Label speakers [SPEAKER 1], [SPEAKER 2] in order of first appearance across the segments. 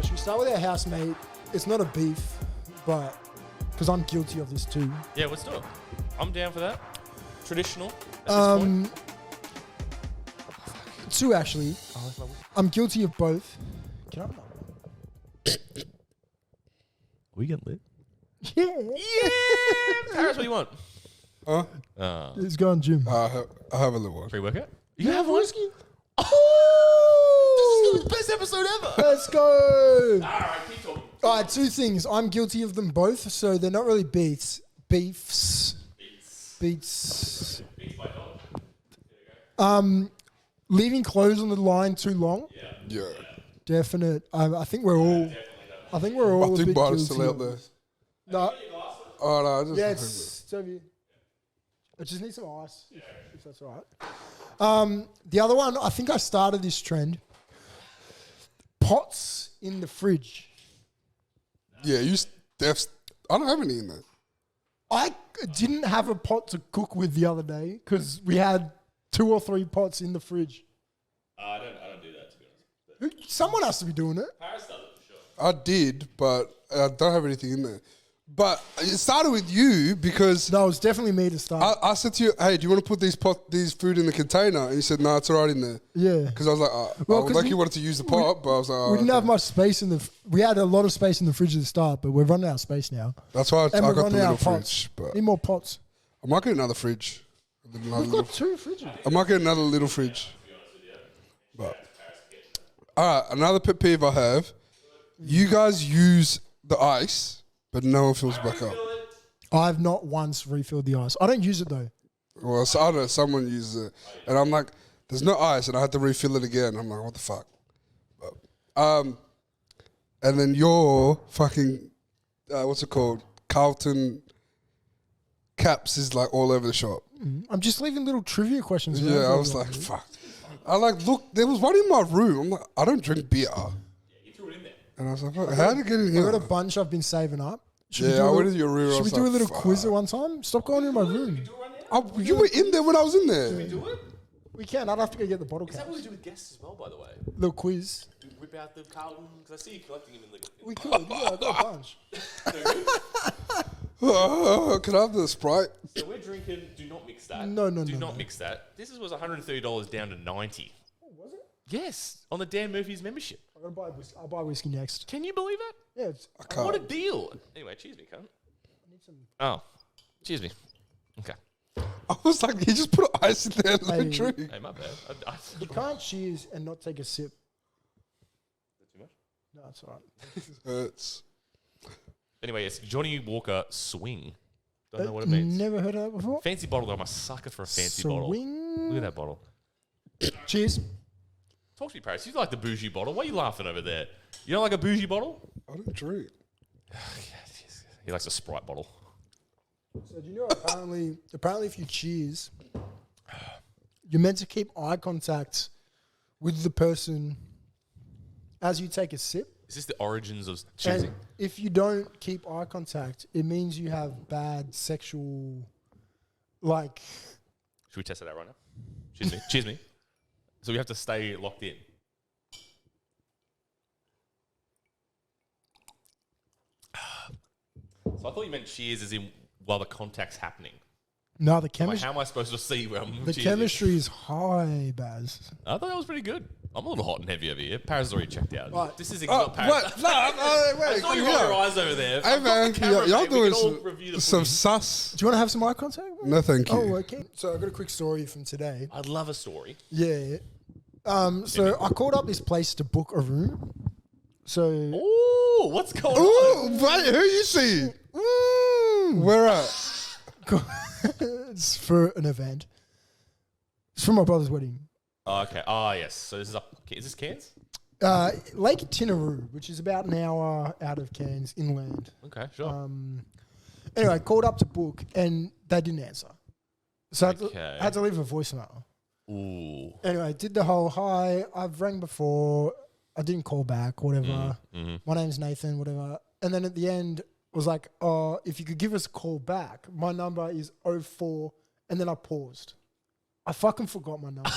[SPEAKER 1] Should we start with our housemate? It's not a beef, but because I'm guilty of this too.
[SPEAKER 2] Yeah, let's do it. I'm down for that. Traditional at this point.
[SPEAKER 1] Two actually.
[SPEAKER 2] Oh, that's lovely.
[SPEAKER 1] I'm guilty of both. Can I have another one?
[SPEAKER 2] We get lit.
[SPEAKER 1] Yeah.
[SPEAKER 2] Yeah! Paris, what do you want?
[SPEAKER 3] Huh?
[SPEAKER 1] It's going gym.
[SPEAKER 3] I have a little one.
[SPEAKER 2] Pre-workout? You have one?
[SPEAKER 1] whiskey?
[SPEAKER 2] Oh! This is the best episode ever!
[SPEAKER 1] Let's go.
[SPEAKER 2] Alright, keep talking.
[SPEAKER 1] All right, two things. I'm guilty of them both, so they're not really beefs. Beefs.
[SPEAKER 2] Beats by
[SPEAKER 1] Leaving clothes on the line too long.
[SPEAKER 3] Yeah.
[SPEAKER 1] Definite. I think we're all. I think we're all
[SPEAKER 3] I
[SPEAKER 1] a
[SPEAKER 3] think
[SPEAKER 1] bit
[SPEAKER 3] Bart's
[SPEAKER 1] guilty.
[SPEAKER 3] still out
[SPEAKER 1] of
[SPEAKER 3] there.
[SPEAKER 1] this. No.
[SPEAKER 3] Oh, no, I just...
[SPEAKER 1] Yeah, it's over here. I just need some ice, if that's all right. The other one, I think I started this trend. Pots in the fridge.
[SPEAKER 3] Yeah, I don't have any in there.
[SPEAKER 1] I didn't have a pot to cook with the other day because we had 2 or 3 pots in the fridge.
[SPEAKER 2] I don't do that, to be honest.
[SPEAKER 1] Someone has to be doing it.
[SPEAKER 2] Paris does it for sure.
[SPEAKER 3] I did, but I don't have anything in there. But it started with you because
[SPEAKER 1] No, it's definitely me to start.
[SPEAKER 3] I said to you, hey, do you want to put these food in the container? And you said, no, it's all right in there.
[SPEAKER 1] Yeah.
[SPEAKER 3] Because I was like,
[SPEAKER 1] Well,
[SPEAKER 3] I
[SPEAKER 1] 'cause
[SPEAKER 3] like
[SPEAKER 1] we-
[SPEAKER 3] you wanted to use the pot, but I was like, oh,
[SPEAKER 1] We didn't
[SPEAKER 3] okay.
[SPEAKER 1] have much space in the. We had a lot of space in the fridge at the start, but we're running out of space now.
[SPEAKER 3] That's why I
[SPEAKER 1] And we're
[SPEAKER 3] got the
[SPEAKER 1] running
[SPEAKER 3] little
[SPEAKER 1] out of pots.
[SPEAKER 3] fridge. But
[SPEAKER 1] Need more pots.
[SPEAKER 3] I might get another fridge. Another
[SPEAKER 1] We've
[SPEAKER 3] little-
[SPEAKER 1] got 2 fridges.
[SPEAKER 3] I might get another little fridge. But all right, another pet peeve I have. You guys use the ice, but no one fills back up.
[SPEAKER 1] I've not once refilled the ice. I don't use it though.
[SPEAKER 3] Well, so I don't know, someone uses it. And I'm like, there's no ice, and I had to refill it again. I'm like, what the fuck? But, and then your fucking, what's it called? Carlton caps is like all over the shop.
[SPEAKER 1] I'm just leaving little trivia questions. around
[SPEAKER 3] Yeah,
[SPEAKER 1] for
[SPEAKER 3] I was
[SPEAKER 1] everyone.
[SPEAKER 3] like, fuck. I like, look, there was one in my room. I'm like, I don't drink beer.
[SPEAKER 2] You threw it in there.
[SPEAKER 3] And I was like, fuck, how did it get in
[SPEAKER 1] I've
[SPEAKER 3] here?
[SPEAKER 1] got a bunch I've been saving up. Should we
[SPEAKER 3] Yeah,
[SPEAKER 1] do a
[SPEAKER 3] I went
[SPEAKER 1] little-
[SPEAKER 3] into your room. I
[SPEAKER 1] Should we
[SPEAKER 3] was
[SPEAKER 1] do a
[SPEAKER 3] like,
[SPEAKER 1] little
[SPEAKER 3] fuck.
[SPEAKER 1] quiz at one time? Stop going into my room.
[SPEAKER 3] You were in there when I was in there.
[SPEAKER 2] Do it?
[SPEAKER 1] We can. I'd have to go get the bottle
[SPEAKER 2] Is that
[SPEAKER 1] cap.
[SPEAKER 2] what we do with guests as well, by the way?
[SPEAKER 1] Little quiz.
[SPEAKER 2] Whip out the Carlton, because I see you collecting them in the...
[SPEAKER 1] We could. Yeah, I got a bunch.
[SPEAKER 3] Can I have the Sprite?
[SPEAKER 2] So we're drinking, do not mix that.
[SPEAKER 1] No,
[SPEAKER 2] Do
[SPEAKER 1] no.
[SPEAKER 2] not mix that. This was $130 down to 90.
[SPEAKER 1] Was it?
[SPEAKER 2] Yes, on the Dan Murphy's membership.
[SPEAKER 1] I'm gonna buy whiskey. I'll buy whiskey next.
[SPEAKER 2] Can you believe that?
[SPEAKER 1] Yeah. It's,
[SPEAKER 3] Can't.
[SPEAKER 2] What a deal. Anyway, cheers me, cunt. Oh, cheers me. Okay.
[SPEAKER 3] I was like, he just put ice in there and let
[SPEAKER 1] Hey.
[SPEAKER 3] it drink.
[SPEAKER 2] Hey, my bad.
[SPEAKER 1] you can't cheers and not take a sip.
[SPEAKER 2] Too much?
[SPEAKER 1] No, it's all right.
[SPEAKER 3] Hurts.
[SPEAKER 2] Anyway, yes, Johnny Walker Swing. Don't know what it means.
[SPEAKER 1] Never heard of that before.
[SPEAKER 2] Fancy bottle, though. I'm a sucker for a fancy bottle.
[SPEAKER 1] Swing.
[SPEAKER 2] Look at that bottle.
[SPEAKER 1] Cheers.
[SPEAKER 2] Talk to me, Paris. You like the bougie bottle. Why are you laughing over there? You don't like a bougie bottle?
[SPEAKER 3] I don't drink.
[SPEAKER 2] He likes a Sprite bottle.
[SPEAKER 1] So do you know apparently if you cheers, you're meant to keep eye contact with the person as you take a sip.
[SPEAKER 2] Is this the origins of
[SPEAKER 1] And
[SPEAKER 2] cheesing?
[SPEAKER 1] if you don't keep eye contact, it means you have bad sexual, like,
[SPEAKER 2] Should we test it out right now? Cheers me. Cheers me. So we have to stay locked in. So I thought you meant cheers as in while the contact's happening.
[SPEAKER 1] no, the
[SPEAKER 2] I'm like,
[SPEAKER 1] chemistry.
[SPEAKER 2] how am I supposed to see where I'm
[SPEAKER 1] The
[SPEAKER 2] cheersing?
[SPEAKER 1] chemistry is high, Baz.
[SPEAKER 2] I thought that was pretty good. I'm a little hot and heavy over here. Paris has already checked out.
[SPEAKER 1] Right.
[SPEAKER 2] This is
[SPEAKER 3] Oh,
[SPEAKER 2] not Paris.
[SPEAKER 3] what? No,
[SPEAKER 2] I
[SPEAKER 3] wait.
[SPEAKER 2] saw you
[SPEAKER 3] come
[SPEAKER 2] roll your
[SPEAKER 3] here.
[SPEAKER 2] eyes over there.
[SPEAKER 3] Hey,
[SPEAKER 2] I've got
[SPEAKER 3] man.
[SPEAKER 2] the camera,
[SPEAKER 3] Y'all
[SPEAKER 2] mate. We
[SPEAKER 3] doing
[SPEAKER 2] can all review the
[SPEAKER 3] some
[SPEAKER 2] footage.
[SPEAKER 3] sus.
[SPEAKER 1] Do you want to have some eye contact?
[SPEAKER 3] No, thank you.
[SPEAKER 1] Oh, okay. So I've got a quick story from today.
[SPEAKER 2] I'd love a story.
[SPEAKER 1] Yeah. So I called up this place to book a room. So
[SPEAKER 2] Ooh, what's going on?
[SPEAKER 3] Ooh, wait, who you see? Where at?
[SPEAKER 1] it's for an event. It's for my brother's wedding.
[SPEAKER 2] Oh, okay. Oh, yes. So this is up. Is this Cairns?
[SPEAKER 1] Lake Tinaroo, which is about an hour out of Cairns inland.
[SPEAKER 2] Okay, sure.
[SPEAKER 1] Anyway, I called up to book and they didn't answer. So
[SPEAKER 2] Okay.
[SPEAKER 1] I had to leave a voicemail.
[SPEAKER 2] Ooh.
[SPEAKER 1] Anyway, did the whole, hi, I've rang before. I didn't call back, whatever. My name's Nathan, whatever. And then at the end was like, oh, if you could give us a call back, my number is 04. And then I paused. I fucking forgot my number.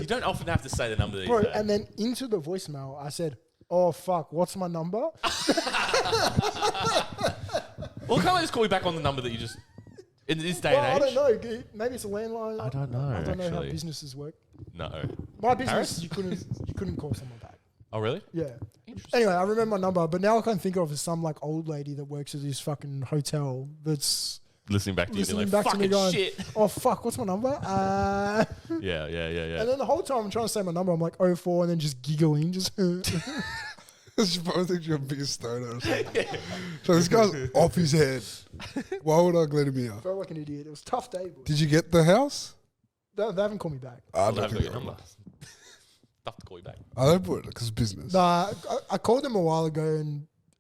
[SPEAKER 2] You don't often have to say the number that
[SPEAKER 1] Bro,
[SPEAKER 2] you say.
[SPEAKER 1] and then into the voicemail, I said, "Oh fuck, what's my number?"
[SPEAKER 2] Well, can't I just call you back on the number that you just... In this day
[SPEAKER 1] Well, I
[SPEAKER 2] and
[SPEAKER 1] don't
[SPEAKER 2] age?
[SPEAKER 1] know. Maybe it's a landline.
[SPEAKER 2] I don't know,
[SPEAKER 1] I don't know how
[SPEAKER 2] actually.
[SPEAKER 1] businesses work.
[SPEAKER 2] No.
[SPEAKER 1] My business,
[SPEAKER 2] Paris?
[SPEAKER 1] you couldn't call someone back.
[SPEAKER 2] Oh, really?
[SPEAKER 1] Yeah.
[SPEAKER 2] Interesting.
[SPEAKER 1] Anyway, I remember my number, but now I can't think of it as some like old lady that works at this fucking hotel that's
[SPEAKER 2] Listening back to you, being
[SPEAKER 1] listening
[SPEAKER 2] like,
[SPEAKER 1] back to me
[SPEAKER 2] fucking
[SPEAKER 1] going,
[SPEAKER 2] shit.
[SPEAKER 1] "Oh fuck, what's my number?"
[SPEAKER 2] Yeah.
[SPEAKER 1] And then the whole time I'm trying to say my number, I'm like 04 and then just giggling, just.
[SPEAKER 3] She probably thinks you're a big stoner or something. So this guy's off his head. Why would I let him out?
[SPEAKER 1] Felt like an idiot. It was a tough day, boy.
[SPEAKER 3] Did you get the house?
[SPEAKER 1] They haven't called me back.
[SPEAKER 3] I
[SPEAKER 2] I
[SPEAKER 3] don't
[SPEAKER 2] haven't got
[SPEAKER 3] think
[SPEAKER 2] your
[SPEAKER 3] I
[SPEAKER 2] number. Tough to call you back.
[SPEAKER 3] I don't put it because it's business.
[SPEAKER 1] Nah, I called them a while ago,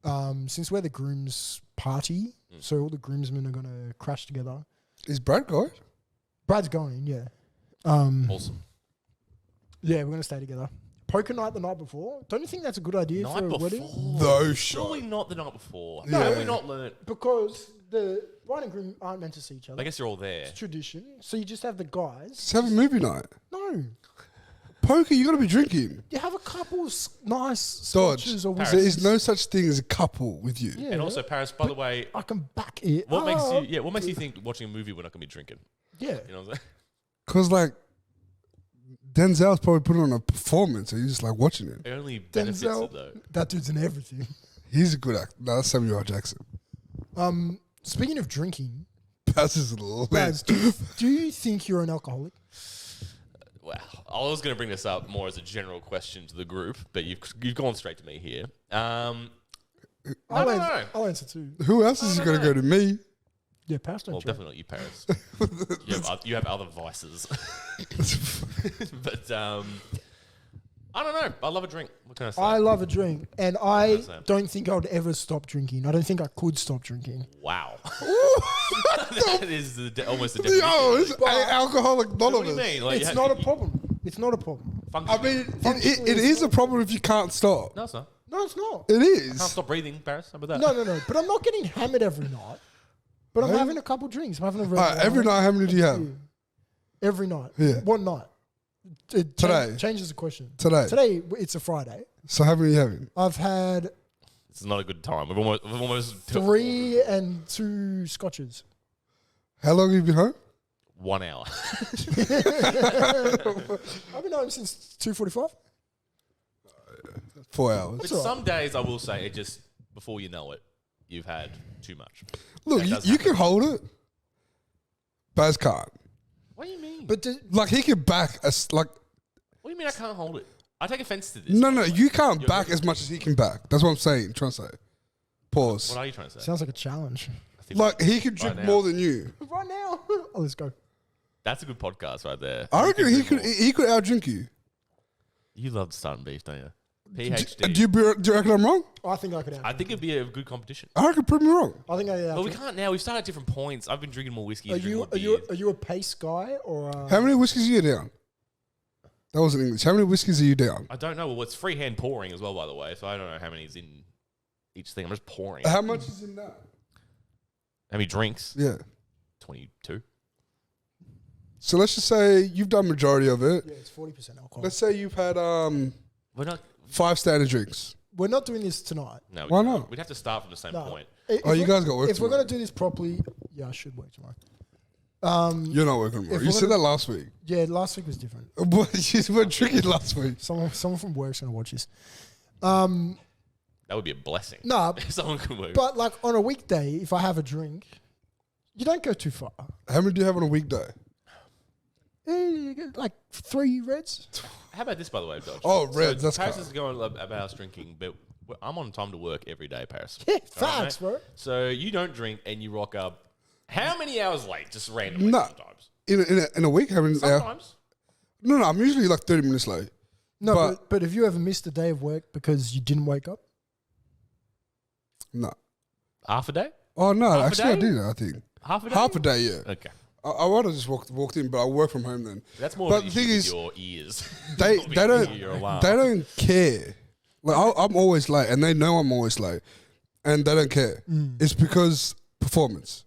[SPEAKER 1] and since we're the groom's party, so all the groomsmen are gonna crash together.
[SPEAKER 3] Is Brad going?
[SPEAKER 1] Brad's going, yeah.
[SPEAKER 2] Awesome.
[SPEAKER 1] Yeah, we're gonna stay together. Poker night the night before. Don't you think that's a good idea
[SPEAKER 2] Night
[SPEAKER 1] for a
[SPEAKER 2] before.
[SPEAKER 1] wedding?
[SPEAKER 3] No
[SPEAKER 2] Surely
[SPEAKER 3] shot.
[SPEAKER 2] not the night before.
[SPEAKER 3] Yeah.
[SPEAKER 2] Have we not learnt?
[SPEAKER 1] Because the bride and groom aren't meant to see each other.
[SPEAKER 2] I guess you're all there.
[SPEAKER 1] It's tradition. So you just have the guys.
[SPEAKER 3] Just have a movie night.
[SPEAKER 1] No,
[SPEAKER 3] Poker, you got to be drinking.
[SPEAKER 1] you have a couple nice
[SPEAKER 3] Dodge.
[SPEAKER 1] scotches or
[SPEAKER 2] Paris.
[SPEAKER 3] There
[SPEAKER 1] whiskeys.
[SPEAKER 3] is no such thing as a couple with you.
[SPEAKER 1] Yeah,
[SPEAKER 2] And also, Paris, by the way,
[SPEAKER 1] I can back it.
[SPEAKER 2] what makes
[SPEAKER 1] up.
[SPEAKER 2] you what makes you think watching a movie we're not going to be drinking?
[SPEAKER 1] Yeah.
[SPEAKER 2] You know what I'm saying?
[SPEAKER 3] Because, like, Denzel's probably putting on a performance and you just like watching it.
[SPEAKER 2] It only benefits it,
[SPEAKER 1] Denzel,
[SPEAKER 2] though.
[SPEAKER 1] that dude's in everything.
[SPEAKER 3] He's a good actor. No, that's Samuel L. Jackson.
[SPEAKER 1] Speaking of drinking,
[SPEAKER 3] That's his little.
[SPEAKER 1] Baz, do you think you're an alcoholic?
[SPEAKER 2] Wow. I was going to bring this up more as a general question to the group, but you've gone straight to me here. I don't know.
[SPEAKER 1] I'll answer too.
[SPEAKER 3] Who else is going to go to me?
[SPEAKER 1] Yeah, Paris don't
[SPEAKER 2] Well,
[SPEAKER 1] drink.
[SPEAKER 2] definitely not you, Paris. you have other vices. But I don't know. I love a drink. What can I say?
[SPEAKER 1] I love a drink, and I
[SPEAKER 2] That's it.
[SPEAKER 1] don't think I would ever stop drinking. I don't think I could stop drinking.
[SPEAKER 2] Wow. That is almost the definition.
[SPEAKER 3] Yo, it's alcoholic
[SPEAKER 2] So what do you
[SPEAKER 3] anonymous.
[SPEAKER 2] mean? Like,
[SPEAKER 1] It's not a problem. It's not a problem.
[SPEAKER 3] I mean, it is a problem if you can't stop.
[SPEAKER 2] No, it's not.
[SPEAKER 1] No, it's not.
[SPEAKER 3] It
[SPEAKER 2] Can't
[SPEAKER 3] is.
[SPEAKER 2] stop breathing, Paris. How about that?
[SPEAKER 1] No. But I'm not getting hammered every night. But I'm
[SPEAKER 3] Hey.
[SPEAKER 1] having a couple drinks. I'm having a Red
[SPEAKER 3] Alright, every
[SPEAKER 1] Wine.
[SPEAKER 3] night, how many do you have?
[SPEAKER 1] Every night.
[SPEAKER 3] Yeah.
[SPEAKER 1] One night. It
[SPEAKER 3] Today.
[SPEAKER 1] changes the question.
[SPEAKER 3] Today.
[SPEAKER 1] Today, it's a Friday.
[SPEAKER 3] So how many are you having?
[SPEAKER 1] I've had
[SPEAKER 2] It's not a good time. We've almost
[SPEAKER 1] 3 and 2 scotches.
[SPEAKER 3] How long have you been home?
[SPEAKER 2] 1 hour.
[SPEAKER 1] I've been home since 2:45.
[SPEAKER 3] 4 hours.
[SPEAKER 2] But
[SPEAKER 1] all right.
[SPEAKER 2] some days I will say it just before you know it, you've had too much.
[SPEAKER 3] Look,
[SPEAKER 2] That
[SPEAKER 3] you,
[SPEAKER 2] does
[SPEAKER 3] you
[SPEAKER 2] happen.
[SPEAKER 3] can hold it. Baz can't.
[SPEAKER 2] What do you mean?
[SPEAKER 1] But
[SPEAKER 3] Like, he can back us. Like,
[SPEAKER 2] What do you mean I can't hold it? I take offense to this.
[SPEAKER 3] no,
[SPEAKER 2] by the way.
[SPEAKER 3] you can't
[SPEAKER 2] You're
[SPEAKER 3] back
[SPEAKER 2] good.
[SPEAKER 3] as much as he can back. That's what I'm saying. Trying to say. Pause.
[SPEAKER 2] What are you trying to say?
[SPEAKER 1] sounds like a challenge.
[SPEAKER 2] I think
[SPEAKER 3] Like, he can drink
[SPEAKER 2] now.
[SPEAKER 3] more than you.
[SPEAKER 1] Right now. Oh, let's go.
[SPEAKER 2] that's a good podcast right there.
[SPEAKER 3] I
[SPEAKER 2] You
[SPEAKER 3] reckon
[SPEAKER 2] drink more.
[SPEAKER 3] he could outdrink you.
[SPEAKER 2] You love starting beef, don't you?
[SPEAKER 3] Do
[SPEAKER 2] PhD.
[SPEAKER 3] you reckon I'm wrong?
[SPEAKER 1] I think I could have.
[SPEAKER 2] I think it'd be a good competition.
[SPEAKER 3] I reckon prove me wrong.
[SPEAKER 1] I think I
[SPEAKER 2] But we can't now. We've started at different points. I've been drinking more whiskey.
[SPEAKER 1] Are
[SPEAKER 2] drinking
[SPEAKER 1] you
[SPEAKER 2] more
[SPEAKER 1] are you
[SPEAKER 2] beers.
[SPEAKER 1] are you a pace guy or
[SPEAKER 3] How many whiskeys are you down? That wasn't English. How many whiskeys are you down?
[SPEAKER 2] I don't know. Well, it's freehand pouring as well, by the way. So I don't know how many is in each thing. I'm just pouring.
[SPEAKER 3] How much is in that?
[SPEAKER 2] How many drinks?
[SPEAKER 3] Yeah.
[SPEAKER 2] 22.
[SPEAKER 3] So let's just say you've done majority of it.
[SPEAKER 1] Yeah, it's 40% alcohol.
[SPEAKER 3] Let's say you've had
[SPEAKER 2] We're not.
[SPEAKER 3] 5 standard drinks.
[SPEAKER 1] We're not doing this tonight.
[SPEAKER 2] No.
[SPEAKER 3] Why not?
[SPEAKER 2] We'd have to start from the same
[SPEAKER 1] No.
[SPEAKER 2] point.
[SPEAKER 3] Oh, you guys got work
[SPEAKER 1] If we're
[SPEAKER 3] tomorrow.
[SPEAKER 1] gonna do this properly, yeah, I should work tomorrow.
[SPEAKER 3] You're not working tomorrow.
[SPEAKER 1] If
[SPEAKER 3] You
[SPEAKER 1] we're
[SPEAKER 3] said
[SPEAKER 1] gonna-
[SPEAKER 3] that last week.
[SPEAKER 1] Yeah, last week was different.
[SPEAKER 3] But you were drinking last week.
[SPEAKER 1] Someone from work's gonna watch this.
[SPEAKER 2] That would be a blessing.
[SPEAKER 1] Nah,
[SPEAKER 2] If someone could work.
[SPEAKER 1] but like on a weekday, if I have a drink, you don't go too far.
[SPEAKER 3] How many do you have on a weekday?
[SPEAKER 1] You get like 3 reds.
[SPEAKER 2] How about this, by the way, Dodge?
[SPEAKER 3] Oh, Reds, that's
[SPEAKER 2] Paris
[SPEAKER 3] calm.
[SPEAKER 2] is going about us drinking, but I'm on time to work every day, Paris.
[SPEAKER 1] Yeah,
[SPEAKER 2] All right,
[SPEAKER 1] facts,
[SPEAKER 2] mate?
[SPEAKER 1] bro.
[SPEAKER 2] So you don't drink and you rock up. How many hours late? Just randomly
[SPEAKER 3] No.
[SPEAKER 2] sometimes.
[SPEAKER 3] In a week? How many?
[SPEAKER 2] Sometimes.
[SPEAKER 3] No, I'm usually like 30 minutes late.
[SPEAKER 1] No,
[SPEAKER 3] But-
[SPEAKER 1] but have you ever missed a day of work because you didn't wake up?
[SPEAKER 3] No.
[SPEAKER 2] Half a day?
[SPEAKER 3] Oh, no.
[SPEAKER 2] Half a
[SPEAKER 3] Actually, I
[SPEAKER 2] day?
[SPEAKER 3] did, I think.
[SPEAKER 2] Half a day?
[SPEAKER 3] Half a day, yeah.
[SPEAKER 2] Okay.
[SPEAKER 3] I would have just walked in, but I work from home then.
[SPEAKER 2] That's more
[SPEAKER 3] But
[SPEAKER 2] of an
[SPEAKER 3] the thing
[SPEAKER 2] issue
[SPEAKER 3] is,
[SPEAKER 2] with your ears.
[SPEAKER 3] They
[SPEAKER 2] Not
[SPEAKER 3] they
[SPEAKER 2] with
[SPEAKER 3] don't
[SPEAKER 2] your alarm.
[SPEAKER 3] they don't care. Like I'm always late, and they know I'm always late, and they don't care. It's because performance.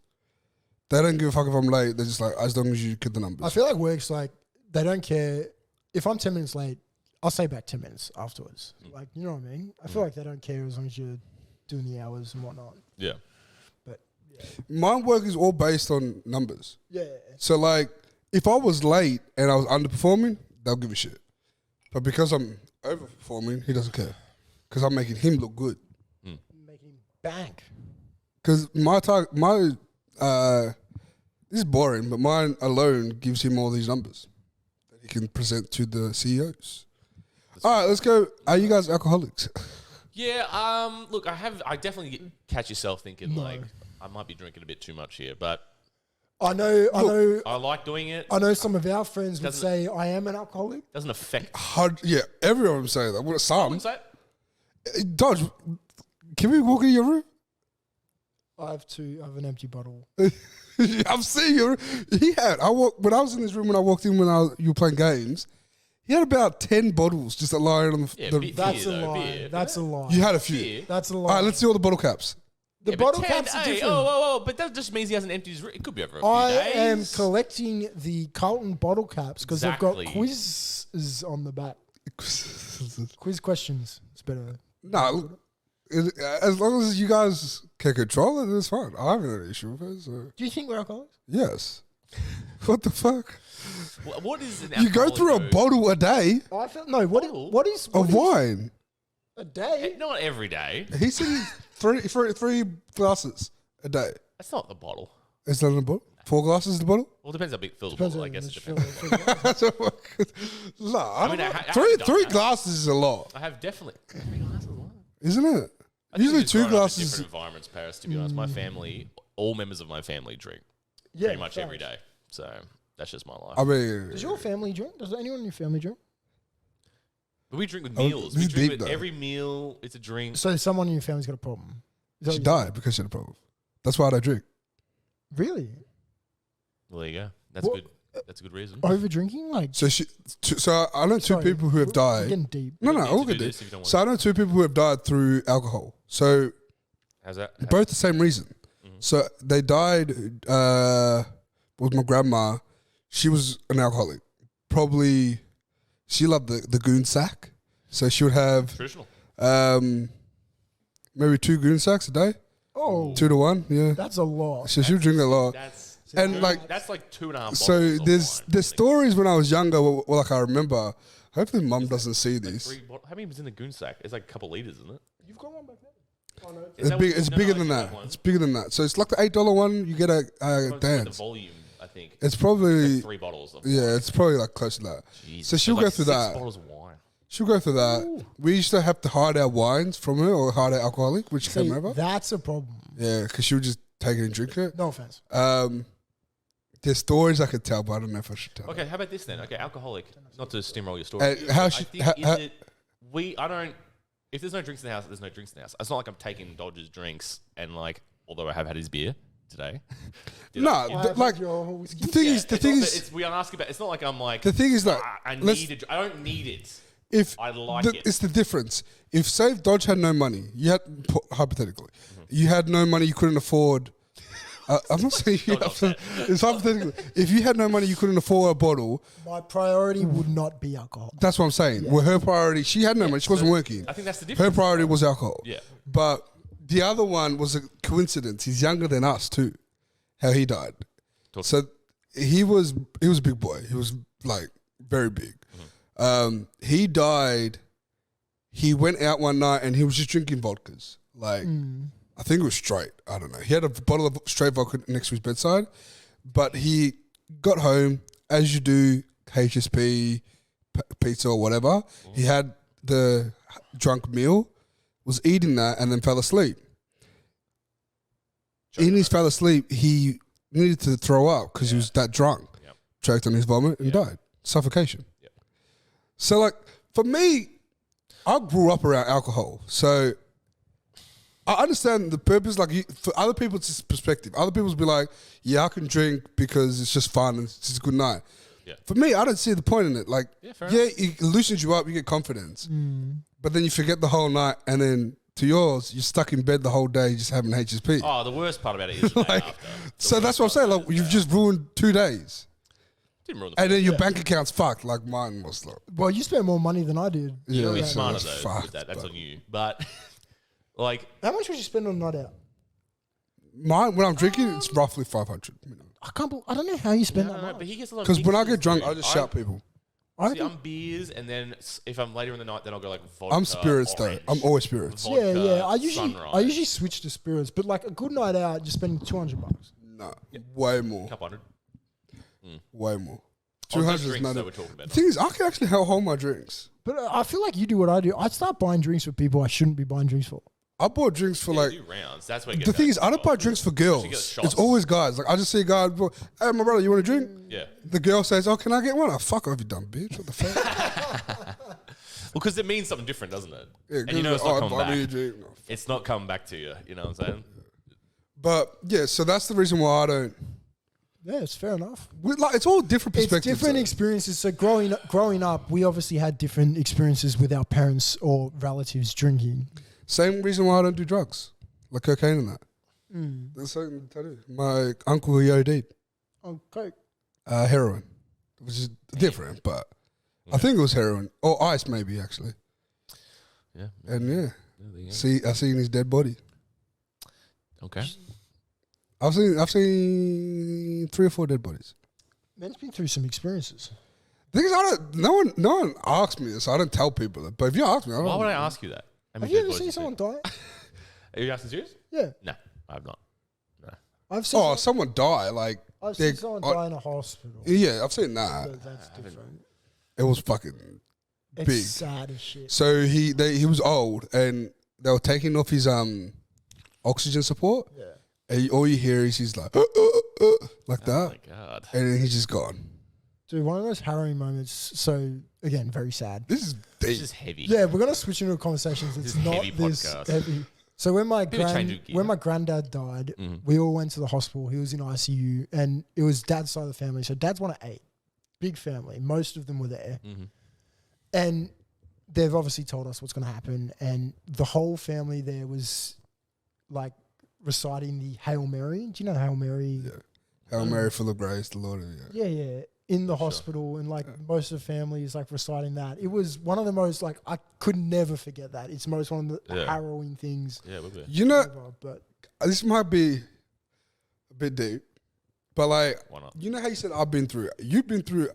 [SPEAKER 3] They don't give a fuck if I'm late. They're just like, as long as you get the numbers.
[SPEAKER 1] I feel like work's like they don't care if I'm 10 minutes late, I'll stay back 10 minutes afterwards. Like, you know what I mean? I feel like they don't care as long as you're doing the hours and whatnot.
[SPEAKER 2] Yeah.
[SPEAKER 1] But yeah.
[SPEAKER 3] My work is all based on numbers.
[SPEAKER 1] Yeah.
[SPEAKER 3] So like, if I was late and I was underperforming, they'll give a shit. But because I'm overperforming, he doesn't care. Because I'm making him look good.
[SPEAKER 1] Making bank.
[SPEAKER 3] Because this is boring, but mine alone gives him all these numbers that he can present to the CEOs. All right, let's go. Are you guys alcoholics?
[SPEAKER 2] Yeah. Look, I definitely catch yourself thinking like I might be drinking a bit too much here, but
[SPEAKER 1] I know.
[SPEAKER 2] I like doing it.
[SPEAKER 1] I know some of our friends would
[SPEAKER 2] Doesn't-
[SPEAKER 1] say I am an alcoholic.
[SPEAKER 2] Doesn't affect.
[SPEAKER 3] Yeah, everyone would say that. Well,
[SPEAKER 2] I
[SPEAKER 3] some.
[SPEAKER 2] wouldn't say it.
[SPEAKER 3] Dodge, can we walk in your room?
[SPEAKER 1] I have an empty bottle.
[SPEAKER 3] I've seen you. When I was in this room when I walked in you were playing games, he had about 10 bottles just lying on the.
[SPEAKER 2] Yeah,
[SPEAKER 3] the
[SPEAKER 2] beer,
[SPEAKER 1] That's a
[SPEAKER 2] though,
[SPEAKER 1] lie.
[SPEAKER 2] beer.
[SPEAKER 1] That's a lie.
[SPEAKER 3] you had a few.
[SPEAKER 2] Beer.
[SPEAKER 1] That's a lie.
[SPEAKER 3] All right, let's see all the bottle caps.
[SPEAKER 1] The
[SPEAKER 2] Yeah, but
[SPEAKER 1] bottle
[SPEAKER 2] 10,
[SPEAKER 1] caps are
[SPEAKER 2] hey,
[SPEAKER 1] different.
[SPEAKER 2] but that just means he hasn't emptied his. It could be over a few
[SPEAKER 1] I
[SPEAKER 2] days.
[SPEAKER 1] am collecting the Carlton bottle caps because
[SPEAKER 2] Exactly.
[SPEAKER 1] they've got quizzes on the back. Quiz questions. It's better.
[SPEAKER 3] No, as long as you guys can control it, it's fine. I haven't had an issue with it. So.
[SPEAKER 1] Do you think we're alcoholics?
[SPEAKER 3] Yes. What the fuck?
[SPEAKER 2] What is an
[SPEAKER 3] You go
[SPEAKER 2] alcoholic
[SPEAKER 3] through a
[SPEAKER 2] though?
[SPEAKER 3] bottle a day
[SPEAKER 1] I feel no. What is
[SPEAKER 3] of wine.
[SPEAKER 1] a day?
[SPEAKER 2] Not every day.
[SPEAKER 3] He said three glasses a day.
[SPEAKER 2] That's not the bottle.
[SPEAKER 3] Is that in the bottle? 4 glasses in the bottle?
[SPEAKER 2] Well, it depends how big Phil's
[SPEAKER 1] Depends
[SPEAKER 2] bottle. I
[SPEAKER 1] on
[SPEAKER 2] guess it
[SPEAKER 1] the
[SPEAKER 2] depends.
[SPEAKER 3] No, I don't
[SPEAKER 2] mean,
[SPEAKER 3] know.
[SPEAKER 2] I haven't done that.
[SPEAKER 3] Glasses is a lot,
[SPEAKER 2] I have definitely 3 glasses. What?
[SPEAKER 3] isn't it?
[SPEAKER 2] I think
[SPEAKER 3] Usually
[SPEAKER 2] we've just
[SPEAKER 3] 2
[SPEAKER 2] grown up in
[SPEAKER 3] glasses.
[SPEAKER 2] Different environments, Paris. To be honest, my family, all members of my family drink
[SPEAKER 1] Yeah,
[SPEAKER 2] pretty much every
[SPEAKER 1] facts.
[SPEAKER 2] day. So that's just my life.
[SPEAKER 3] I mean,
[SPEAKER 1] Does your family drink? Does anyone in your family drink?
[SPEAKER 2] But we drink with
[SPEAKER 3] Oh,
[SPEAKER 2] meals.
[SPEAKER 3] this
[SPEAKER 2] We
[SPEAKER 3] is
[SPEAKER 2] drink
[SPEAKER 3] deep,
[SPEAKER 2] with
[SPEAKER 3] though.
[SPEAKER 2] every meal. It's a drink.
[SPEAKER 1] So someone in your family's got a problem. Is that
[SPEAKER 3] she
[SPEAKER 1] what you're
[SPEAKER 3] died because she had a problem. That's why I don't drink.
[SPEAKER 1] saying? Really?
[SPEAKER 2] Well, there you go. That's
[SPEAKER 1] What-
[SPEAKER 2] good. That's a good reason.
[SPEAKER 1] Over drinking? Like
[SPEAKER 3] So I know 2
[SPEAKER 1] sorry,
[SPEAKER 3] people who have
[SPEAKER 1] we're
[SPEAKER 3] died.
[SPEAKER 1] getting deep.
[SPEAKER 3] No,
[SPEAKER 2] You don't
[SPEAKER 3] all
[SPEAKER 2] need to
[SPEAKER 3] good.
[SPEAKER 2] do
[SPEAKER 3] dude.
[SPEAKER 2] this if you don't want
[SPEAKER 3] So I know 2 people who have died through alcohol. So
[SPEAKER 2] How's that?
[SPEAKER 3] both the same reason. So they died with my grandma. She was an alcoholic. Probably she loved the goon sack. So she would have
[SPEAKER 2] Traditional.
[SPEAKER 3] maybe 2 goon sacks a day.
[SPEAKER 1] Oh,
[SPEAKER 3] 2 to 1, yeah.
[SPEAKER 1] that's a lot.
[SPEAKER 3] So she would drink a lot.
[SPEAKER 2] That's
[SPEAKER 3] And like
[SPEAKER 2] that's like 2.5 bottles.
[SPEAKER 3] so
[SPEAKER 2] of
[SPEAKER 3] there's
[SPEAKER 2] wine.
[SPEAKER 3] stories when I was younger, like I remember. Hopefully mum doesn't see this.
[SPEAKER 2] 3 How many was in the goon sack? It's like a couple liters, isn't it?
[SPEAKER 1] You've got one back there. Oh no.
[SPEAKER 2] Is
[SPEAKER 3] It's
[SPEAKER 2] that
[SPEAKER 3] big.
[SPEAKER 2] what-
[SPEAKER 3] It's
[SPEAKER 2] no,
[SPEAKER 3] bigger
[SPEAKER 2] I
[SPEAKER 3] than
[SPEAKER 2] do
[SPEAKER 3] that.
[SPEAKER 2] have one.
[SPEAKER 3] It's bigger than that. So it's like the $8 one. You get a
[SPEAKER 2] It's like the
[SPEAKER 3] dance.
[SPEAKER 2] volume, I think.
[SPEAKER 3] It's probably
[SPEAKER 2] Like 3 bottles of
[SPEAKER 3] yeah.
[SPEAKER 2] wine.
[SPEAKER 3] It's probably like close to that.
[SPEAKER 2] Jesus.
[SPEAKER 3] So she'll
[SPEAKER 2] Like
[SPEAKER 3] go through
[SPEAKER 2] 6
[SPEAKER 3] that.
[SPEAKER 2] bottles of wine.
[SPEAKER 3] She'll go through that. We used to have to hide our wines from her or hide our alcoholic, which
[SPEAKER 1] See,
[SPEAKER 3] came over.
[SPEAKER 1] that's a problem.
[SPEAKER 3] Yeah, because she would just take it and drink it.
[SPEAKER 1] No offense.
[SPEAKER 3] There's stories I could tell, but I don't know if I should tell.
[SPEAKER 2] Okay, how about this then? Okay, alcoholic. Not to steamroll your story.
[SPEAKER 3] How
[SPEAKER 2] I
[SPEAKER 3] she-
[SPEAKER 2] think
[SPEAKER 3] how-
[SPEAKER 2] is it I don't. If there's no drinks in the house, there's no drinks in the house. It's not like I'm taking Dodger's drinks and like, although I have had his beer today.
[SPEAKER 3] No, like
[SPEAKER 1] your whiskey.
[SPEAKER 3] the thing is, the thing is,
[SPEAKER 2] it's, we ask about. It's not like I'm like.
[SPEAKER 3] the thing is that
[SPEAKER 2] I
[SPEAKER 3] let's-
[SPEAKER 2] need it. I don't need it.
[SPEAKER 3] if
[SPEAKER 2] I like it.
[SPEAKER 3] it's the difference. If say if Dodge had no money, you had hypothetically,
[SPEAKER 2] Mm-hmm.
[SPEAKER 3] you had no money, you couldn't afford. I'm not saying you
[SPEAKER 2] Don't
[SPEAKER 3] have to, it's hypothetical. If you had no money, you couldn't afford a bottle.
[SPEAKER 1] My priority would not be alcohol.
[SPEAKER 3] That's what I'm saying. Well, her priority, she had no money. She wasn't working.
[SPEAKER 2] I think that's the
[SPEAKER 3] Her
[SPEAKER 2] difference.
[SPEAKER 3] priority was alcohol.
[SPEAKER 2] Yeah.
[SPEAKER 3] But the other one was a coincidence. He's younger than us too. How he died.
[SPEAKER 2] Talk-
[SPEAKER 3] So he was a big boy. He was like very big. He died. He went out one night and he was just drinking vodkas. Like I think it was straight. I don't know. He had a bottle of straight vodka next to his bedside, but he got home as you do, HSP, pizza or whatever. He had the drunk meal, was eating that, and then fell asleep. In his fell asleep, he needed to throw up because he was that drunk.
[SPEAKER 2] Yep.
[SPEAKER 3] Choked on his vomit and died. Suffocation.
[SPEAKER 2] Yep.
[SPEAKER 3] So, like, for me, I grew up around alcohol. So, I understand the purpose. Like, for other people's perspective, other people's be like, yeah, I can drink because it's just fun and it's just a good night.
[SPEAKER 2] Yeah.
[SPEAKER 3] For me, I don't see the point in it. Like,
[SPEAKER 2] Yeah, fair
[SPEAKER 3] it loosens you up, you get confidence. But then you forget the whole night and then to yours, you're stuck in bed the whole day just having HSP.
[SPEAKER 2] Oh, the worst part about it is the day
[SPEAKER 3] Like,
[SPEAKER 2] after.
[SPEAKER 3] so that's what I'm saying. Like, you've just ruined 2 days.
[SPEAKER 2] Didn't ruin the
[SPEAKER 3] And then your bank account's fucked, like mine was. Like,
[SPEAKER 1] Well, you spent more money than I did.
[SPEAKER 2] You gotta be
[SPEAKER 3] so
[SPEAKER 2] smarter
[SPEAKER 3] it's
[SPEAKER 2] though
[SPEAKER 3] fucked,
[SPEAKER 2] with that. That's
[SPEAKER 3] but-
[SPEAKER 2] on you. But like,
[SPEAKER 1] How much would you spend on a night out?
[SPEAKER 3] Mine, when I'm drinking, it's roughly 500.
[SPEAKER 1] I can't. I don't know how you spend that
[SPEAKER 2] no,
[SPEAKER 1] much.
[SPEAKER 2] but he gets a lot.
[SPEAKER 3] Because when I get drunk, I just shout people.
[SPEAKER 1] I
[SPEAKER 2] See,
[SPEAKER 1] reckon-
[SPEAKER 2] I'm beers, and then if I'm later in the night, then I'll go like vodka.
[SPEAKER 3] I'm spirits
[SPEAKER 2] orange,
[SPEAKER 3] though. I'm always spirits.
[SPEAKER 2] vodka,
[SPEAKER 1] yeah. I usually
[SPEAKER 2] sunrise,
[SPEAKER 1] switch to spirits, but like a good night out, just spending $200.
[SPEAKER 3] No, way more.
[SPEAKER 2] couple hundred.
[SPEAKER 3] Way more.
[SPEAKER 2] On
[SPEAKER 3] 200
[SPEAKER 2] those
[SPEAKER 3] is
[SPEAKER 2] drinks
[SPEAKER 3] not
[SPEAKER 2] that
[SPEAKER 3] it.
[SPEAKER 2] we're talking about.
[SPEAKER 3] The thing is, I can actually hold my drinks.
[SPEAKER 1] But I feel like you do what I do. I start buying drinks for people I shouldn't be buying drinks for.
[SPEAKER 3] I bought drinks for like.
[SPEAKER 2] Do rounds. That's where you
[SPEAKER 3] The
[SPEAKER 2] get
[SPEAKER 3] thing
[SPEAKER 2] that
[SPEAKER 3] is, I don't buy drinks for girls.
[SPEAKER 2] get
[SPEAKER 3] It's
[SPEAKER 2] shots.
[SPEAKER 3] always guys. Like I just see a guy. Hey, my brother, you want a drink?
[SPEAKER 2] Yeah.
[SPEAKER 3] The girl says, "Oh, can I get one?" Oh, fuck off, you dumb bitch. What the fuck?
[SPEAKER 2] Well, because it means something different, doesn't it?
[SPEAKER 3] Yeah,
[SPEAKER 2] And you know it's not coming
[SPEAKER 3] buy me a
[SPEAKER 2] back.
[SPEAKER 3] drink. No.
[SPEAKER 2] It's not coming back to you. You know what I'm saying?
[SPEAKER 3] But yeah, so that's the reason why I don't.
[SPEAKER 1] Yeah, it's fair enough.
[SPEAKER 3] Like it's all different
[SPEAKER 1] It's
[SPEAKER 3] perspectives.
[SPEAKER 1] different
[SPEAKER 3] though.
[SPEAKER 1] experiences. So growing up, we obviously had different experiences with our parents or relatives drinking.
[SPEAKER 3] Same reason why I don't do drugs, like cocaine and that. That's something to do. My uncle he OD'd
[SPEAKER 1] Oh, Coke.
[SPEAKER 3] heroin, which is different, but I think it was heroin or ice maybe actually.
[SPEAKER 2] Yeah.
[SPEAKER 3] And yeah,
[SPEAKER 2] There you go.
[SPEAKER 3] I seen his dead body.
[SPEAKER 2] Okay.
[SPEAKER 3] I've seen 3 or 4 dead bodies.
[SPEAKER 1] Man's been through some experiences.
[SPEAKER 3] The thing is, no one asks me this. I don't tell people that. But if you ask me, I don't
[SPEAKER 2] Why would I
[SPEAKER 3] know.
[SPEAKER 2] ask you that? How
[SPEAKER 1] Have
[SPEAKER 2] many
[SPEAKER 1] you
[SPEAKER 2] dead
[SPEAKER 1] ever
[SPEAKER 2] bodies
[SPEAKER 1] seen
[SPEAKER 2] you
[SPEAKER 1] someone die?
[SPEAKER 2] Are you asking serious?
[SPEAKER 1] Yeah,
[SPEAKER 2] No, I have not. No.
[SPEAKER 1] I've seen.
[SPEAKER 3] Oh, someone die. Like
[SPEAKER 1] I've
[SPEAKER 3] they-
[SPEAKER 1] seen someone
[SPEAKER 3] oh,
[SPEAKER 1] die in a hospital.
[SPEAKER 3] Yeah, I've seen that.
[SPEAKER 1] But that's different.
[SPEAKER 3] It was fucking
[SPEAKER 1] It's
[SPEAKER 3] big.
[SPEAKER 1] sad as shit.
[SPEAKER 3] So he was old, and they were taking off his oxygen support.
[SPEAKER 1] Yeah.
[SPEAKER 3] And all you hear is he's like like
[SPEAKER 2] Oh
[SPEAKER 3] that,
[SPEAKER 2] my god.
[SPEAKER 3] and then he's just gone.
[SPEAKER 1] Dude, one of those harrowing moments. So again, very sad.
[SPEAKER 3] This is
[SPEAKER 2] This
[SPEAKER 3] deep.
[SPEAKER 2] is heavy.
[SPEAKER 1] Yeah, we're gonna switch into conversations. It's
[SPEAKER 2] This is
[SPEAKER 1] not
[SPEAKER 2] heavy
[SPEAKER 1] this
[SPEAKER 2] podcast.
[SPEAKER 1] heavy. So when my
[SPEAKER 2] Bit of change of gear.
[SPEAKER 1] when my granddad died, we all went to the hospital. He was in ICU, and it was dad's side of the family. So dad's one of 8, big family. Most of them were there, and they've obviously told us what's going to happen. And the whole family there was like reciting the Hail Mary. Do you know Hail Mary?
[SPEAKER 3] Yeah. Hail Mary, full of grace, the Lord. Yeah.
[SPEAKER 1] Yeah. In the hospital, and like most of the family is like reciting that. It was one of the most like I could never forget that. It's most one of the
[SPEAKER 2] Yeah.
[SPEAKER 1] harrowing things
[SPEAKER 2] Yeah, we'll be.
[SPEAKER 3] You know,
[SPEAKER 1] ever. But
[SPEAKER 3] this might be a bit deep, but like,
[SPEAKER 2] Why not?
[SPEAKER 3] you know how you said I've been through. You've been through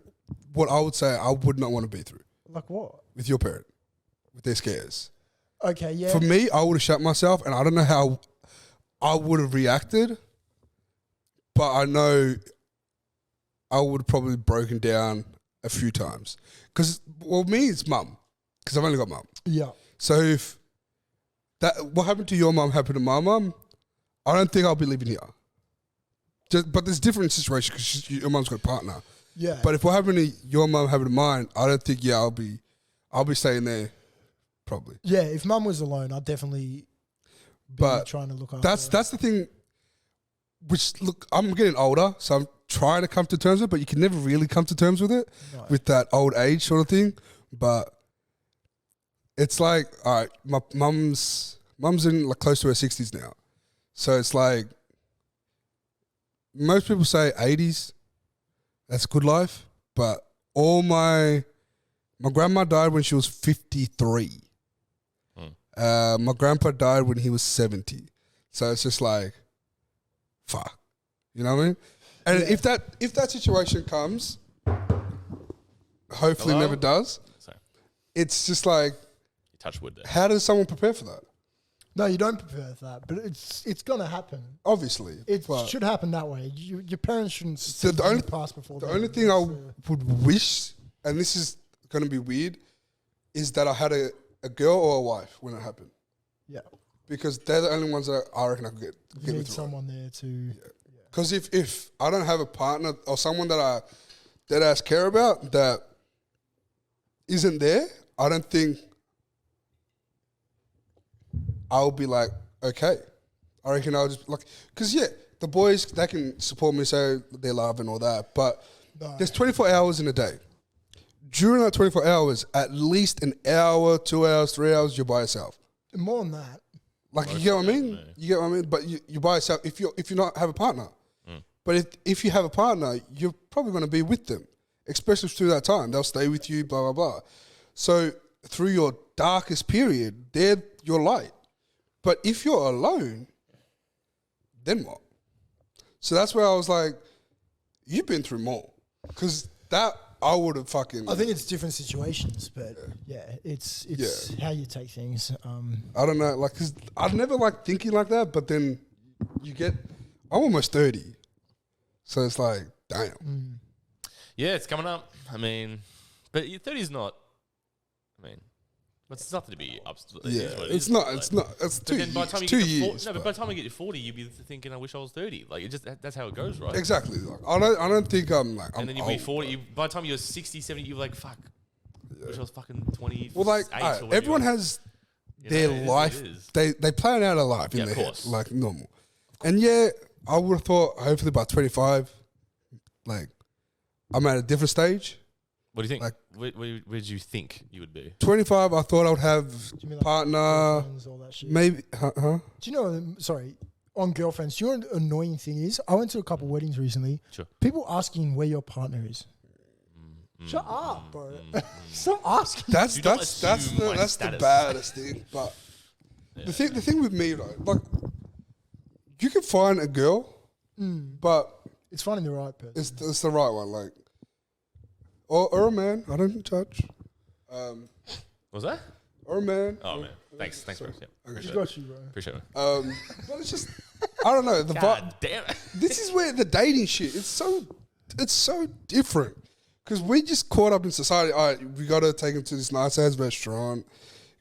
[SPEAKER 3] what I would say I would not want to be through
[SPEAKER 1] like what?
[SPEAKER 3] with your parent, with their scares.
[SPEAKER 1] Okay, yeah.
[SPEAKER 3] For me, I would have shut myself, and I don't know how I would have reacted, but I know I would have probably broken down a few times. Because, well, me, it's mum, because I've only got mum.
[SPEAKER 1] Yeah.
[SPEAKER 3] So if that what happened to your mum happened to my mum, I don't think I'll be living here. But there's different situations because your mum's got a partner.
[SPEAKER 1] Yeah.
[SPEAKER 3] But if what happened to your mum happened to mine, I don't think I'll be staying there, probably.
[SPEAKER 1] yeah, if mum was alone, I'd definitely be
[SPEAKER 3] But
[SPEAKER 1] trying to look after
[SPEAKER 3] that's
[SPEAKER 1] her.
[SPEAKER 3] that's the thing. Which look, I'm getting older, so I'm trying to come to terms with it, but you can never really come to terms with it
[SPEAKER 1] No.
[SPEAKER 3] with that old age sort of thing. But it's like, all right, my mum's in like close to her 60s now, so it's like most people say 80s. That's a good life, but all my grandma died when she was 53. My grandpa died when he was 70. So it's just like, fuck. You know what I mean? And
[SPEAKER 1] Yeah.
[SPEAKER 3] if that situation comes, hopefully
[SPEAKER 2] Hello?
[SPEAKER 3] never does,
[SPEAKER 2] Sorry.
[SPEAKER 3] it's just like,
[SPEAKER 2] You touch wood there.
[SPEAKER 3] how does someone prepare for that?
[SPEAKER 1] No, you don't prepare for that, but it's gonna happen.
[SPEAKER 3] Obviously.
[SPEAKER 1] It
[SPEAKER 3] but
[SPEAKER 1] should happen that way. Your parents shouldn't see
[SPEAKER 3] the
[SPEAKER 1] in
[SPEAKER 3] only-
[SPEAKER 1] the past before.
[SPEAKER 3] the
[SPEAKER 1] they
[SPEAKER 3] only
[SPEAKER 1] do.
[SPEAKER 3] thing I
[SPEAKER 1] That's,
[SPEAKER 3] would wish, and this is going to be weird, is that I had a girl or a wife when it happened.
[SPEAKER 1] yeah,
[SPEAKER 3] Because they're the only ones that I reckon I could
[SPEAKER 1] you
[SPEAKER 3] get me
[SPEAKER 1] need
[SPEAKER 3] through.
[SPEAKER 1] someone there to.
[SPEAKER 3] Because if I don't have a partner or someone that I dead ass care about that isn't there, I don't think I'll be like, okay. I reckon I'll just like, because yeah, the boys, they can support me, say they love and all that, but
[SPEAKER 1] No.
[SPEAKER 3] there's 24 hours in a day. During that 24 hours, at least an hour, 2 hours, 3 hours, you're by yourself.
[SPEAKER 1] More than that.
[SPEAKER 3] Like, you get what I mean? You get what I mean? But you by yourself if you not have a partner. But if you have a partner, you're probably going to be with them. especially through that time. They'll stay with you, blah, blah, blah. So through your darkest period, they're your light. But if you're alone, then what? So that's where I was like, you've been through more. Because that, I would have fucking...
[SPEAKER 1] I think it's different situations, but it's how you take things.
[SPEAKER 3] I don't know, like, because I've never like thinking like that, but then you get... I'm almost 30. So it's like, damn.
[SPEAKER 2] Yeah, it's coming up. I mean, but your 30 is not... I mean... But it's nothing to be upset.
[SPEAKER 3] Yeah, it's not. It's 2 years.
[SPEAKER 2] By the time you
[SPEAKER 3] 2
[SPEAKER 2] get
[SPEAKER 3] years.
[SPEAKER 2] to by the time you get to 40, you'll be thinking, "I wish I was 30." Like it just that's how it goes, right?
[SPEAKER 3] Exactly. Like, I don't think I'm like.
[SPEAKER 2] And then you'll be 40. By the time you're 60, 70, you're like, "Fuck, wish I was fucking 20."
[SPEAKER 3] Well, like everyone has their life. They plan out a life in their head, like normal. And yeah, I would have thought hopefully by 25, like I'm at a different stage.
[SPEAKER 2] What do you think?
[SPEAKER 3] Like,
[SPEAKER 2] where did you think you would be?
[SPEAKER 3] 25, I thought I would have
[SPEAKER 1] like
[SPEAKER 3] partner,
[SPEAKER 1] all that shit?
[SPEAKER 3] maybe. Huh?
[SPEAKER 1] Do you know? Sorry, on girlfriends. Do you know what an annoying thing is? I went to a couple weddings recently.
[SPEAKER 2] Sure.
[SPEAKER 1] People asking where your partner is. Shut up, bro. Stop asking.
[SPEAKER 3] That's
[SPEAKER 2] assume my
[SPEAKER 3] the
[SPEAKER 2] status.
[SPEAKER 3] baddest thing. But the thing with me, though, like you can find a girl, but
[SPEAKER 1] It's finding the right person.
[SPEAKER 3] it's the right one, like or a man. I don't judge.
[SPEAKER 2] What was that?
[SPEAKER 3] Or a man.
[SPEAKER 2] Oh man, thanks, bro. Yeah,
[SPEAKER 1] She
[SPEAKER 2] appreciate it.
[SPEAKER 1] got you, bro.
[SPEAKER 2] Appreciate it.
[SPEAKER 3] But it's just I don't know the
[SPEAKER 2] God damn it.
[SPEAKER 3] This is where the dating shit. It's so different because we just caught up in society. All right, we got to take him to this nice ass restaurant.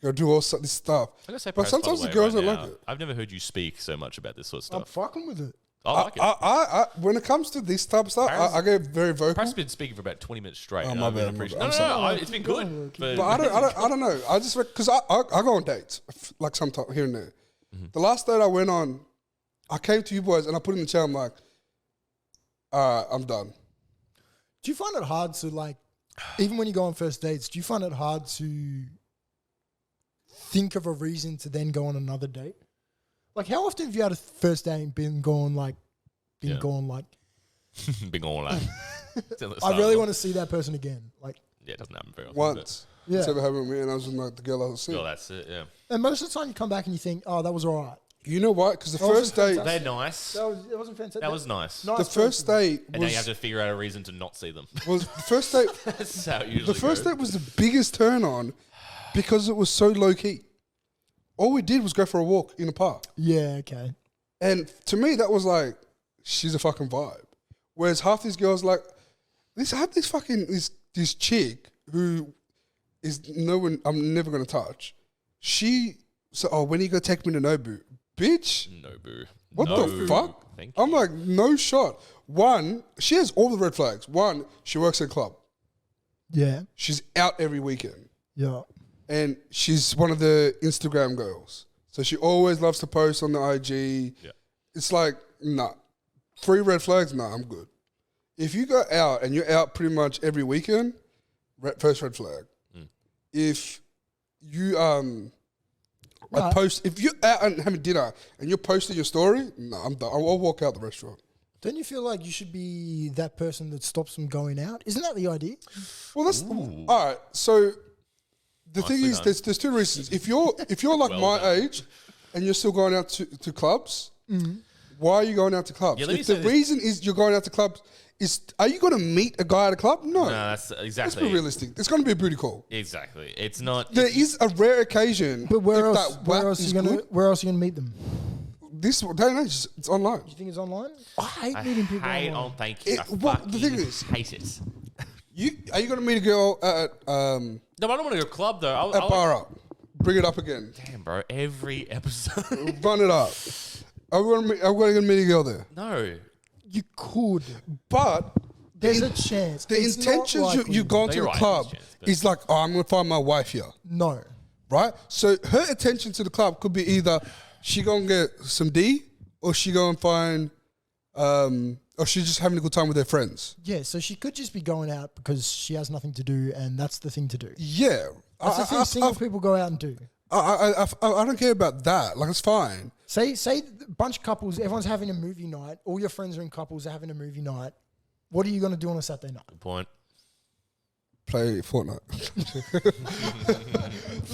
[SPEAKER 3] You got to do all this stuff.
[SPEAKER 2] I gotta say,
[SPEAKER 3] But
[SPEAKER 2] Paris,
[SPEAKER 3] sometimes
[SPEAKER 2] by
[SPEAKER 3] the
[SPEAKER 2] way,
[SPEAKER 3] girls
[SPEAKER 2] right
[SPEAKER 3] don't
[SPEAKER 2] now,
[SPEAKER 3] like it.
[SPEAKER 2] I've never heard you speak so much about this sort of
[SPEAKER 1] I'm
[SPEAKER 2] stuff.
[SPEAKER 1] fucking with it.
[SPEAKER 2] I like it.
[SPEAKER 3] I when it comes to this type of stuff, I get very vocal.
[SPEAKER 2] Paris has been speaking for about 20 minutes straight.
[SPEAKER 3] Oh,
[SPEAKER 2] and
[SPEAKER 3] my
[SPEAKER 2] I really
[SPEAKER 3] bad, my
[SPEAKER 2] appreciate-
[SPEAKER 3] bad.
[SPEAKER 2] No,
[SPEAKER 3] I'm
[SPEAKER 2] no,
[SPEAKER 3] sorry.
[SPEAKER 2] no, it's been good.
[SPEAKER 3] But I don't know. I just because I go on dates like sometimes here and there. The last date I went on, I came to you boys and I put in the chat. I'm like, I'm done.
[SPEAKER 1] Do you find it hard to like, even when you go on first dates, do you find it hard to think of a reason to then go on another date? Like, how often have you had a first date and been gone like,
[SPEAKER 2] Yeah. Big all that.
[SPEAKER 1] I really want to see that person again. Like,
[SPEAKER 2] Yeah, it doesn't happen very often.
[SPEAKER 3] Once.
[SPEAKER 1] Yeah.
[SPEAKER 3] It's ever happened with me, and I was with like the girl I was
[SPEAKER 2] But,
[SPEAKER 3] seeing.
[SPEAKER 2] well, that's it, yeah.
[SPEAKER 1] and most of the time you come back and you think, oh, that was all right.
[SPEAKER 3] You know what? Because the
[SPEAKER 1] That wasn't
[SPEAKER 3] first date,
[SPEAKER 1] fantastic.
[SPEAKER 2] They're nice.
[SPEAKER 1] It wasn't fantastic.
[SPEAKER 2] That was nice.
[SPEAKER 1] Nice
[SPEAKER 3] the first date
[SPEAKER 2] And now you have
[SPEAKER 3] was
[SPEAKER 2] to figure out a reason to not see them.
[SPEAKER 3] the first date.
[SPEAKER 2] That's how it usually
[SPEAKER 3] The first
[SPEAKER 2] goes.
[SPEAKER 3] date was the biggest turn on because it was so low key. All we did was go for a walk in a park,
[SPEAKER 1] Yeah, okay.
[SPEAKER 3] and to me that was like, she's a fucking vibe. Whereas half these girls like, I have this chick who is no one I'm never gonna touch. She said, "Oh, when are you gonna take me to Nobu, bitch?"
[SPEAKER 2] No, boo.
[SPEAKER 3] What
[SPEAKER 2] No.
[SPEAKER 3] the fuck?
[SPEAKER 2] Thank you.
[SPEAKER 3] I'm like, no shot. One, she has all the red flags. One, she works at a club.
[SPEAKER 1] Yeah,
[SPEAKER 3] She's out every weekend.
[SPEAKER 1] yeah.
[SPEAKER 3] And she's one of the Instagram girls. So she always loves to post on the IG.
[SPEAKER 2] Yeah.
[SPEAKER 3] It's like, nah. 3 red flags, nah, I'm good. If you go out and you're out pretty much every weekend, first red flag. If you if you're out and having dinner and you're posting your story, no, I'm done. I'll walk out the restaurant.
[SPEAKER 1] Don't you feel like you should be that person that stops them going out? Isn't that the idea?
[SPEAKER 3] Well, that's all right. So the thing
[SPEAKER 2] Nicely
[SPEAKER 3] is,
[SPEAKER 2] done.
[SPEAKER 3] there's 2 reasons. If you're like
[SPEAKER 2] Well
[SPEAKER 3] my
[SPEAKER 2] done.
[SPEAKER 3] age and you're still going out to clubs, why are you going out to clubs?
[SPEAKER 2] Yeah, let me
[SPEAKER 3] If
[SPEAKER 2] say
[SPEAKER 3] the
[SPEAKER 2] this.
[SPEAKER 3] reason is you're going out to clubs, are you going to meet a guy at a club? No.
[SPEAKER 2] No, that's
[SPEAKER 3] Let's
[SPEAKER 2] exactly.
[SPEAKER 3] be realistic. It's going to be a booty call.
[SPEAKER 2] Exactly. It's not.
[SPEAKER 3] There is a rare occasion.
[SPEAKER 1] But where
[SPEAKER 3] if
[SPEAKER 1] else?
[SPEAKER 3] that
[SPEAKER 1] Where
[SPEAKER 3] whack
[SPEAKER 1] else are
[SPEAKER 3] is
[SPEAKER 1] you gonna?
[SPEAKER 3] good.
[SPEAKER 1] Where else are you gonna meet them?
[SPEAKER 3] This day and age, it's online.
[SPEAKER 1] You think it's online? I hate
[SPEAKER 2] I
[SPEAKER 1] meeting people
[SPEAKER 2] hate
[SPEAKER 1] online.
[SPEAKER 2] on. Thank you.
[SPEAKER 3] It-
[SPEAKER 2] I
[SPEAKER 3] well, the thing
[SPEAKER 2] fucking
[SPEAKER 3] is-
[SPEAKER 2] hate it.
[SPEAKER 3] Are you going to meet a girl at
[SPEAKER 2] No, but I don't want to go club though.
[SPEAKER 3] at bar up? Bring it up again.
[SPEAKER 2] Damn, bro. Every episode.
[SPEAKER 3] Run it up. Are we going to meet a girl there?
[SPEAKER 2] No.
[SPEAKER 1] You could.
[SPEAKER 3] But
[SPEAKER 1] There's a chance.
[SPEAKER 3] the
[SPEAKER 1] It's not
[SPEAKER 3] intentions
[SPEAKER 1] likely.
[SPEAKER 3] you've gone
[SPEAKER 2] No,
[SPEAKER 3] to
[SPEAKER 2] you're
[SPEAKER 3] the
[SPEAKER 2] right,
[SPEAKER 3] club
[SPEAKER 2] there's a chance, but-
[SPEAKER 3] is like, oh, I'm going to find my wife here,
[SPEAKER 1] No.
[SPEAKER 3] right? So her attention to the club could be either she go and get some D, or she go and find, or she's just having a good time with her friends.
[SPEAKER 1] Yeah, so she could just be going out because she has nothing to do, and that's the thing to do.
[SPEAKER 3] Yeah,
[SPEAKER 1] That's the thing single people go out and do.
[SPEAKER 3] I don't care about that. Like, it's fine.
[SPEAKER 1] Say a bunch of couples, everyone's having a movie night. All your friends are in couples, are having a movie night. What are you going to do on a Saturday night?
[SPEAKER 2] Good point.
[SPEAKER 3] play Fortnite.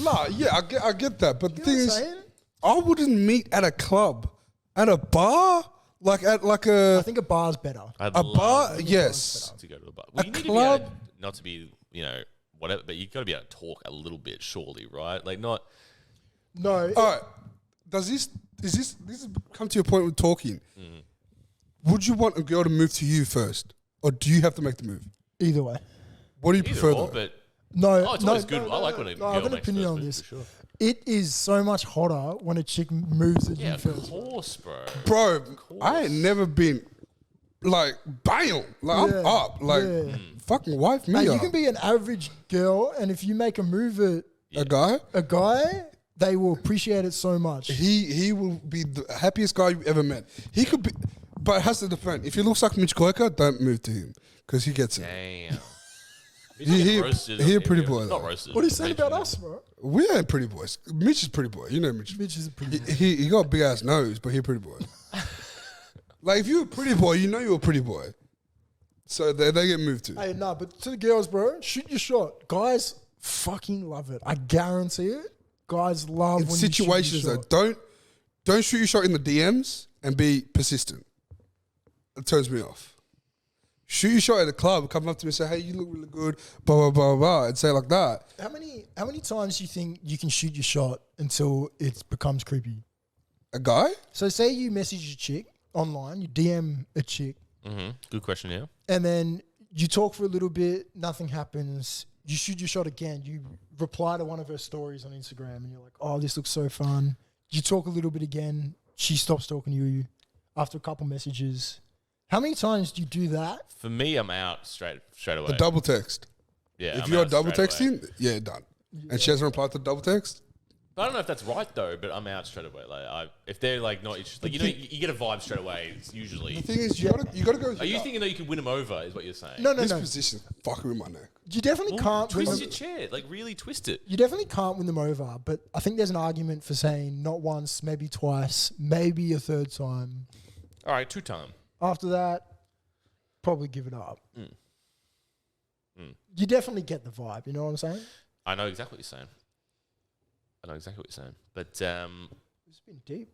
[SPEAKER 3] Nah, yeah, I get that. But the
[SPEAKER 1] You know
[SPEAKER 3] thing
[SPEAKER 1] what I'm
[SPEAKER 3] is,
[SPEAKER 1] saying?
[SPEAKER 3] I wouldn't meet at a club, at a bar, like at like
[SPEAKER 1] I
[SPEAKER 3] a
[SPEAKER 1] think a bar's better.
[SPEAKER 2] I'd
[SPEAKER 3] a
[SPEAKER 2] love
[SPEAKER 3] bar. Yes,
[SPEAKER 2] to go to a bar. Well,
[SPEAKER 3] A
[SPEAKER 2] you need
[SPEAKER 3] club-
[SPEAKER 2] to be able to, not to be, whatever, but you got to be able to talk a little bit, surely, right? Like not.
[SPEAKER 1] No,
[SPEAKER 3] all right. Does this has come to your point with talking? Would you want a girl to move to you first, or do you have to make the move?
[SPEAKER 1] either way.
[SPEAKER 3] What do you
[SPEAKER 2] Either
[SPEAKER 3] prefer
[SPEAKER 2] or,
[SPEAKER 3] though?
[SPEAKER 2] but
[SPEAKER 1] No,
[SPEAKER 2] oh, it's
[SPEAKER 1] no,
[SPEAKER 2] always good.
[SPEAKER 1] no,
[SPEAKER 2] I like
[SPEAKER 1] no,
[SPEAKER 2] when a
[SPEAKER 1] no, I
[SPEAKER 2] girl
[SPEAKER 1] have an
[SPEAKER 2] makes the
[SPEAKER 1] opinion
[SPEAKER 2] first
[SPEAKER 1] on
[SPEAKER 2] move,
[SPEAKER 1] this.
[SPEAKER 2] for sure.
[SPEAKER 1] It is so much hotter when a chick moves at
[SPEAKER 2] Yeah,
[SPEAKER 1] you
[SPEAKER 2] of
[SPEAKER 1] first.
[SPEAKER 2] course, bro.
[SPEAKER 3] Bro, I ain't never been like bam, like I'm
[SPEAKER 1] Yeah,
[SPEAKER 3] up, like
[SPEAKER 1] yeah.
[SPEAKER 3] fucking wife me
[SPEAKER 1] Mate,
[SPEAKER 3] up.
[SPEAKER 1] you can be an average girl, and if you make a move at
[SPEAKER 3] a guy.
[SPEAKER 1] a guy, they will appreciate it so much.
[SPEAKER 3] He will be the happiest guy you ever met. He could be, but it has to depend. If he looks like Mitch Koika, don't move to him because he gets it.
[SPEAKER 2] Damn.
[SPEAKER 3] He a pretty boy,
[SPEAKER 2] Not
[SPEAKER 3] though.
[SPEAKER 2] roasted.
[SPEAKER 1] What are you saying about
[SPEAKER 2] mentioned.
[SPEAKER 1] us, bro?
[SPEAKER 3] We ain't pretty boys. Mitch is pretty boy. You know Mitch.
[SPEAKER 1] Mitch is a pretty.
[SPEAKER 3] He got a big ass nose, but he a pretty boy. Like if you're a pretty boy, you know you're a pretty boy. So they get moved to.
[SPEAKER 1] Hey, nah, but to the girls, bro, shoot your shot. Guys fucking love it. I guarantee it. Guys love
[SPEAKER 3] In
[SPEAKER 1] when
[SPEAKER 3] situations
[SPEAKER 1] you shoot
[SPEAKER 3] though,
[SPEAKER 1] your shot.
[SPEAKER 3] don't shoot your shot in the DMs and be persistent. It turns me off. Shoot your shot at a club, come up to me and say, "Hey, you look really good," blah blah blah blah, and say like that.
[SPEAKER 1] How many times do you think you can shoot your shot until it becomes creepy?
[SPEAKER 3] A guy?
[SPEAKER 1] So say you message a chick online, you DM a chick,
[SPEAKER 2] Good question, yeah.
[SPEAKER 1] and then you talk for a little bit, nothing happens. You shoot your shot again. You reply to one of her stories on Instagram, and you're like, "Oh, this looks so fun." You talk a little bit again. She stops talking to you after a couple messages. How many times do you do that?
[SPEAKER 2] For me, I'm out straight away.
[SPEAKER 3] The double text.
[SPEAKER 2] Yeah,
[SPEAKER 3] If
[SPEAKER 2] I'm
[SPEAKER 3] you're
[SPEAKER 2] out
[SPEAKER 3] double
[SPEAKER 2] straight away.
[SPEAKER 3] texting, yeah, done. And she hasn't replied to the double text.
[SPEAKER 2] But I don't know if that's right though. But I'm out straight away. Like, if they're like not interested, like you get a vibe straight away. It's usually.
[SPEAKER 3] The thing is, you gotta go.
[SPEAKER 2] Are you thinking that you can win them over? Is what you're saying?
[SPEAKER 1] No, no,
[SPEAKER 3] This
[SPEAKER 1] no.
[SPEAKER 3] position fucking with my neck.
[SPEAKER 1] You definitely can't win
[SPEAKER 2] Twist
[SPEAKER 1] them.
[SPEAKER 2] your chair, like really twist it.
[SPEAKER 1] You definitely can't win them over. But I think there's an argument for saying not once, maybe twice, maybe a third time.
[SPEAKER 2] All right, 2 time.
[SPEAKER 1] After that, probably give it up. You definitely get the vibe. You know what I'm saying?
[SPEAKER 2] I know exactly what you're saying. But
[SPEAKER 1] It's been deep.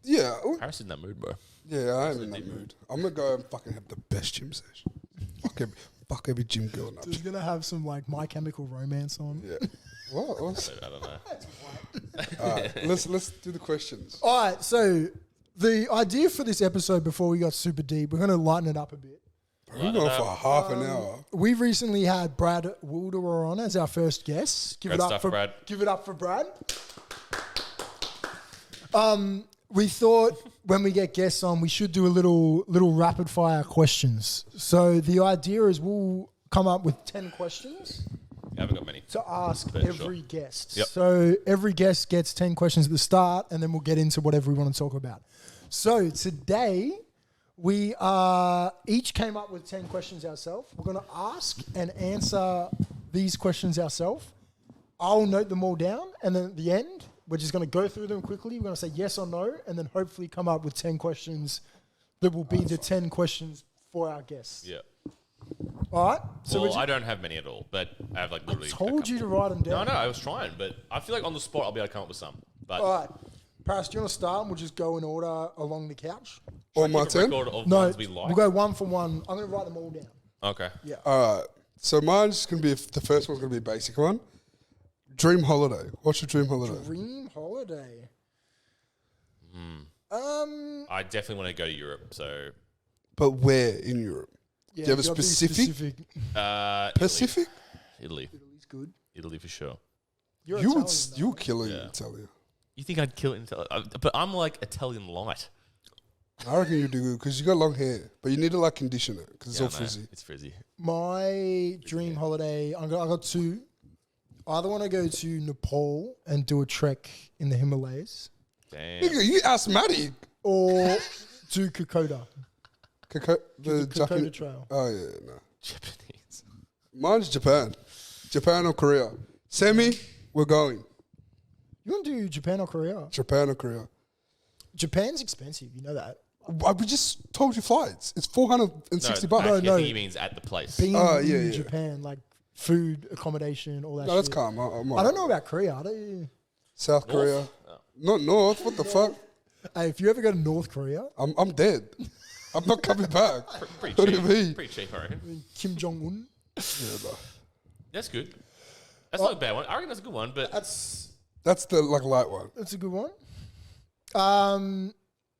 [SPEAKER 3] Yeah,
[SPEAKER 2] Harris is in that mood, bro.
[SPEAKER 3] yeah, I am in that mood. I'm gonna go and fucking have the best gym session. fuck every gym girl. Now.
[SPEAKER 1] He's gonna have some like My Chemical Romance on.
[SPEAKER 3] Yeah. What?
[SPEAKER 2] I don't know.
[SPEAKER 3] All right, let's do the questions.
[SPEAKER 1] All right, so the idea for this episode, before we got super deep, we're gonna lighten it up a bit.
[SPEAKER 3] We're going for half an hour.
[SPEAKER 1] We recently had Brad Wilderer on as our first guest. Give
[SPEAKER 2] Great
[SPEAKER 1] it up
[SPEAKER 2] stuff,
[SPEAKER 1] for
[SPEAKER 2] Brad.
[SPEAKER 1] Give it up for Brad. We thought when we get guests on, we should do a little rapid fire questions. So the idea is we'll come up with 10 questions
[SPEAKER 2] I haven't got many.
[SPEAKER 1] to ask
[SPEAKER 2] Sure.
[SPEAKER 1] every guest.
[SPEAKER 2] Yep.
[SPEAKER 1] So every guest gets 10 questions at the start, and then we'll get into whatever we want to talk about. So today, we each came up with 10 questions ourselves. We're going to ask and answer these questions ourselves. I'll note them all down, and then at the end, we're just going to go through them quickly. We're going to say yes or no, and then hopefully come up with 10 questions that will be the 10 questions for our guests.
[SPEAKER 2] Yeah.
[SPEAKER 1] All right? So
[SPEAKER 2] Well, I don't have many at all, but I have like literally.
[SPEAKER 1] told you to write them
[SPEAKER 2] No,
[SPEAKER 1] down.
[SPEAKER 2] no, I was trying, but I feel like on the spot I'll be able to come up with some. But
[SPEAKER 1] All right. Paris, do you want to start and we'll just go in order along the couch?
[SPEAKER 3] On my
[SPEAKER 2] keep a
[SPEAKER 3] turn?
[SPEAKER 2] record of
[SPEAKER 1] No,
[SPEAKER 2] ones we like.
[SPEAKER 1] we'll go one for one. I'm going to write them all down.
[SPEAKER 2] Okay.
[SPEAKER 1] Yeah.
[SPEAKER 3] All right. So mine's going to be, the first one's going to be a basic one. Dream holiday. What's your dream holiday?
[SPEAKER 1] Dream holiday.
[SPEAKER 2] I definitely want to go to Europe, so
[SPEAKER 3] But where in Europe?
[SPEAKER 1] Yeah,
[SPEAKER 3] Do you have a
[SPEAKER 1] gotta be
[SPEAKER 3] specific? Pacific?
[SPEAKER 2] Italy.
[SPEAKER 1] Italy's good.
[SPEAKER 2] Italy for sure.
[SPEAKER 1] You're
[SPEAKER 3] You would,
[SPEAKER 1] Italian, though.
[SPEAKER 3] you would kill it
[SPEAKER 2] Yeah.
[SPEAKER 3] in Italy.
[SPEAKER 2] You think I'd kill it in Italy? But I'm like Italian light.
[SPEAKER 3] I reckon you'd do good because you got long hair, but you need to like condition it because it's all
[SPEAKER 2] I know,
[SPEAKER 3] frizzy.
[SPEAKER 2] It's frizzy.
[SPEAKER 1] My dream holiday, I got two. I either want to go to Nepal and do a trek in the Himalayas,
[SPEAKER 2] Damn.
[SPEAKER 3] Nigga, you asthmatic.
[SPEAKER 1] or to Kokoda,
[SPEAKER 3] The
[SPEAKER 1] the Kokoda
[SPEAKER 3] Japan.
[SPEAKER 1] Trail.
[SPEAKER 3] Oh yeah, no.
[SPEAKER 2] Japanese.
[SPEAKER 3] Mine's Japan. Japan or Korea. Semi, we're going.
[SPEAKER 1] You want to do Japan or Korea?
[SPEAKER 3] Japan or Korea.
[SPEAKER 1] Japan's expensive, you know that.
[SPEAKER 3] We just told you flights. It's $460 bucks.
[SPEAKER 2] Actually,
[SPEAKER 1] No,
[SPEAKER 2] I
[SPEAKER 1] no.
[SPEAKER 2] think he means at the place.
[SPEAKER 1] Being
[SPEAKER 3] Oh,
[SPEAKER 1] in
[SPEAKER 3] yeah, yeah.
[SPEAKER 1] Japan, like food, accommodation, all that
[SPEAKER 3] No, that's
[SPEAKER 1] shit.
[SPEAKER 3] calm.
[SPEAKER 1] I don't know about Korea. I don't,
[SPEAKER 3] South Korea.
[SPEAKER 2] Oh.
[SPEAKER 3] Not North. What the fuck?
[SPEAKER 1] hey, if you ever go to North Korea,
[SPEAKER 3] I'm dead. I'm not coming back.
[SPEAKER 2] Pretty
[SPEAKER 3] What do
[SPEAKER 2] cheap.
[SPEAKER 3] you mean?
[SPEAKER 2] Pretty cheap, I reckon.
[SPEAKER 1] Kim Jong Un.
[SPEAKER 3] Yeah, bro.
[SPEAKER 2] That's good. That's not a bad one. I reckon that's a good one, but
[SPEAKER 3] That's the light one.
[SPEAKER 1] That's a good one.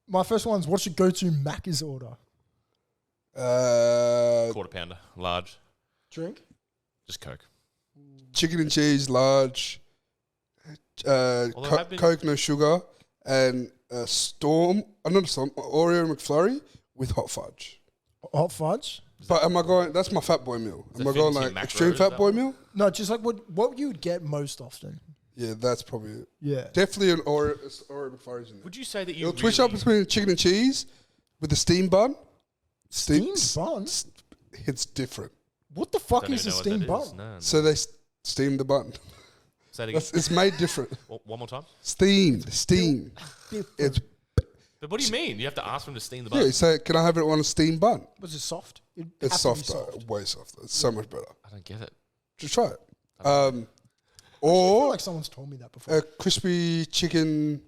[SPEAKER 1] My first one's what's your go-to Macca's order?
[SPEAKER 2] quarter pounder, large,
[SPEAKER 1] Drink.
[SPEAKER 2] just Coke.
[SPEAKER 3] Chicken and cheese, large.
[SPEAKER 2] Although I've been-
[SPEAKER 3] Coke, no sugar, and Storm. Not a Storm. Oreo McFlurry with hot fudge.
[SPEAKER 1] Hot fudge.
[SPEAKER 3] But am I going? That's my fat boy meal.
[SPEAKER 2] Is
[SPEAKER 3] Am
[SPEAKER 2] that
[SPEAKER 3] I going
[SPEAKER 2] fit into
[SPEAKER 3] like
[SPEAKER 2] your
[SPEAKER 3] extreme
[SPEAKER 2] macros,
[SPEAKER 3] fat
[SPEAKER 2] that
[SPEAKER 3] boy
[SPEAKER 2] one?
[SPEAKER 3] meal?
[SPEAKER 1] No, just like what you would get most often.
[SPEAKER 3] Yeah, that's probably it.
[SPEAKER 1] Yeah.
[SPEAKER 3] Definitely an Oreo McFlurry's in there.
[SPEAKER 2] Would you say that you
[SPEAKER 3] It'll twitch up between chicken and cheese with the steam bun.
[SPEAKER 1] Steamed bun.
[SPEAKER 3] It's different.
[SPEAKER 1] What the fuck is a steamed bun?
[SPEAKER 2] No.
[SPEAKER 3] So they steam the bun.
[SPEAKER 2] Say it again.
[SPEAKER 3] It's made different.
[SPEAKER 2] One more time.
[SPEAKER 3] Steamed. Steam. It's
[SPEAKER 2] But what do you mean? You have to ask them to steam the bun.
[SPEAKER 3] yeah. So can I have it on a steam bun?
[SPEAKER 1] Was it soft? It
[SPEAKER 3] It's
[SPEAKER 1] has to be
[SPEAKER 3] softer,
[SPEAKER 1] soft.
[SPEAKER 3] way softer. It's so much better.
[SPEAKER 2] I don't get it.
[SPEAKER 3] Just try it.
[SPEAKER 1] I feel
[SPEAKER 3] Or
[SPEAKER 1] like someone's told me that before.
[SPEAKER 3] a crispy chicken.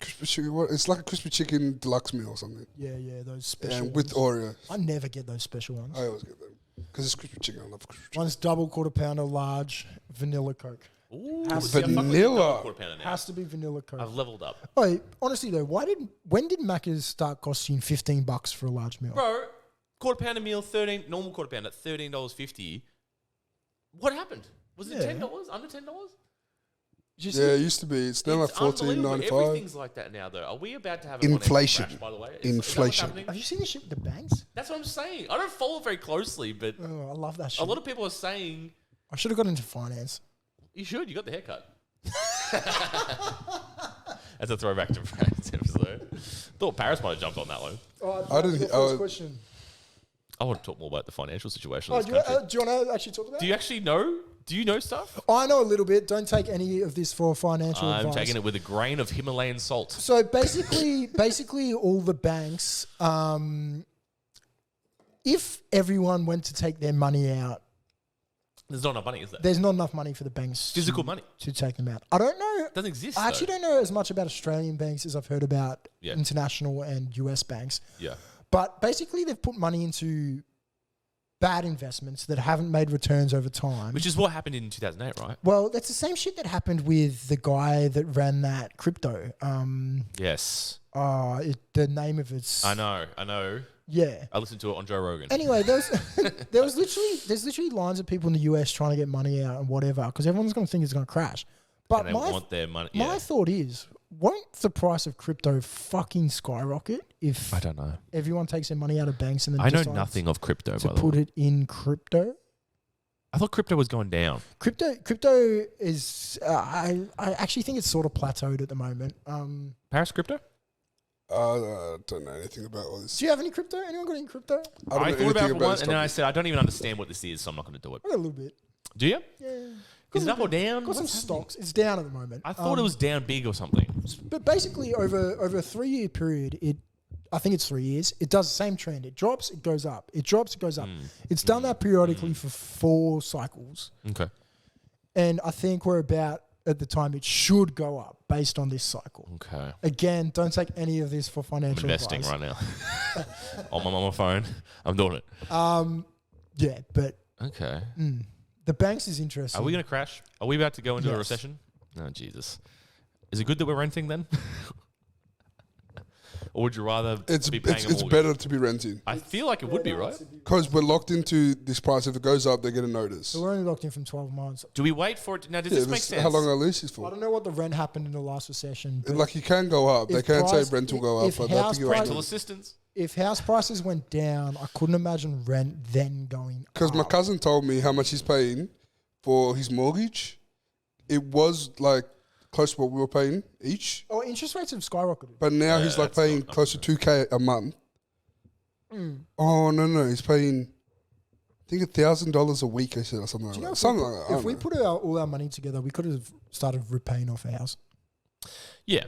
[SPEAKER 3] Crispy chicken. What? It's like a crispy chicken deluxe meal or something.
[SPEAKER 1] Yeah, those special
[SPEAKER 3] And with
[SPEAKER 1] ones.
[SPEAKER 3] Oreo,
[SPEAKER 1] I never get those special ones.
[SPEAKER 3] I always get them because it's crispy chicken. I love crispy chicken.
[SPEAKER 1] One's double quarter pounder, large, vanilla Coke.
[SPEAKER 2] Ooh,
[SPEAKER 1] Has
[SPEAKER 2] see, I fuck with
[SPEAKER 3] vanilla.
[SPEAKER 2] double quarter pounder now.
[SPEAKER 1] Has to be vanilla Coke.
[SPEAKER 2] I've leveled up,
[SPEAKER 1] Wait, honestly though, when did Macca's start costing $15 for a large meal?
[SPEAKER 2] bro. Quarter pounder meal, normal quarter pounder, $13.50. What happened? Was it
[SPEAKER 1] Yeah.
[SPEAKER 2] $10? Under $10?
[SPEAKER 1] Did you
[SPEAKER 3] Yeah,
[SPEAKER 1] see-
[SPEAKER 3] it used to be. It's now like
[SPEAKER 2] unbelievable.
[SPEAKER 3] $14.95.
[SPEAKER 2] Everything's like that now, though. Are we about to have a
[SPEAKER 3] Inflation.
[SPEAKER 2] financial crash, by the way? Is that what's
[SPEAKER 3] Inflation.
[SPEAKER 2] happening?
[SPEAKER 1] Have you seen the shit with the banks?
[SPEAKER 2] That's what I'm saying. I don't follow very closely, but
[SPEAKER 1] Oh, I love that shit.
[SPEAKER 2] a lot of people are saying
[SPEAKER 1] I should have got into finance.
[SPEAKER 2] you should. You got the haircut. That's a throwback to Brad's episode. Thought Paris might have jumped on that one.
[SPEAKER 3] I didn't-
[SPEAKER 1] Your
[SPEAKER 3] I
[SPEAKER 1] first
[SPEAKER 3] was-
[SPEAKER 1] question.
[SPEAKER 2] I want to talk more about the financial situation
[SPEAKER 1] Oh,
[SPEAKER 2] of
[SPEAKER 1] do
[SPEAKER 2] this
[SPEAKER 1] you,
[SPEAKER 2] country.
[SPEAKER 1] do you want to actually talk about
[SPEAKER 2] Do
[SPEAKER 1] it?
[SPEAKER 2] you actually know? Do you know stuff?
[SPEAKER 1] I know a little bit. Don't take any of this for financial
[SPEAKER 2] I'm
[SPEAKER 1] advice.
[SPEAKER 2] taking it with a grain of Himalayan salt.
[SPEAKER 1] So basically, all the banks, if everyone went to take their money out,
[SPEAKER 2] There's not enough money, is there?
[SPEAKER 1] there's not enough money for the banks
[SPEAKER 2] Physical money.
[SPEAKER 1] to take them out. I don't know.
[SPEAKER 2] It doesn't exist.
[SPEAKER 1] I actually
[SPEAKER 2] though.
[SPEAKER 1] don't know as much about Australian banks as I've heard about
[SPEAKER 2] Yeah.
[SPEAKER 1] international and US banks.
[SPEAKER 2] Yeah.
[SPEAKER 1] But basically, they've put money into bad investments that haven't made returns over time.
[SPEAKER 2] Which is what happened in 2008, right?
[SPEAKER 1] Well, that's the same shit that happened with the guy that ran that crypto.
[SPEAKER 2] Yes.
[SPEAKER 1] The name of it's
[SPEAKER 2] I know.
[SPEAKER 1] yeah.
[SPEAKER 2] I listened to it on Joe Rogan.
[SPEAKER 1] Anyway, there's literally lines of people in the US trying to get money out and whatever because everyone's going to think it's going to crash. But
[SPEAKER 2] and they want their money.
[SPEAKER 1] my
[SPEAKER 2] Yeah.
[SPEAKER 1] thought is, won't the price of crypto fucking skyrocket if
[SPEAKER 2] I don't know.
[SPEAKER 1] everyone takes their monay out of banks and then
[SPEAKER 2] I know
[SPEAKER 1] decides
[SPEAKER 2] nothing of crypto,
[SPEAKER 1] to
[SPEAKER 2] by the
[SPEAKER 1] put
[SPEAKER 2] way.
[SPEAKER 1] it in crypto?
[SPEAKER 2] I thought crypto was going down.
[SPEAKER 1] Crypto is I actually think it's sort of plateaued at the moment.
[SPEAKER 2] Paris crypto?
[SPEAKER 3] I don't know anything about all this.
[SPEAKER 1] Do you have any crypto? Anyone got any crypto?
[SPEAKER 3] I don't
[SPEAKER 2] I
[SPEAKER 3] know
[SPEAKER 2] thought about it
[SPEAKER 3] anything
[SPEAKER 2] for once,
[SPEAKER 3] this
[SPEAKER 2] and then I
[SPEAKER 3] topic.
[SPEAKER 2] said, I don't even understand what this is, so I'm not going to do it.
[SPEAKER 1] I got a little bit.
[SPEAKER 2] Do you?
[SPEAKER 1] Yeah.
[SPEAKER 2] Is it up or down?
[SPEAKER 1] Got some
[SPEAKER 2] What's happening?
[SPEAKER 1] stocks. It's down at the moment.
[SPEAKER 2] I thought it was down big or something.
[SPEAKER 1] But basically, over a 3-year period, I think it's 3 years. It does the same trend. It drops, it goes up. It drops, it goes up. It's done that periodically for 4 cycles,
[SPEAKER 2] Okay.
[SPEAKER 1] and I think we're about at the time it should go up based on this cycle.
[SPEAKER 2] Okay.
[SPEAKER 1] Again, don't take any of this for
[SPEAKER 2] I'm
[SPEAKER 1] financial
[SPEAKER 2] investing
[SPEAKER 1] advice.
[SPEAKER 2] right now. on my phone. I'm doing it.
[SPEAKER 1] Yeah, but
[SPEAKER 2] Okay.
[SPEAKER 1] the banks is interesting.
[SPEAKER 2] Are we going to crash? Are we about to go into a
[SPEAKER 1] Yes.
[SPEAKER 2] recession? Oh, Jesus. Is it good that we're renting then? Or would you rather
[SPEAKER 3] It's
[SPEAKER 2] be paying a mortgage?
[SPEAKER 3] better to be renting
[SPEAKER 2] I feel like it would be, right?
[SPEAKER 3] because we're locked into this price. If it goes up, they get a notice.
[SPEAKER 1] So we're only locked in from 12 months.
[SPEAKER 2] Do we wait for it? Now, does
[SPEAKER 3] Yeah,
[SPEAKER 2] this make
[SPEAKER 3] this-
[SPEAKER 2] sense?
[SPEAKER 3] how long our lease is
[SPEAKER 1] I
[SPEAKER 3] for?
[SPEAKER 1] don't know what the rent happened in the last recession. But
[SPEAKER 3] Like you can go up. They
[SPEAKER 1] if
[SPEAKER 3] can
[SPEAKER 1] price-
[SPEAKER 3] say rent will go up,
[SPEAKER 1] if
[SPEAKER 3] but I
[SPEAKER 1] house
[SPEAKER 3] think you're
[SPEAKER 1] price-
[SPEAKER 2] Rental assistance?
[SPEAKER 1] if house prices went down, I couldn't imagine rent then going
[SPEAKER 3] because my
[SPEAKER 1] up.
[SPEAKER 3] cousin told me how much he's paying for his mortgage. It was like close to what we were paying each,
[SPEAKER 1] Oh, interest rates have skyrocketed.
[SPEAKER 3] but now he's like
[SPEAKER 2] that's
[SPEAKER 3] paying
[SPEAKER 2] not-
[SPEAKER 3] close to 2K a month. Oh no, he's paying. I think $1,000 a week. I said or something like
[SPEAKER 1] Do you know
[SPEAKER 3] that.
[SPEAKER 1] if
[SPEAKER 3] Something
[SPEAKER 1] we
[SPEAKER 3] like
[SPEAKER 1] put,
[SPEAKER 3] that. I
[SPEAKER 1] if we
[SPEAKER 3] don't know.
[SPEAKER 1] put all our money together, we could have started repaying off a house.
[SPEAKER 2] Yeah.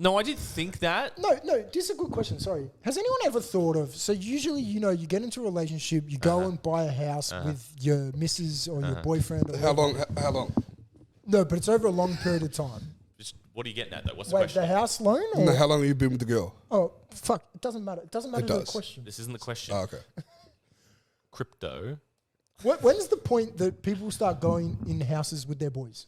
[SPEAKER 2] No, I did think that.
[SPEAKER 1] No, this is a good question. Sorry. Has anyone ever thought of, so usually, you get into a relationship, you go and buy a house with your missus or your boyfriend. Or
[SPEAKER 3] How
[SPEAKER 1] whatever.
[SPEAKER 3] long? How long?
[SPEAKER 1] No, but it's over a long period of time.
[SPEAKER 2] Just, what are you getting at, though? What's the
[SPEAKER 1] Wait,
[SPEAKER 2] question?
[SPEAKER 1] the house loan? Or?
[SPEAKER 3] No, how long have you been with the girl?
[SPEAKER 1] Oh, fuck. It doesn't matter. It doesn't matter to the
[SPEAKER 3] does.
[SPEAKER 1] question.
[SPEAKER 2] This isn't the question.
[SPEAKER 3] Oh, okay.
[SPEAKER 2] Crypto.
[SPEAKER 1] When's the point that people start going in houses with their boys?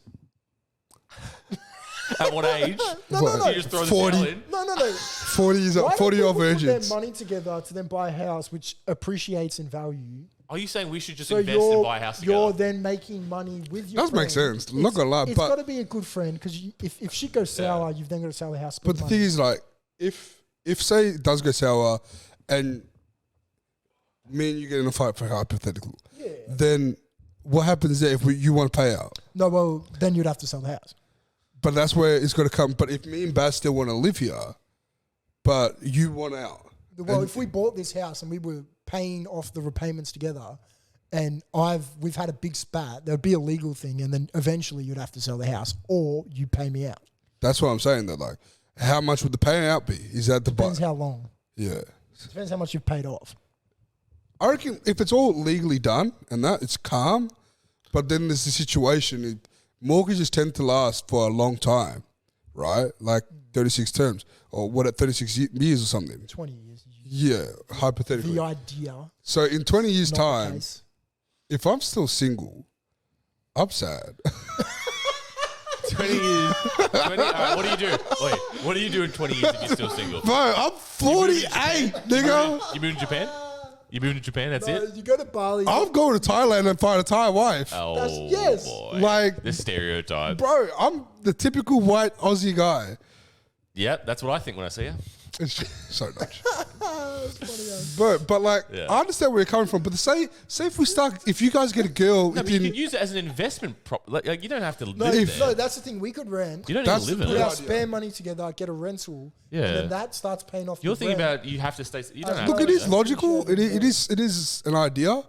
[SPEAKER 2] At what age?
[SPEAKER 1] No.
[SPEAKER 2] You just throw the
[SPEAKER 3] 40.
[SPEAKER 2] towel in?
[SPEAKER 1] No.
[SPEAKER 3] 40 years
[SPEAKER 1] Why
[SPEAKER 3] old,
[SPEAKER 1] do
[SPEAKER 3] 40 year old
[SPEAKER 1] people put
[SPEAKER 3] virgins.
[SPEAKER 1] their money together to then buy a house which appreciates in value?
[SPEAKER 2] Are you saying we should just
[SPEAKER 1] So
[SPEAKER 2] invest and buy a house together?
[SPEAKER 1] you're then making money with your
[SPEAKER 3] Does make
[SPEAKER 1] friend.
[SPEAKER 3] sense. I'm not gonna lie,
[SPEAKER 1] It's
[SPEAKER 3] but-
[SPEAKER 1] got to be a good friend because if shit goes sour, you've then got to sell the house.
[SPEAKER 3] But the thing is, like, if say it does go sour, and me and you get in a fight for hypothetical, then what happens there if you want to pay out?
[SPEAKER 1] no, well, then you'd have to sell the house.
[SPEAKER 3] But that's where it's going to come. But if me and Baz still want to live here, but you want out,
[SPEAKER 1] Well,
[SPEAKER 3] and-
[SPEAKER 1] if we bought this house and we were paying off the repayments together, and we've had a big spat, there'd be a legal thing, and then eventually you'd have to sell the house, or you pay me out.
[SPEAKER 3] that's what I'm saying. That like, how much would the payout be? Is that the
[SPEAKER 1] Depends
[SPEAKER 3] buy?
[SPEAKER 1] how long.
[SPEAKER 3] Yeah,
[SPEAKER 1] Depends how much you've paid off.
[SPEAKER 3] I reckon if it's all legally done and that it's calm, but then there's the situation. Mortgages tend to last for a long time, right? Like 36 terms or what at 36 years or something.
[SPEAKER 1] 20 years.
[SPEAKER 3] Yeah, hypothetically.
[SPEAKER 1] The idea.
[SPEAKER 3] So in 20 years'
[SPEAKER 1] Not the
[SPEAKER 3] time,
[SPEAKER 1] case.
[SPEAKER 3] if I'm still single, I'm sad.
[SPEAKER 2] 20 years. 20, all right, what do you do? Wait, what do you do in 20 years if you're still single?
[SPEAKER 3] Bro, I'm 48, nigga.
[SPEAKER 2] You moving to Japan? You moving to Japan? That's it?
[SPEAKER 1] You go to Bali.
[SPEAKER 3] I'm going to Thailand and find a Thai wife.
[SPEAKER 2] Oh,
[SPEAKER 1] yes.
[SPEAKER 2] boy.
[SPEAKER 3] Like-
[SPEAKER 2] the stereotype.
[SPEAKER 3] Bro, I'm the typical white Aussie guy.
[SPEAKER 2] Yep, that's what I think when I see you.
[SPEAKER 3] It's so much. But like,
[SPEAKER 2] Yeah.
[SPEAKER 3] I understand where you're coming from. But say if you guys get a girl,
[SPEAKER 2] No, but you can use it as an investment like you don't have to live there.
[SPEAKER 1] No, that's the thing. We could rent.
[SPEAKER 2] You don't
[SPEAKER 3] That's
[SPEAKER 2] need to
[SPEAKER 3] the
[SPEAKER 2] live in
[SPEAKER 1] Put our
[SPEAKER 2] it.
[SPEAKER 3] idea.
[SPEAKER 1] spare money together, get a rental,
[SPEAKER 2] Yeah.
[SPEAKER 1] and then that starts paying off.
[SPEAKER 2] You're
[SPEAKER 1] the
[SPEAKER 2] thinking
[SPEAKER 1] rent.
[SPEAKER 2] about you have to stay. You don't have
[SPEAKER 3] look,
[SPEAKER 2] to
[SPEAKER 3] it
[SPEAKER 2] live
[SPEAKER 3] is
[SPEAKER 2] there.
[SPEAKER 3] logical. It is an idea,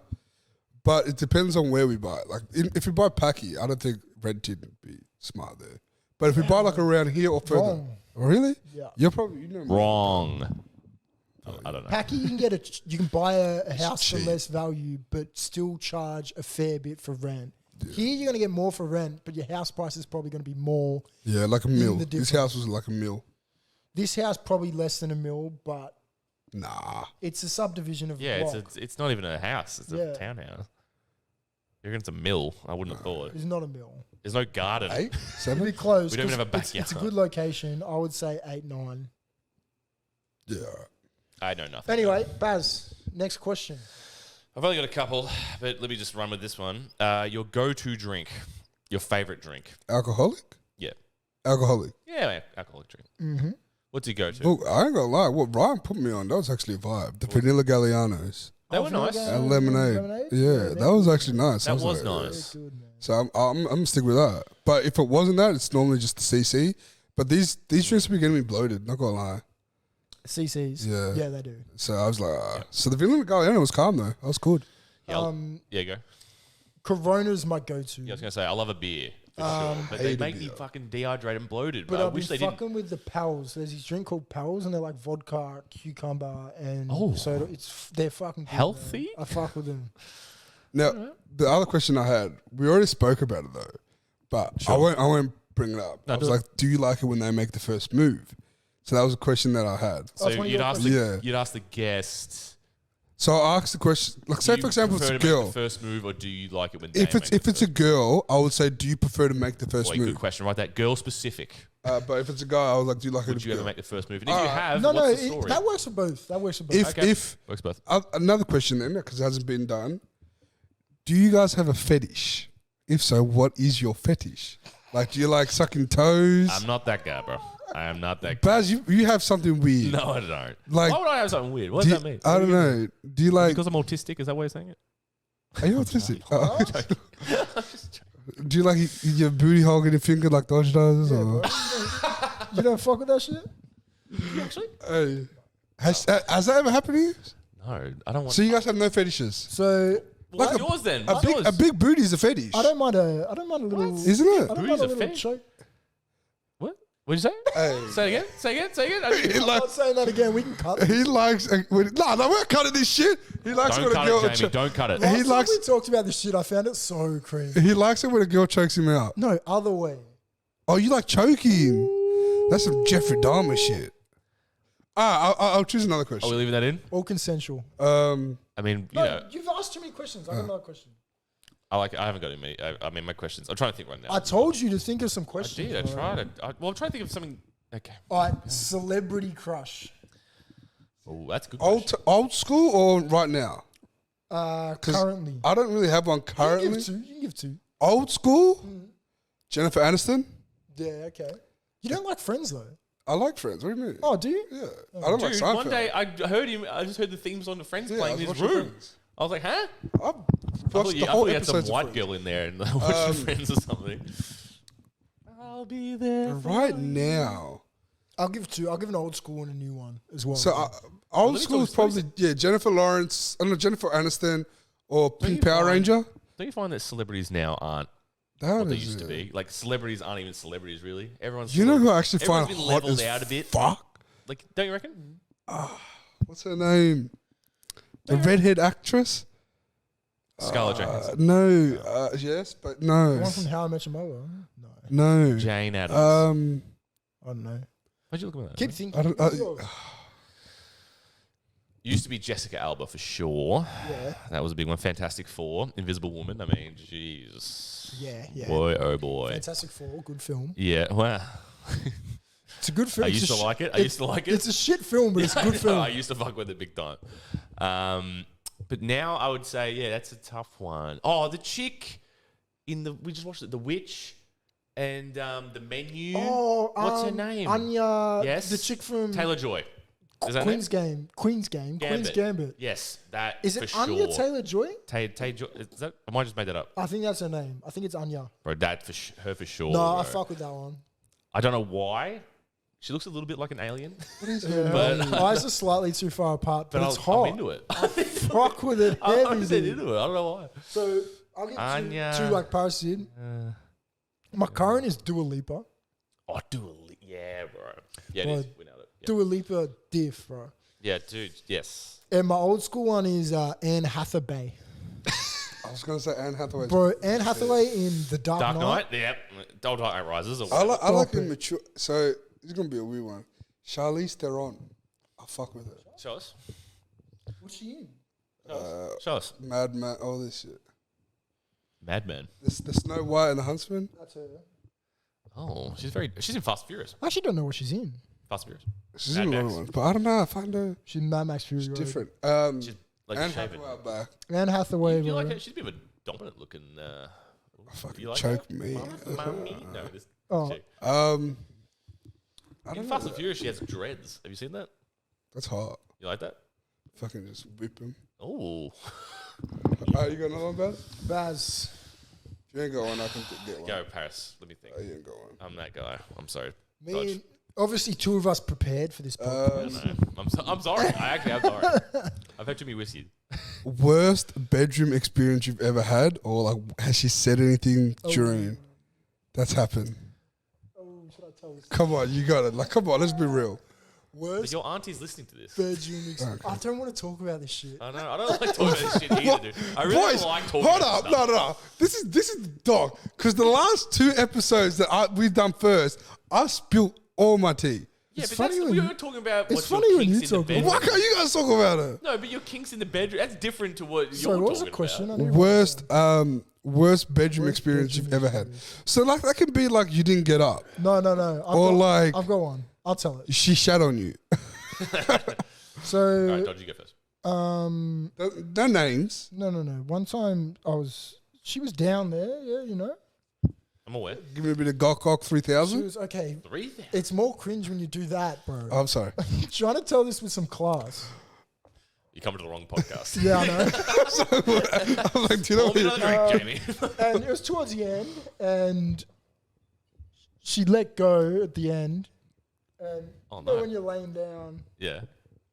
[SPEAKER 3] but it depends on where we buy it. Like if we buy Packy, I don't think renting would be smart there. But if we buy like around here or further,
[SPEAKER 1] Wrong.
[SPEAKER 3] oh, really?
[SPEAKER 1] Yeah.
[SPEAKER 3] You're probably more.
[SPEAKER 2] Wrong. I don't know.
[SPEAKER 1] Packy, you can buy a house for
[SPEAKER 3] cheap.
[SPEAKER 1] less value, but still charge a fair bit for rent. Here, you're going to get more for rent, but your house price is probably going to be more.
[SPEAKER 3] Yeah, like a mill.
[SPEAKER 1] the
[SPEAKER 3] This
[SPEAKER 1] difference.
[SPEAKER 3] house was like a mill.
[SPEAKER 1] This house probably less than $1 million, but
[SPEAKER 3] Nah.
[SPEAKER 1] it's a subdivision of
[SPEAKER 2] Yeah,
[SPEAKER 1] a block.
[SPEAKER 2] it's not even a house. It's
[SPEAKER 1] Yeah.
[SPEAKER 2] a townhouse. You reckon it's a mill? I wouldn't have thought.
[SPEAKER 1] It's not $1 million.
[SPEAKER 2] There's no garden.
[SPEAKER 3] 8,
[SPEAKER 1] Pretty
[SPEAKER 3] 7?
[SPEAKER 1] close.
[SPEAKER 2] We don't even
[SPEAKER 1] 'cause
[SPEAKER 2] have a
[SPEAKER 1] It's a
[SPEAKER 2] backyard.
[SPEAKER 1] good location. I would say 8, 9.
[SPEAKER 3] Yeah. all right.
[SPEAKER 2] I know nothing.
[SPEAKER 1] Anyway, Baz, next question.
[SPEAKER 2] I've only got a couple, but let me just run with this one. Your go-to drink, your favorite drink.
[SPEAKER 3] Alcoholic?
[SPEAKER 2] Yeah,
[SPEAKER 3] Alcoholic.
[SPEAKER 2] yeah, alcoholic drink.
[SPEAKER 1] Mm-hmm.
[SPEAKER 2] What's your go-to?
[SPEAKER 3] Look, I ain't gonna lie. What Ryan put me on, that was actually a vibe. The Vanilla Gallianos.
[SPEAKER 2] They were nice.
[SPEAKER 3] And lemonade. Yeah, that was actually nice.
[SPEAKER 2] That
[SPEAKER 3] I
[SPEAKER 2] was
[SPEAKER 3] like,
[SPEAKER 2] nice.
[SPEAKER 1] Good, man.
[SPEAKER 3] So I'm gonna stick with that. But if it wasn't that, it's normally just the CC. But these drinks be getting me bloated. Not gonna lie.
[SPEAKER 1] CCs.
[SPEAKER 3] Yeah.
[SPEAKER 1] Yeah, they do.
[SPEAKER 3] So I was like, so the Vanilla Galliano was calm though. That was good.
[SPEAKER 2] Yeah, yeah, go.
[SPEAKER 1] Corona's my go-to.
[SPEAKER 2] Yeah, I was gonna say I love a beer, for sure, but they
[SPEAKER 3] hate a
[SPEAKER 2] make me
[SPEAKER 3] beer.
[SPEAKER 2] fucking dehydrated and bloated.
[SPEAKER 1] But
[SPEAKER 2] But I
[SPEAKER 1] I've
[SPEAKER 2] wish
[SPEAKER 1] been
[SPEAKER 2] they didn't.
[SPEAKER 1] fucking with the Pals. There's this drink called Pals, and they're like vodka, cucumber, and
[SPEAKER 2] Oh.
[SPEAKER 1] soda. They're fucking good, man.
[SPEAKER 2] Healthy?
[SPEAKER 1] I fuck with them.
[SPEAKER 3] Now the other question I had, we already spoke about it though, but I won't bring it up.
[SPEAKER 2] No,
[SPEAKER 3] I was
[SPEAKER 2] do it.
[SPEAKER 3] like, do you like it when they make the first move? So that was a question that I had.
[SPEAKER 2] So
[SPEAKER 1] That's one of
[SPEAKER 2] you'd
[SPEAKER 1] your
[SPEAKER 2] ask,
[SPEAKER 3] questions.
[SPEAKER 2] you'd ask the guest.
[SPEAKER 3] So I asked the question, like, say
[SPEAKER 2] do
[SPEAKER 3] for
[SPEAKER 2] you
[SPEAKER 3] example, it's
[SPEAKER 2] prefer
[SPEAKER 3] a
[SPEAKER 2] to make
[SPEAKER 3] girl.
[SPEAKER 2] the first move, or do you like it when
[SPEAKER 3] If
[SPEAKER 2] they
[SPEAKER 3] it's
[SPEAKER 2] make
[SPEAKER 3] if it's a girl, I would say, do you prefer to make the first
[SPEAKER 2] Wait, good
[SPEAKER 3] move?
[SPEAKER 2] question. Right, that girl specific.
[SPEAKER 3] But if it's a guy, I was like, do you like it?
[SPEAKER 2] Would
[SPEAKER 3] if
[SPEAKER 2] you
[SPEAKER 3] a
[SPEAKER 2] ever
[SPEAKER 3] girl?
[SPEAKER 2] make the first move? And if you have,
[SPEAKER 1] No,
[SPEAKER 2] what's the story?
[SPEAKER 1] that works for both. That works for both.
[SPEAKER 3] If
[SPEAKER 2] Okay.
[SPEAKER 3] if
[SPEAKER 2] Works both.
[SPEAKER 3] another question then, because it hasn't been done, do you guys have a fetish? If so, what is your fetish? Like, do you like sucking toes?
[SPEAKER 2] I'm not that guy, bro. I am not that guy.
[SPEAKER 3] Baz, you have something weird.
[SPEAKER 2] No, I don't.
[SPEAKER 3] Like-
[SPEAKER 2] Why would I have something weird? What
[SPEAKER 3] Do
[SPEAKER 2] does
[SPEAKER 3] you-
[SPEAKER 2] that mean?
[SPEAKER 3] I don't know. Do you like?
[SPEAKER 2] Because I'm autistic? Is that why you're saying it?
[SPEAKER 3] Are you autistic? Do you like your booty hole in your finger like Dodge does? Or?
[SPEAKER 1] You don't fuck with that shit?
[SPEAKER 2] Actually?
[SPEAKER 3] Hey, has that ever happened to you?
[SPEAKER 2] No, I don't want.
[SPEAKER 3] So you guys have no fetishes?
[SPEAKER 1] So
[SPEAKER 2] What's
[SPEAKER 3] like
[SPEAKER 2] yours then?
[SPEAKER 3] A
[SPEAKER 2] What's
[SPEAKER 3] big,
[SPEAKER 2] yours?
[SPEAKER 3] a big booty is a fetish.
[SPEAKER 1] I don't mind a little.
[SPEAKER 3] Isn't it?
[SPEAKER 1] I don't
[SPEAKER 2] Booty's
[SPEAKER 1] mind a
[SPEAKER 2] a
[SPEAKER 1] little
[SPEAKER 2] fetish.
[SPEAKER 1] choke.
[SPEAKER 2] What? What'd you say?
[SPEAKER 3] Hey.
[SPEAKER 2] Say it again. Say it again. Say it again.
[SPEAKER 3] He
[SPEAKER 1] I'm
[SPEAKER 3] like
[SPEAKER 1] not saying that again. We can cut it.
[SPEAKER 3] he likes. No, we're not cutting this shit. He likes
[SPEAKER 2] Don't
[SPEAKER 3] when a
[SPEAKER 2] cut
[SPEAKER 3] girl.
[SPEAKER 2] it, Jamie. Don't cut it.
[SPEAKER 3] He
[SPEAKER 1] Last
[SPEAKER 3] likes-
[SPEAKER 1] time we talked about this shit, I found it so cringe.
[SPEAKER 3] He likes it when a girl chokes him out.
[SPEAKER 1] No, other way.
[SPEAKER 3] Oh, you like choking? That's some Jeffrey Dahmer shit. I'll choose another
[SPEAKER 2] Are
[SPEAKER 3] question.
[SPEAKER 2] we leaving that in?
[SPEAKER 1] All consensual.
[SPEAKER 2] I mean, you
[SPEAKER 1] No,
[SPEAKER 2] know,
[SPEAKER 1] you've asked too many questions. I got another question.
[SPEAKER 2] I haven't got any. I mean, my questions. I'm trying to think right now.
[SPEAKER 1] I told you to think of some
[SPEAKER 2] I
[SPEAKER 1] questions.
[SPEAKER 2] did. I
[SPEAKER 1] bro.
[SPEAKER 2] tried. I'm trying to think of something. Okay.
[SPEAKER 1] All right, celebrity crush.
[SPEAKER 2] Oh, that's a good.
[SPEAKER 3] Old school or right now? 'Cause
[SPEAKER 1] Currently.
[SPEAKER 3] I don't really have one
[SPEAKER 1] You can
[SPEAKER 3] currently.
[SPEAKER 1] give two. You can give two.
[SPEAKER 3] Old school? Jennifer Aniston?
[SPEAKER 1] Yeah, okay. You don't like Friends though.
[SPEAKER 3] I like Friends. What do you mean?
[SPEAKER 1] Oh, do you?
[SPEAKER 3] Yeah. I don't like
[SPEAKER 2] Dude,
[SPEAKER 3] Seinfeld.
[SPEAKER 2] one day I heard him. I just heard the themes on the Friends
[SPEAKER 3] Yeah,
[SPEAKER 2] playing
[SPEAKER 3] I
[SPEAKER 2] in
[SPEAKER 3] was
[SPEAKER 2] his
[SPEAKER 3] watching
[SPEAKER 2] room.
[SPEAKER 3] Friends.
[SPEAKER 2] I was like, huh?
[SPEAKER 3] I've
[SPEAKER 2] I
[SPEAKER 3] watched
[SPEAKER 2] thought
[SPEAKER 3] the
[SPEAKER 2] you
[SPEAKER 3] whole
[SPEAKER 2] had some
[SPEAKER 3] episode.
[SPEAKER 2] white girl in there and watching Friends or something. I'll be there. for
[SPEAKER 3] Right
[SPEAKER 2] you.
[SPEAKER 3] now.
[SPEAKER 1] I'll give two. I'll give an old school and a new one as well.
[SPEAKER 3] So old
[SPEAKER 2] me
[SPEAKER 3] school
[SPEAKER 2] talk-
[SPEAKER 3] is probably Jennifer Lawrence. I don't know, Jennifer Aniston or
[SPEAKER 2] you
[SPEAKER 3] Pink Power
[SPEAKER 2] find-
[SPEAKER 3] Ranger.
[SPEAKER 2] Don't you find that celebrities now aren't
[SPEAKER 3] That
[SPEAKER 2] what they
[SPEAKER 3] is
[SPEAKER 2] used to be? Like celebrities aren't even celebrities really. Everyone's.
[SPEAKER 3] You know who I actually find
[SPEAKER 2] everyone's been
[SPEAKER 3] hot
[SPEAKER 2] leveled
[SPEAKER 3] as
[SPEAKER 2] out a bit.
[SPEAKER 3] fuck?
[SPEAKER 2] Like, don't you reckon?
[SPEAKER 3] What's her name? The redhead actress?
[SPEAKER 2] Scarlett Johansson,
[SPEAKER 3] No. Yes, but
[SPEAKER 1] the
[SPEAKER 3] no.
[SPEAKER 1] one from How I Met Your Mother. No,
[SPEAKER 3] No.
[SPEAKER 2] Jane Addams.
[SPEAKER 1] I don't know.
[SPEAKER 2] Why'd you look at that?
[SPEAKER 1] Keep thinking.
[SPEAKER 3] I don't-
[SPEAKER 1] What's yours?
[SPEAKER 2] Used to be Jessica Alba for sure.
[SPEAKER 1] Yeah,
[SPEAKER 2] That was a big one. Fantastic Four, Invisible Woman. I mean, jeez.
[SPEAKER 1] yeah.
[SPEAKER 2] Boy, oh boy.
[SPEAKER 1] Fantastic Four, good film.
[SPEAKER 2] Yeah. Wow.
[SPEAKER 1] It's a good film.
[SPEAKER 2] I
[SPEAKER 1] It's
[SPEAKER 2] used
[SPEAKER 1] a
[SPEAKER 2] to like it. I used to like it.
[SPEAKER 1] It's a shit film, but it's a
[SPEAKER 2] I
[SPEAKER 1] good
[SPEAKER 2] know,
[SPEAKER 1] film.
[SPEAKER 2] I used to fuck with it big time. But now I would say, yeah, that's a tough one. Oh, the chick we just watched it, The Witch and The Menu.
[SPEAKER 1] Oh,
[SPEAKER 2] What's her name?
[SPEAKER 1] Anya.
[SPEAKER 2] Yes.
[SPEAKER 1] The chick from
[SPEAKER 2] Taylor Joy. Is that her
[SPEAKER 1] Queen's
[SPEAKER 2] name?
[SPEAKER 1] Game. Queen's Game. Queen's Gambit.
[SPEAKER 2] Yes, that
[SPEAKER 1] Is
[SPEAKER 2] for
[SPEAKER 1] it Anya
[SPEAKER 2] sure.
[SPEAKER 1] Taylor Joy?
[SPEAKER 2] Is that? I might have just made that up,
[SPEAKER 1] I think that's her name. I think it's Anya.
[SPEAKER 2] bro. That for her for sure.
[SPEAKER 1] No, I
[SPEAKER 2] bro.
[SPEAKER 1] fuck with that one.
[SPEAKER 2] I don't know why. She looks a little bit like an alien,
[SPEAKER 1] Yeah.
[SPEAKER 2] But-
[SPEAKER 1] Eyes are slightly too far apart, but,
[SPEAKER 2] but
[SPEAKER 1] it's hot.
[SPEAKER 2] I'm into it.
[SPEAKER 1] Fuck with it
[SPEAKER 2] I'm
[SPEAKER 1] heavy.
[SPEAKER 2] just
[SPEAKER 1] dude.
[SPEAKER 2] into it. I don't know why.
[SPEAKER 1] So I'll give
[SPEAKER 2] Anya.
[SPEAKER 1] two like Paris did. My current is Dua Lipa.
[SPEAKER 2] Oh, yeah, bro. Yeah,
[SPEAKER 1] Bro,
[SPEAKER 2] it is. We nailed it. Yeah.
[SPEAKER 1] Dua Lipa diff, bro.
[SPEAKER 2] Yeah, dude. Yes.
[SPEAKER 1] And my old school one is Anne Hathaway.
[SPEAKER 3] I was going to say Anne Hathaway.
[SPEAKER 1] Bro, Anne Hathaway in The Dark,
[SPEAKER 2] Dark
[SPEAKER 1] Knight.
[SPEAKER 2] Knight. Yep. Dark Knight Rises.
[SPEAKER 3] I like
[SPEAKER 1] Stop
[SPEAKER 3] in
[SPEAKER 1] it.
[SPEAKER 3] mature. So this is going to be a weird one. Charlize Theron. I fuck with her.
[SPEAKER 2] Show us.
[SPEAKER 1] What's she in?
[SPEAKER 2] Show us.
[SPEAKER 3] Mad Man, all this shit.
[SPEAKER 2] Madman.
[SPEAKER 3] The Snow White and the Huntsman.
[SPEAKER 1] That's her.
[SPEAKER 2] Oh, she's in Fast and Furious.
[SPEAKER 1] I actually don't know what she's in.
[SPEAKER 2] Fast and Furious.
[SPEAKER 3] She's
[SPEAKER 2] Mad
[SPEAKER 3] in a lot of
[SPEAKER 2] Max.
[SPEAKER 3] ones, but I don't know. I find her
[SPEAKER 1] She's in Mad Max Fury Road.
[SPEAKER 3] different.
[SPEAKER 2] She's like
[SPEAKER 3] Anne
[SPEAKER 2] shaven.
[SPEAKER 3] Hathaway back.
[SPEAKER 1] Anne Hathaway,
[SPEAKER 2] You
[SPEAKER 1] bro.
[SPEAKER 2] like her? She's a bit of a dominant looking.
[SPEAKER 3] Fucking
[SPEAKER 2] you like
[SPEAKER 3] choke
[SPEAKER 2] her?
[SPEAKER 3] me.
[SPEAKER 2] Mommy? No, this
[SPEAKER 1] Oh.
[SPEAKER 2] chick.
[SPEAKER 3] I
[SPEAKER 2] In
[SPEAKER 3] don't know.
[SPEAKER 2] Fast and Furious, she has dreads. Have you seen that?
[SPEAKER 3] That's hot.
[SPEAKER 2] You like that?
[SPEAKER 3] Fucking just whip him.
[SPEAKER 2] Oh,
[SPEAKER 3] You got another one, Baz?
[SPEAKER 1] Baz.
[SPEAKER 3] If you ain't got one, I can get one.
[SPEAKER 2] go Paris. Let me think.
[SPEAKER 3] You ain't got one.
[SPEAKER 2] I'm that guy. I'm sorry.
[SPEAKER 1] Me
[SPEAKER 2] Dodge.
[SPEAKER 1] and obviously two of us prepared for this podcast.
[SPEAKER 2] I know. I'm sorry. I actually am sorry. I've had too many whiskey.
[SPEAKER 3] Worst bedroom experience you've ever had, or like has she said anything during that's happened?
[SPEAKER 1] Oh, should I tell this?
[SPEAKER 3] Come on, you got it. Like, come on, let's be real.
[SPEAKER 2] But
[SPEAKER 1] Worst
[SPEAKER 2] your auntie's listening to this.
[SPEAKER 1] bedroom experience. I don't want to talk about this shit.
[SPEAKER 2] I know. I don't like talking about this shit either, dude. I really
[SPEAKER 3] Boys,
[SPEAKER 2] don't like talking
[SPEAKER 3] hold
[SPEAKER 2] about
[SPEAKER 3] up,
[SPEAKER 2] this
[SPEAKER 3] no,
[SPEAKER 2] stuff.
[SPEAKER 3] no. This is dog. Because the last two episodes that we've done first, I spilled all my tea.
[SPEAKER 2] Yeah,
[SPEAKER 1] It's
[SPEAKER 2] but
[SPEAKER 1] funny
[SPEAKER 2] that's,
[SPEAKER 1] when
[SPEAKER 2] we
[SPEAKER 1] you-
[SPEAKER 2] were talking about
[SPEAKER 1] it's
[SPEAKER 2] what's your
[SPEAKER 1] funny when
[SPEAKER 2] kinks
[SPEAKER 1] you
[SPEAKER 2] in the
[SPEAKER 1] talk about
[SPEAKER 2] bedroom.
[SPEAKER 3] Why can't you guys talk about it?
[SPEAKER 2] No, but your kinks in the bedroom, that's different to what
[SPEAKER 1] So
[SPEAKER 2] you're
[SPEAKER 1] what was
[SPEAKER 2] talking
[SPEAKER 1] the question?
[SPEAKER 2] about.
[SPEAKER 1] I didn't
[SPEAKER 3] Worst bedroom
[SPEAKER 1] Worst
[SPEAKER 3] experience
[SPEAKER 1] bedroom
[SPEAKER 3] you've ever had.
[SPEAKER 1] experience.
[SPEAKER 3] So like that can be like you didn't get up,
[SPEAKER 1] No.
[SPEAKER 3] Or like-
[SPEAKER 1] I've got one. I'll tell it.
[SPEAKER 3] she shat on you.
[SPEAKER 2] All
[SPEAKER 1] So,
[SPEAKER 2] right, Dodge, you go first.
[SPEAKER 3] No names.
[SPEAKER 1] no. One time she was down there, yeah, you know.
[SPEAKER 2] I'm aware.
[SPEAKER 3] Give me a bit of Gok
[SPEAKER 1] She
[SPEAKER 3] 3000.
[SPEAKER 1] was, okay,
[SPEAKER 2] 3,000.
[SPEAKER 1] it's more cringe when you do that, bro.
[SPEAKER 3] Oh, I'm sorry.
[SPEAKER 1] Trying to tell this with some class.
[SPEAKER 2] You come to the wrong podcast.
[SPEAKER 1] Yeah, I know.
[SPEAKER 3] I'm like, do you know
[SPEAKER 2] Pour me
[SPEAKER 3] what?
[SPEAKER 2] another drink, Jamie.
[SPEAKER 1] And it was towards the end, and she let go at the end. And
[SPEAKER 2] Oh,
[SPEAKER 1] you know
[SPEAKER 2] no.
[SPEAKER 1] when you're laying down,
[SPEAKER 2] Yeah,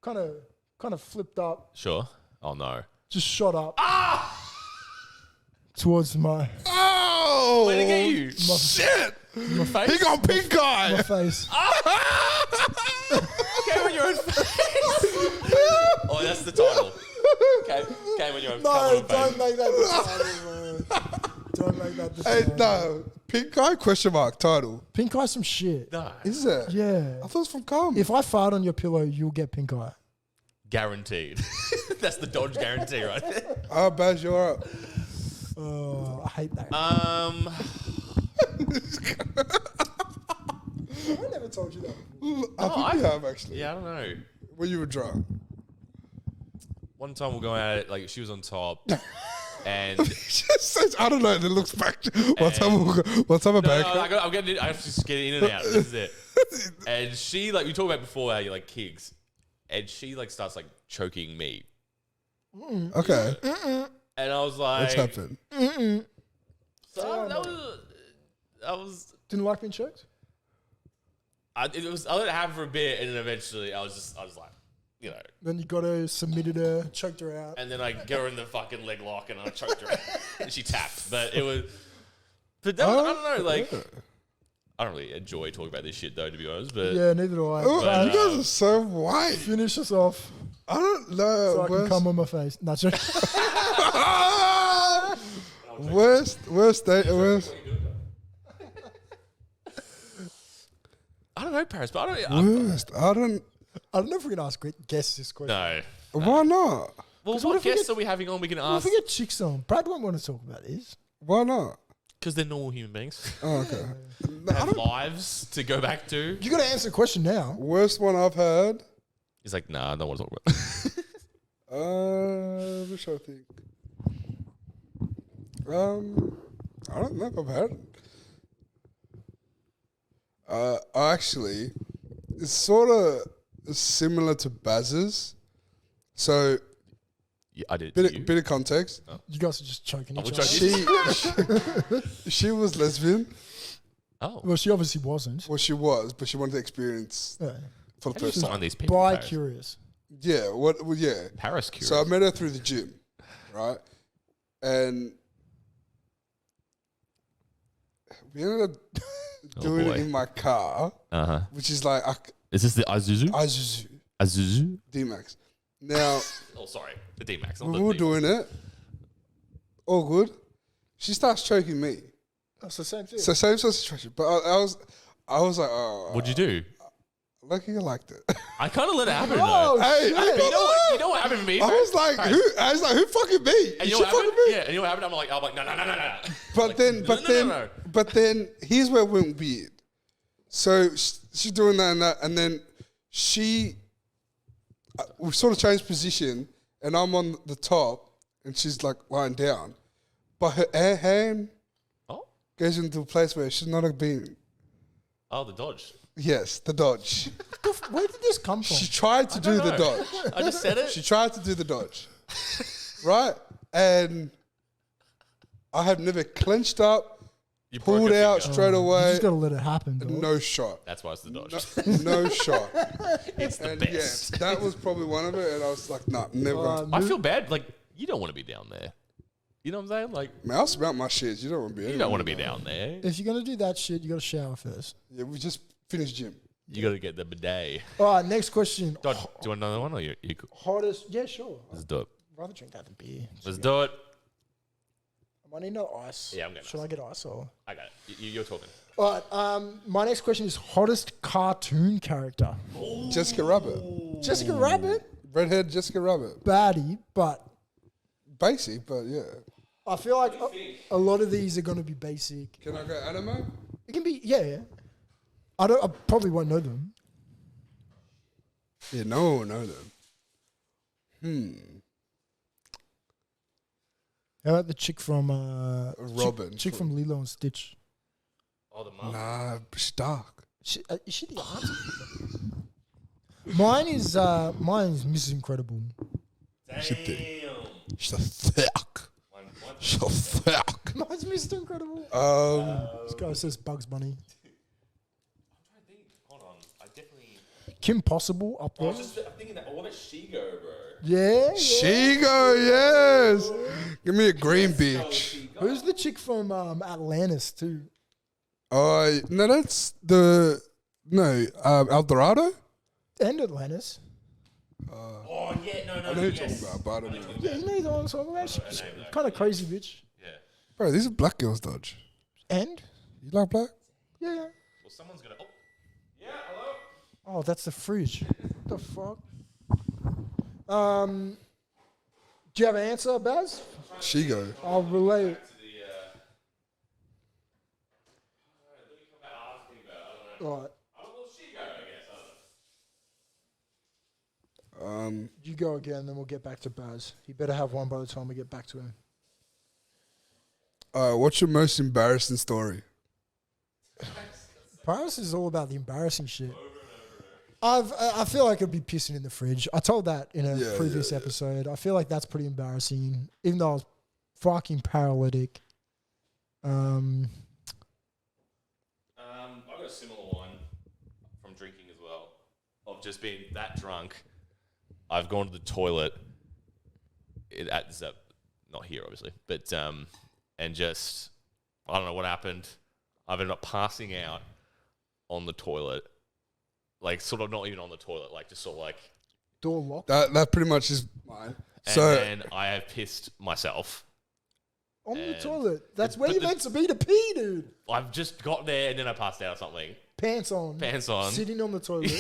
[SPEAKER 1] kind of flipped up,
[SPEAKER 2] sure. Oh, no.
[SPEAKER 1] just shot up towards my
[SPEAKER 3] Oh,
[SPEAKER 2] Way to get you.
[SPEAKER 3] shit!
[SPEAKER 1] My
[SPEAKER 2] Face?
[SPEAKER 3] He got pink eye.
[SPEAKER 1] My face.
[SPEAKER 2] Came on your own face. Oh, that's the title. Came on your own
[SPEAKER 1] No,
[SPEAKER 2] face.
[SPEAKER 1] don't make that the title, bro. Don't make that the
[SPEAKER 3] Hey,
[SPEAKER 1] title.
[SPEAKER 3] no. Pink eye question mark title.
[SPEAKER 1] Pink eye some shit.
[SPEAKER 2] No.
[SPEAKER 3] Is it?
[SPEAKER 1] Yeah.
[SPEAKER 3] I thought it was from Cum.
[SPEAKER 1] If I fart on your pillow, you'll get pink eye.
[SPEAKER 2] Guaranteed. That's the Dodge guarantee right there.
[SPEAKER 3] How bad's you're up?
[SPEAKER 1] Oh, I hate that.
[SPEAKER 2] Um,
[SPEAKER 1] I never told you that.
[SPEAKER 3] I think you have actually.
[SPEAKER 2] yeah, I don't know.
[SPEAKER 3] When you were drunk.
[SPEAKER 2] One time we'll go at it, like she was on top, and
[SPEAKER 3] I don't know. It looks back. What time of back?
[SPEAKER 2] I'm getting. I have to just get in and out. This is it. And she, like we talked about before, how you like kicks, and she like starts like choking me,
[SPEAKER 3] Okay.
[SPEAKER 2] and I was like,
[SPEAKER 3] What's happened?
[SPEAKER 2] So that was.
[SPEAKER 1] Didn't like being choked?
[SPEAKER 2] I let it happen for a bit, and then eventually I was like, you know.
[SPEAKER 1] Then you got her, submitted her, choked her out.
[SPEAKER 2] And then I get her in the fucking leg lock, and I choked her, and she tapped. But it was, but that was, I don't know, like, I don't really enjoy talking about this shit though, to be honest. But
[SPEAKER 1] Yeah, neither do I.
[SPEAKER 3] Oh,
[SPEAKER 1] But
[SPEAKER 3] you guys are so white.
[SPEAKER 1] finish us off
[SPEAKER 3] I don't know.
[SPEAKER 1] so I can come on my face. No, sorry.
[SPEAKER 3] Worst date. Worst.
[SPEAKER 2] I don't know, Paris, but I don't.
[SPEAKER 3] Worst. I don't.
[SPEAKER 1] I don't know if we can ask guests this question.
[SPEAKER 2] No.
[SPEAKER 3] Why not?
[SPEAKER 2] Well,
[SPEAKER 1] what
[SPEAKER 2] what
[SPEAKER 1] if we
[SPEAKER 2] guests
[SPEAKER 1] get-
[SPEAKER 2] are we having on? We can
[SPEAKER 1] Well, if
[SPEAKER 2] ask
[SPEAKER 1] we get chicks on, Brad won't want to talk about this.
[SPEAKER 3] Why not?
[SPEAKER 2] because they're normal human beings.
[SPEAKER 3] Oh, okay.
[SPEAKER 2] They have lives to go back to.
[SPEAKER 1] You got to answer the question now.
[SPEAKER 3] Worst one I've had.
[SPEAKER 2] He's like, nah, I don't want to talk about it.
[SPEAKER 3] Which I think. I don't know if I've had. Actually, it's sort of similar to Baz's. So,
[SPEAKER 2] Yeah, I did. To you.
[SPEAKER 3] bit of context.
[SPEAKER 1] You guys are just choking
[SPEAKER 2] we're
[SPEAKER 1] each other.
[SPEAKER 2] choking.
[SPEAKER 3] She was lesbian.
[SPEAKER 2] Oh.
[SPEAKER 1] Well, she obviously wasn't.
[SPEAKER 3] Well, she was, but she wanted to experience
[SPEAKER 1] Yeah.
[SPEAKER 3] for the
[SPEAKER 2] How do you
[SPEAKER 3] first time.
[SPEAKER 2] find these people?
[SPEAKER 1] Bi
[SPEAKER 2] Paris?
[SPEAKER 1] curious.
[SPEAKER 3] Yeah. What? Well, yeah.
[SPEAKER 2] Paris curious.
[SPEAKER 3] So I met her through the gym, right? And we ended up doing
[SPEAKER 2] boy.
[SPEAKER 3] it in my car,
[SPEAKER 2] Uh-huh.
[SPEAKER 3] which is like
[SPEAKER 2] Is this the Isuzu?
[SPEAKER 3] Isuzu
[SPEAKER 2] Isuzu?
[SPEAKER 3] D-Max. Now,
[SPEAKER 2] Oh, sorry. The D-Max. not
[SPEAKER 3] when
[SPEAKER 2] the
[SPEAKER 3] we were
[SPEAKER 2] D-Max.
[SPEAKER 3] doing it, all good. She starts choking me.
[SPEAKER 1] That's the same thing.
[SPEAKER 3] So same sort of situation. But I was like, oh.
[SPEAKER 2] What'd you do?
[SPEAKER 3] Lucky you liked it.
[SPEAKER 2] I kind of let it happen,
[SPEAKER 1] Oh,
[SPEAKER 2] though.
[SPEAKER 3] Hey,
[SPEAKER 1] shit.
[SPEAKER 3] I
[SPEAKER 2] You know what happened to me?
[SPEAKER 3] I was like,
[SPEAKER 2] Paris?
[SPEAKER 3] who fucking me?
[SPEAKER 2] And
[SPEAKER 3] She
[SPEAKER 2] you know what
[SPEAKER 3] fucking
[SPEAKER 2] happened?
[SPEAKER 3] me.
[SPEAKER 2] Yeah, and you know what happened? I'm like, no.
[SPEAKER 3] But
[SPEAKER 2] Like,
[SPEAKER 3] then,
[SPEAKER 2] no.
[SPEAKER 3] but then, here's where it went weird. So she's doing that, and then we sort of changed position, and I'm on the top, and she's like lying down, but her hand
[SPEAKER 2] Oh?
[SPEAKER 3] goes into a place where she's not a being.
[SPEAKER 2] Oh, the Dodge.
[SPEAKER 3] Yes, the dodge.
[SPEAKER 1] Where did this come from?
[SPEAKER 3] She tried to do
[SPEAKER 2] don't
[SPEAKER 3] the
[SPEAKER 2] know.
[SPEAKER 3] dodge.
[SPEAKER 2] I just said it.
[SPEAKER 3] She tried to do the dodge, right? And I have never clenched up,
[SPEAKER 2] You broke
[SPEAKER 3] pulled
[SPEAKER 2] your
[SPEAKER 3] out
[SPEAKER 2] finger.
[SPEAKER 3] straight
[SPEAKER 1] You
[SPEAKER 3] away.
[SPEAKER 1] just got to let it happen, dog.
[SPEAKER 3] No shot.
[SPEAKER 2] That's why it's the Dodge.
[SPEAKER 3] No shot.
[SPEAKER 2] It's the
[SPEAKER 3] And
[SPEAKER 2] best.
[SPEAKER 3] yeah, that was probably one of it. And I was like, nah, never.
[SPEAKER 2] I feel bad. Like, you don't want to be down there. You know what I'm saying? Like,
[SPEAKER 3] Man, I'll smell my shit. You don't want to be.
[SPEAKER 2] you don't want to be down there.
[SPEAKER 1] If you're going to do that shit, you got to shower first.
[SPEAKER 3] Yeah, we just finished gym.
[SPEAKER 2] You got to get the bidet.
[SPEAKER 1] All right, next question.
[SPEAKER 2] Dodge, do you want another one? Or you cool?
[SPEAKER 1] Hottest. Yeah, sure.
[SPEAKER 2] Let's do it.
[SPEAKER 1] I'd rather drink that than beer.
[SPEAKER 2] Let's do it.
[SPEAKER 1] I need no ice.
[SPEAKER 2] Yeah, I'm getting
[SPEAKER 1] Should
[SPEAKER 2] ice.
[SPEAKER 1] I get ice or?
[SPEAKER 2] I got it. You're talking.
[SPEAKER 1] All right. My next question is hottest cartoon character.
[SPEAKER 3] Jessica Rabbit.
[SPEAKER 1] Jessica Rabbit,
[SPEAKER 3] Redhead Jessica Rabbit.
[SPEAKER 1] baddie, but
[SPEAKER 3] Basic, but yeah.
[SPEAKER 1] I feel like a lot of these are going to be basic.
[SPEAKER 3] Can I go anime?
[SPEAKER 1] It can be, yeah. I probably won't know them.
[SPEAKER 3] Yeah, no one know them.
[SPEAKER 1] How about the chick from
[SPEAKER 3] Robin.
[SPEAKER 1] Chick from Lilo and Stitch.
[SPEAKER 2] Oh, the mum.
[SPEAKER 3] Nah, she's dark.
[SPEAKER 1] Is she the aunt? Mine is Mrs. Incredible.
[SPEAKER 2] Damn.
[SPEAKER 3] She's a thick. She's a thick.
[SPEAKER 1] Mine's Mr. Incredible. This guy says Bugs Bunny.
[SPEAKER 2] Hold on. I definitely.
[SPEAKER 1] Kim Possible up
[SPEAKER 2] I
[SPEAKER 1] there.
[SPEAKER 2] was just thinking that. What about Shigo, bro?
[SPEAKER 1] Yeah.
[SPEAKER 3] Shigo, yes. Give me a green bitch.
[SPEAKER 1] Who's the chick from Atlantis too?
[SPEAKER 3] No, that's the El Dorado.
[SPEAKER 1] And Atlantis.
[SPEAKER 2] Oh yeah, no,
[SPEAKER 3] I know who you're talking about, but I don't know.
[SPEAKER 1] Yeah, you know the one I'm talking about. She's kind of crazy bitch.
[SPEAKER 2] Yeah.
[SPEAKER 3] Bro, these are black girls, Dodge.
[SPEAKER 1] And
[SPEAKER 3] You like black?
[SPEAKER 1] yeah.
[SPEAKER 2] Well, someone's gonna. Oh. Yeah. Hello.
[SPEAKER 1] Oh, that's the fridge. What the fuck? Do you have an answer, Baz?
[SPEAKER 3] She go.
[SPEAKER 1] I'll relay it. All right. You go again, then we'll get back to Baz. He better have one by the time we get back to him.
[SPEAKER 3] What's your most embarrassing story?
[SPEAKER 1] Paris is all about the embarrassing shit. I feel like I'd be pissing in the fridge. I told that in a previous episode. I feel like that's pretty embarrassing, even though I was fucking paralytic.
[SPEAKER 2] I got a similar one from drinking as well, of just being that drunk. I've gone to the toilet. Not here, obviously, but and just I don't know what happened. I've ended up passing out on the toilet, like sort of not even on the toilet, like just sort of like
[SPEAKER 1] Door locked.
[SPEAKER 3] That pretty much is mine.
[SPEAKER 2] and
[SPEAKER 3] So
[SPEAKER 2] then I have pissed myself.
[SPEAKER 1] On the
[SPEAKER 2] And-
[SPEAKER 1] toilet. That's where
[SPEAKER 2] but
[SPEAKER 1] you're
[SPEAKER 2] the-
[SPEAKER 1] meant to be to pee, dude.
[SPEAKER 2] I've just got there and then I passed out or something.
[SPEAKER 1] Pants on.
[SPEAKER 2] Pants on.
[SPEAKER 1] Sitting on the toilet.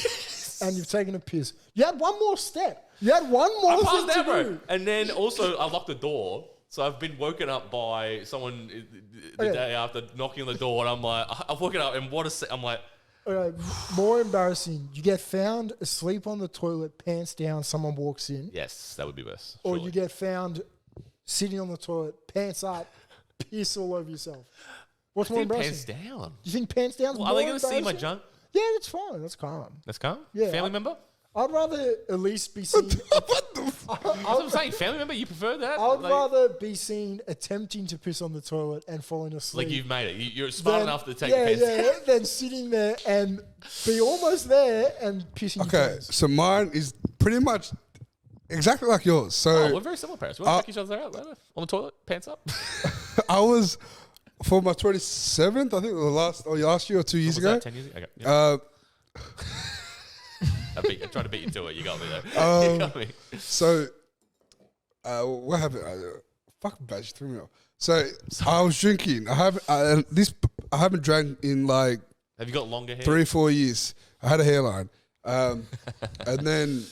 [SPEAKER 1] And you've taken a piss. You had one more step. You had one more
[SPEAKER 2] I
[SPEAKER 1] thing
[SPEAKER 2] passed
[SPEAKER 1] to
[SPEAKER 2] out, bro.
[SPEAKER 1] do.
[SPEAKER 2] And then also I locked the door. So I've been woken up by someone the
[SPEAKER 1] Okay.
[SPEAKER 2] day after knocking on the door, and I'm like, I've woken up, and I'm like,
[SPEAKER 1] Okay, more embarrassing. You get found asleep on the toilet, pants down, someone walks in.
[SPEAKER 2] yes, that would be worse.
[SPEAKER 1] Or
[SPEAKER 2] surely.
[SPEAKER 1] you get found sitting on the toilet, pants up, piss all over yourself. What's
[SPEAKER 2] I
[SPEAKER 1] more
[SPEAKER 2] think
[SPEAKER 1] embarrassing?
[SPEAKER 2] pants down.
[SPEAKER 1] You think pants down's
[SPEAKER 2] Well,
[SPEAKER 1] more
[SPEAKER 2] are they going to see my
[SPEAKER 1] embarrassing?
[SPEAKER 2] junk?
[SPEAKER 1] Yeah, that's fine. That's calm.
[SPEAKER 2] That's calm.
[SPEAKER 1] Yeah,
[SPEAKER 2] Family member.
[SPEAKER 1] I'd rather at least be seen.
[SPEAKER 2] That's what I'm saying. Family member. You prefer that?
[SPEAKER 1] I'd
[SPEAKER 2] Like-
[SPEAKER 1] rather be seen attempting to piss on the toilet and falling asleep.
[SPEAKER 2] Like you've made it. You're smart
[SPEAKER 1] than-
[SPEAKER 2] enough to take
[SPEAKER 1] yeah,
[SPEAKER 2] your pants down.
[SPEAKER 1] than sitting there and be almost there and pissing your
[SPEAKER 3] okay,
[SPEAKER 1] pants.
[SPEAKER 3] so mine is pretty much exactly like yours.
[SPEAKER 2] Oh,
[SPEAKER 3] So
[SPEAKER 2] we're very similar parents. We'll check each other out later. On the toilet, pants up.
[SPEAKER 3] I was for my 27th, I think last year or 2 years
[SPEAKER 2] Was
[SPEAKER 3] ago.
[SPEAKER 2] that 10 years ago? Okay. Yeah.
[SPEAKER 3] Uh,
[SPEAKER 2] I tried to beat you to it. You got me though. You got me.
[SPEAKER 3] So, what happened? Fucking badge threw me off. So I was drinking. I haven't drank in like
[SPEAKER 2] Have you got longer hair?
[SPEAKER 3] 3-4 years. I had a hairline, and then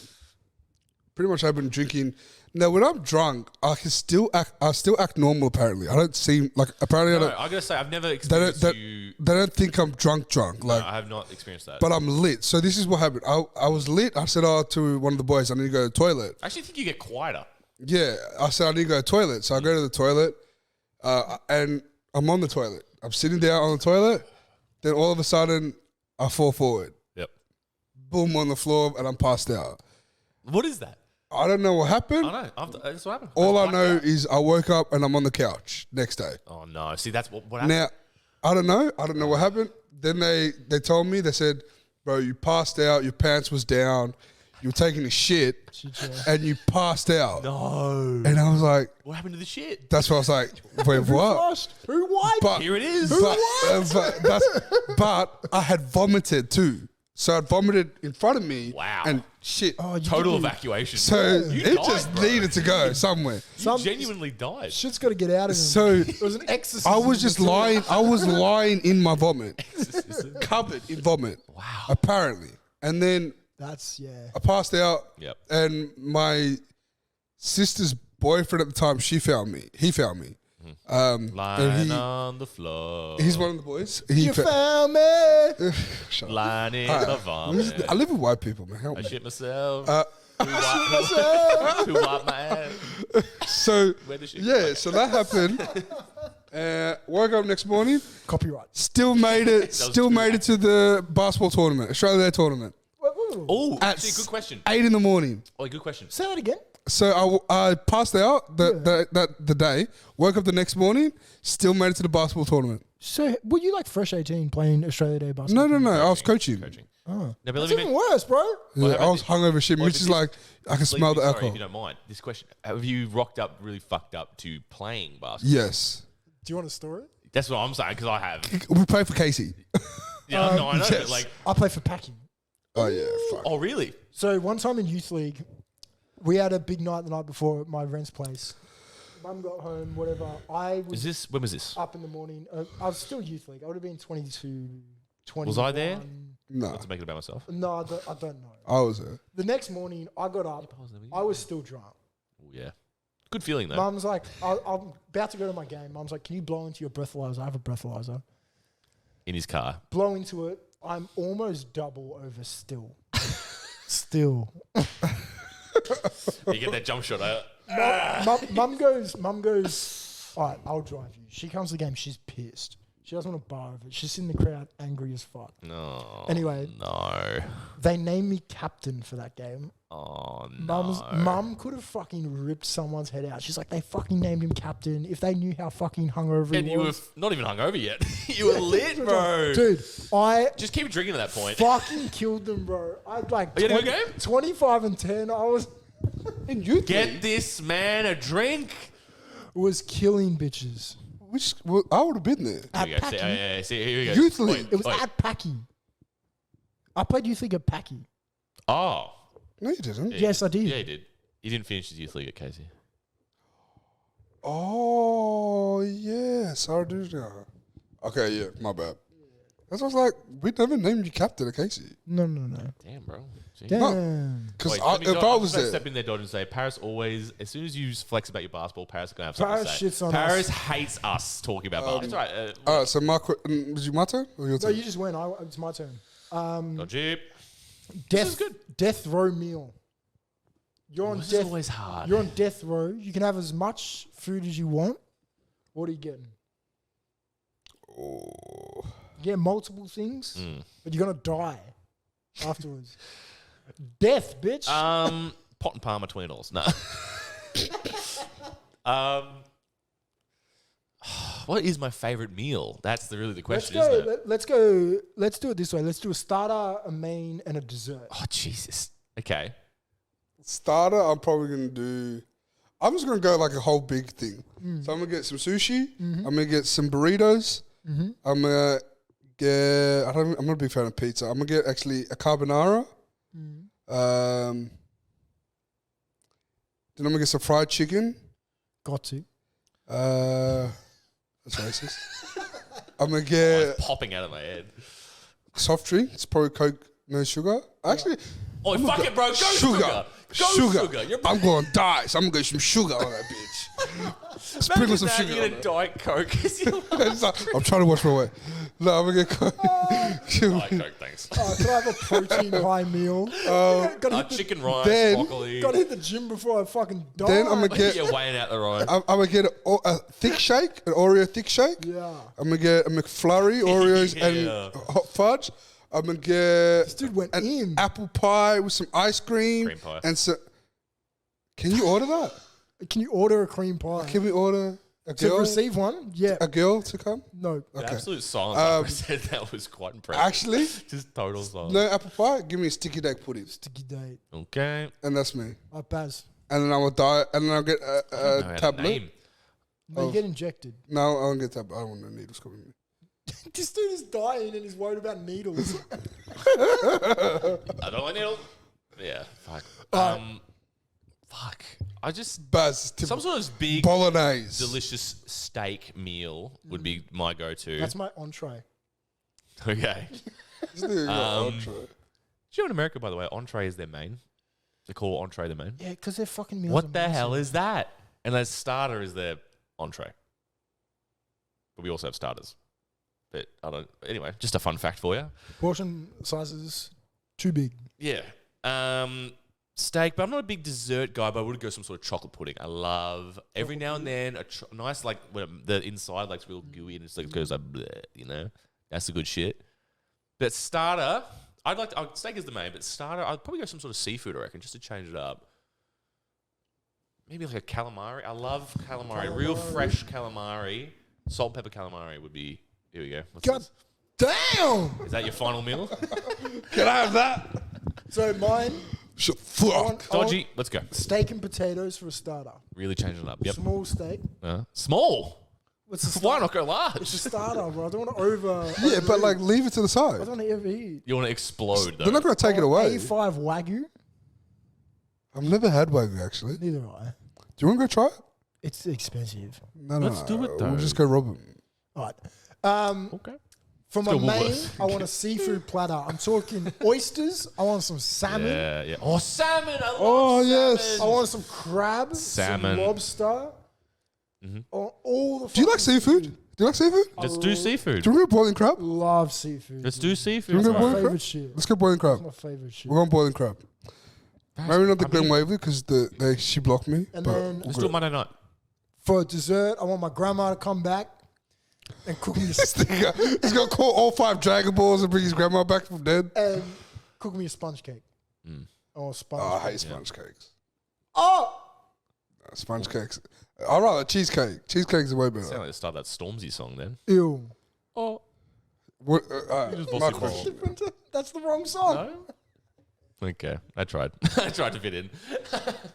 [SPEAKER 3] pretty much I've been drinking. Now when I'm drunk, I still act normal. Apparently, I don't seem like. Apparently,
[SPEAKER 2] No,
[SPEAKER 3] I don't.
[SPEAKER 2] I gotta say I've never
[SPEAKER 3] They
[SPEAKER 2] experienced
[SPEAKER 3] don't,
[SPEAKER 2] you.
[SPEAKER 3] they don't think I'm drunk. Like,
[SPEAKER 2] No, I have not experienced that.
[SPEAKER 3] but I'm lit. So this is what happened. I was lit. I said, to one of the boys, I need to go to the toilet.
[SPEAKER 2] I actually think you get quieter.
[SPEAKER 3] Yeah, I said I need to go to the toilet. So I go to the toilet, and I'm on the toilet. I'm sitting down on the toilet. Then all of a sudden, I fall forward.
[SPEAKER 2] Yep.
[SPEAKER 3] Boom on the floor, and I'm passed out.
[SPEAKER 2] What is that?
[SPEAKER 3] I don't know what happened.
[SPEAKER 2] I don't know. That's what happened.
[SPEAKER 3] All I
[SPEAKER 2] blacked
[SPEAKER 3] know
[SPEAKER 2] out.
[SPEAKER 3] is I woke up and I'm on the couch next day.
[SPEAKER 2] Oh no! See, that's what happened.
[SPEAKER 3] Now, I don't know. I don't know what happened. Then they told me, they said, bro, you passed out. Your pants was down. You were taking a shit and you passed out.
[SPEAKER 2] No.
[SPEAKER 3] And I was like,
[SPEAKER 2] What happened to the shit?
[SPEAKER 3] that's what I was like, wait, what?
[SPEAKER 1] Flushed. Who wiped?
[SPEAKER 3] But,
[SPEAKER 2] Here it is.
[SPEAKER 3] but I had vomited too. So I vomited in front of me.
[SPEAKER 2] Wow.
[SPEAKER 3] And shit.
[SPEAKER 1] Oh, you
[SPEAKER 2] Total
[SPEAKER 1] did-
[SPEAKER 2] evacuation.
[SPEAKER 3] So
[SPEAKER 2] You
[SPEAKER 3] it
[SPEAKER 2] died,
[SPEAKER 3] just
[SPEAKER 2] bro.
[SPEAKER 3] needed to go somewhere.
[SPEAKER 2] You
[SPEAKER 1] Some-
[SPEAKER 2] genuinely died.
[SPEAKER 1] Shit's got to get out of him.
[SPEAKER 3] So
[SPEAKER 1] It was an exorcism.
[SPEAKER 3] I was just lying. I was lying in my vomit,
[SPEAKER 2] Exorcism.
[SPEAKER 3] covered in vomit.
[SPEAKER 2] Wow.
[SPEAKER 3] Apparently, and then
[SPEAKER 1] That's, yeah.
[SPEAKER 3] I passed out.
[SPEAKER 2] Yep.
[SPEAKER 3] And my sister's boyfriend at the time, he found me. And
[SPEAKER 2] Lying on the floor.
[SPEAKER 3] he's one of the boys.
[SPEAKER 1] You found me.
[SPEAKER 3] Shut up.
[SPEAKER 2] Lying in the vomit.
[SPEAKER 3] I live with white people, man. Help
[SPEAKER 2] I
[SPEAKER 3] me.
[SPEAKER 2] shit myself.
[SPEAKER 3] Uh,
[SPEAKER 2] Who wiped my ass?
[SPEAKER 3] So
[SPEAKER 2] Where the shit?
[SPEAKER 3] yeah, so that happened. Woke up next morning,
[SPEAKER 1] Copyright.
[SPEAKER 3] still made it to the basketball tournament, Australia Day tournament.
[SPEAKER 2] Oh,
[SPEAKER 3] At
[SPEAKER 2] actually, good question.
[SPEAKER 3] 8 in the morning.
[SPEAKER 2] Oh, good question.
[SPEAKER 1] Say that again.
[SPEAKER 3] So I passed out the day, woke up the next morning, still made it to the basketball tournament.
[SPEAKER 1] So, were you like fresh 18 playing Australia Day basketball?
[SPEAKER 3] No, I was coaching.
[SPEAKER 2] Coaching.
[SPEAKER 1] Oh.
[SPEAKER 2] No, but let
[SPEAKER 1] That's
[SPEAKER 2] me
[SPEAKER 1] even
[SPEAKER 2] make,
[SPEAKER 1] worse, bro.
[SPEAKER 3] Yeah,
[SPEAKER 2] happened
[SPEAKER 3] I was
[SPEAKER 2] to-
[SPEAKER 3] hungover shit,
[SPEAKER 2] Well,
[SPEAKER 3] which
[SPEAKER 2] but
[SPEAKER 3] is
[SPEAKER 2] this-
[SPEAKER 3] like I can smell the
[SPEAKER 2] sorry,
[SPEAKER 3] alcohol.
[SPEAKER 2] if you don't mind. This question: have you rocked up really fucked up to playing basketball?
[SPEAKER 3] Yes.
[SPEAKER 1] Do you want a story?
[SPEAKER 2] That's what I'm saying because I have.
[SPEAKER 3] We play for Casey.
[SPEAKER 2] Yeah, no, I know.
[SPEAKER 3] yes.
[SPEAKER 2] But like,
[SPEAKER 1] I play for Packing.
[SPEAKER 3] Oh yeah, fuck.
[SPEAKER 2] oh really?
[SPEAKER 1] So one time in youth league, we had a big night the night before at my rent's place. Mum got home, whatever. I was
[SPEAKER 2] When was this?
[SPEAKER 1] up in the morning. I was still youth league. I would have been 22, 21.
[SPEAKER 2] Was I there?
[SPEAKER 3] No,
[SPEAKER 2] Not to make it about myself.
[SPEAKER 1] No, I don't know.
[SPEAKER 3] I was there.
[SPEAKER 1] The next morning, I got up. I was still drunk.
[SPEAKER 2] Oh, yeah. Good feeling though.
[SPEAKER 1] Mum's like, I'm about to go to my game. Mum's like, can you blow into your breathalyzer? I have a breathalyzer.
[SPEAKER 2] In his car.
[SPEAKER 1] Blow into it. I'm almost double over still. Still.
[SPEAKER 2] You get that jump shot out.
[SPEAKER 1] Mum goes, all right, I'll drive you. She comes to the game. She's pissed. She doesn't want to bar of it. She's in the crowd angry as fuck.
[SPEAKER 2] No.
[SPEAKER 1] Anyway.
[SPEAKER 2] No.
[SPEAKER 1] They named me captain for that game.
[SPEAKER 2] Oh, no.
[SPEAKER 1] Mum could have fucking ripped someone's head out. She's like, they fucking named him captain. If they knew how fucking hungover
[SPEAKER 2] And
[SPEAKER 1] he
[SPEAKER 2] you were
[SPEAKER 1] was.
[SPEAKER 2] not even hungover yet. You were lit, bro.
[SPEAKER 1] Dude, I
[SPEAKER 2] Just keep drinking at that point.
[SPEAKER 1] fucking killed them, bro. I had like
[SPEAKER 2] You had a good game?
[SPEAKER 1] 25 and 10. I
[SPEAKER 2] Get this man a drink.
[SPEAKER 1] was killing bitches.
[SPEAKER 3] Well, I would have been there.
[SPEAKER 1] At
[SPEAKER 2] Here we go.
[SPEAKER 1] Packy.
[SPEAKER 2] See, here we go.
[SPEAKER 3] Youth league.
[SPEAKER 1] It was
[SPEAKER 2] Wait.
[SPEAKER 1] at Packy. I played youth league at Packy.
[SPEAKER 2] Oh.
[SPEAKER 3] No, you didn't.
[SPEAKER 1] Yes, I did.
[SPEAKER 2] Yeah, he did. He didn't finish his youth league at Casey.
[SPEAKER 3] Oh yes, I do now. Okay, yeah, my bad. That's what I was like. We never named you captain at Casey.
[SPEAKER 1] No.
[SPEAKER 2] Damn, bro. Jeez.
[SPEAKER 1] Damn.
[SPEAKER 3] Because
[SPEAKER 2] Wait,
[SPEAKER 3] if I was
[SPEAKER 2] there,
[SPEAKER 3] there,
[SPEAKER 2] step in there, Dodge, and say Paris always. As soon as you flex about your basketball, Paris is gonna have something
[SPEAKER 1] Paris
[SPEAKER 2] to say.
[SPEAKER 1] shits on
[SPEAKER 2] Paris
[SPEAKER 1] us.
[SPEAKER 2] hates us talking about basketball. That's right.
[SPEAKER 3] all right. So was you my turn or your
[SPEAKER 1] No,
[SPEAKER 3] turn?
[SPEAKER 1] you just went. It's my turn.
[SPEAKER 2] Dodgy.
[SPEAKER 1] Death,
[SPEAKER 2] is good.
[SPEAKER 1] Death row meal. You're on
[SPEAKER 2] This is
[SPEAKER 1] death.
[SPEAKER 2] always hard.
[SPEAKER 1] You're on death row. You can have as much food as you want. What are you getting?
[SPEAKER 3] Oh.
[SPEAKER 1] You get multiple things,
[SPEAKER 2] Mm.
[SPEAKER 1] but you're gonna die afterwards. Death, bitch.
[SPEAKER 2] Pot and Palmer, $20. No. What is my favorite meal? That's really the question, isn't it?
[SPEAKER 1] Let's go. Let's do it this way. Let's do a starter, a main, and a dessert.
[SPEAKER 2] Oh Jesus. Okay.
[SPEAKER 3] Starter, I'm probably gonna do. I'm just gonna go like a whole big thing. So I'm gonna get some sushi. I'm gonna get some burritos. I'm gonna get. I'm not a big fan of pizza. I'm gonna get actually a carbonara. Then I'm gonna get some fried chicken.
[SPEAKER 1] Got to.
[SPEAKER 3] That's racist. I'm gonna
[SPEAKER 2] Oh,
[SPEAKER 3] get
[SPEAKER 2] it's popping out of my head.
[SPEAKER 3] soft drink. It's probably Coke, no sugar. Actually,
[SPEAKER 2] Oh, fuck it, bro. Go sugar. Go sugar. You're
[SPEAKER 3] I'm going to die, so I'm gonna get some sugar on that bitch. Sprinkle some sugar.
[SPEAKER 2] You're
[SPEAKER 3] on
[SPEAKER 2] gonna
[SPEAKER 3] it.
[SPEAKER 2] Diet Coke.
[SPEAKER 3] It's like, I'm trying to wash my way. No, I'm gonna get Coke.
[SPEAKER 2] Diet Coke, thanks.
[SPEAKER 1] Can I have a protein high meal? Gotta hit the-
[SPEAKER 2] Chicken rice,
[SPEAKER 3] then-
[SPEAKER 2] broccoli.
[SPEAKER 1] Gotta hit the gym before I fucking die.
[SPEAKER 3] Then I'm gonna get.
[SPEAKER 2] You're weighing out the road.
[SPEAKER 3] I'm gonna get a thick shake, an Oreo thick shake.
[SPEAKER 1] Yeah.
[SPEAKER 3] I'm gonna get a McFlurry, Oreos,
[SPEAKER 2] Yeah.
[SPEAKER 3] and hot fudge. I'm gonna get
[SPEAKER 1] This dude went
[SPEAKER 3] an
[SPEAKER 1] in.
[SPEAKER 3] apple pie with some ice cream.
[SPEAKER 2] Cream pie.
[SPEAKER 3] And so, can you order that?
[SPEAKER 1] Can you order a cream pie?
[SPEAKER 3] Can we order a
[SPEAKER 1] to
[SPEAKER 3] girl?
[SPEAKER 1] receive one? Yeah.
[SPEAKER 3] A girl to come?
[SPEAKER 1] No.
[SPEAKER 2] The
[SPEAKER 3] Okay.
[SPEAKER 2] absolute silence after I said that was quite impressive.
[SPEAKER 3] Actually,
[SPEAKER 2] Just total silence.
[SPEAKER 3] no apple pie. Give me a sticky egg pudding,
[SPEAKER 1] Sticky date.
[SPEAKER 2] Okay.
[SPEAKER 3] and that's me.
[SPEAKER 1] Baz.
[SPEAKER 3] And then I will die. And then I'll get
[SPEAKER 2] I don't know
[SPEAKER 3] a
[SPEAKER 2] how to
[SPEAKER 3] tablet.
[SPEAKER 2] name.
[SPEAKER 1] No, you get injected.
[SPEAKER 3] No, I don't get tablet. I don't want the needles coming. in.
[SPEAKER 1] This dude is dying and he's worried about needles.
[SPEAKER 2] I don't like needles. Yeah. Fuck. Fuck. I just
[SPEAKER 3] Baz,
[SPEAKER 2] some sort of big
[SPEAKER 3] bolognese.
[SPEAKER 2] delicious steak meal would be my go-to.
[SPEAKER 1] That's my entree.
[SPEAKER 2] Okay.
[SPEAKER 3] This nigga got entree.
[SPEAKER 2] Do you know in America, by the way, entree is their main? They call entree the main.
[SPEAKER 1] Yeah, because their fucking meals are
[SPEAKER 2] What the hell
[SPEAKER 1] massive.
[SPEAKER 2] is that? And their starter is their entree. But we also have starters. But I don't. Anyway, just a fun fact for you.
[SPEAKER 1] Portion sizes too big.
[SPEAKER 2] Yeah. Steak, but I'm not a big dessert guy, but I would go some sort of chocolate pudding. I love every now and then a nice, like, when the inside, like, it's real gooey and it's like, it goes like, bleh, you know? That's the good shit. But starter, steak is the main, but starter, I'd probably go some sort of seafood, I reckon, just to change it up. Maybe like a calamari. I love calamari. Real fresh calamari. Salt and pepper calamari would be, here we go. What's
[SPEAKER 1] God
[SPEAKER 2] this?
[SPEAKER 1] damn!
[SPEAKER 2] Is that your final meal?
[SPEAKER 3] Can I have that?
[SPEAKER 1] So mine,
[SPEAKER 3] Fuck.
[SPEAKER 2] Dodgy. Let's go.
[SPEAKER 1] steak and potatoes for a starter.
[SPEAKER 2] Really changing it up. Yep.
[SPEAKER 1] Small steak.
[SPEAKER 2] Small.
[SPEAKER 1] What's the
[SPEAKER 2] Why
[SPEAKER 1] starter?
[SPEAKER 2] not go
[SPEAKER 1] It's a
[SPEAKER 2] large?
[SPEAKER 1] starter, bro. I don't want to over.
[SPEAKER 3] Yeah, but like leave it to the
[SPEAKER 1] I
[SPEAKER 3] side.
[SPEAKER 1] don't want to overheat.
[SPEAKER 2] You want to explode though.
[SPEAKER 3] They're not gonna take it away.
[SPEAKER 1] A5 Wagyu.
[SPEAKER 3] I've never had Wagyu actually. Do
[SPEAKER 1] Neither have I.
[SPEAKER 3] you want to go try it?
[SPEAKER 1] It's expensive.
[SPEAKER 3] No,
[SPEAKER 2] Let's do it, though.
[SPEAKER 3] We'll just go rob them.
[SPEAKER 1] All right.
[SPEAKER 2] Okay.
[SPEAKER 1] For my
[SPEAKER 2] Let's go
[SPEAKER 1] main,
[SPEAKER 2] Woolworths.
[SPEAKER 1] I want a seafood platter. I'm talking oysters. I want some salmon.
[SPEAKER 2] Yeah, yeah. Oh, salmon! I love
[SPEAKER 3] Oh,
[SPEAKER 2] salmon.
[SPEAKER 3] yes.
[SPEAKER 1] I want some crab,
[SPEAKER 2] Salmon.
[SPEAKER 1] some lobster. All the.
[SPEAKER 3] Do you like
[SPEAKER 1] fucking
[SPEAKER 3] seafood? Do you like seafood?
[SPEAKER 2] Let's do seafood.
[SPEAKER 3] Do you want to go boiling crab?
[SPEAKER 1] Love seafood.
[SPEAKER 2] Let's do
[SPEAKER 3] Do
[SPEAKER 2] seafood.
[SPEAKER 3] you
[SPEAKER 1] It's
[SPEAKER 3] want to
[SPEAKER 1] my
[SPEAKER 3] go boiling crab?
[SPEAKER 1] favorite shit.
[SPEAKER 3] Let's go boiling crab.
[SPEAKER 1] It's my favorite shit.
[SPEAKER 3] We're going boiling crab. Maybe not the Glen Waverley because she blocked me.
[SPEAKER 1] And
[SPEAKER 3] but
[SPEAKER 1] then-
[SPEAKER 2] Let's do it Monday night.
[SPEAKER 1] For dessert, I want my grandma to come back and cook me
[SPEAKER 3] This nigga, he's gonna call all 5 Dragon Balls and bring his grandma back from dead.
[SPEAKER 1] and cook me a sponge cake. Or sponge.
[SPEAKER 3] Oh, I
[SPEAKER 1] cake.
[SPEAKER 3] hate sponge cakes.
[SPEAKER 1] Oh,
[SPEAKER 3] Sponge cakes. I'd rather cheesecake. Cheesecake's way better.
[SPEAKER 2] Sound like to start that Stormzy song then.
[SPEAKER 1] ew.
[SPEAKER 2] Oh,
[SPEAKER 3] What,
[SPEAKER 2] just
[SPEAKER 3] my
[SPEAKER 2] bossy
[SPEAKER 3] question.
[SPEAKER 1] That's the wrong song.
[SPEAKER 2] no. Okay, I tried. I tried to fit in.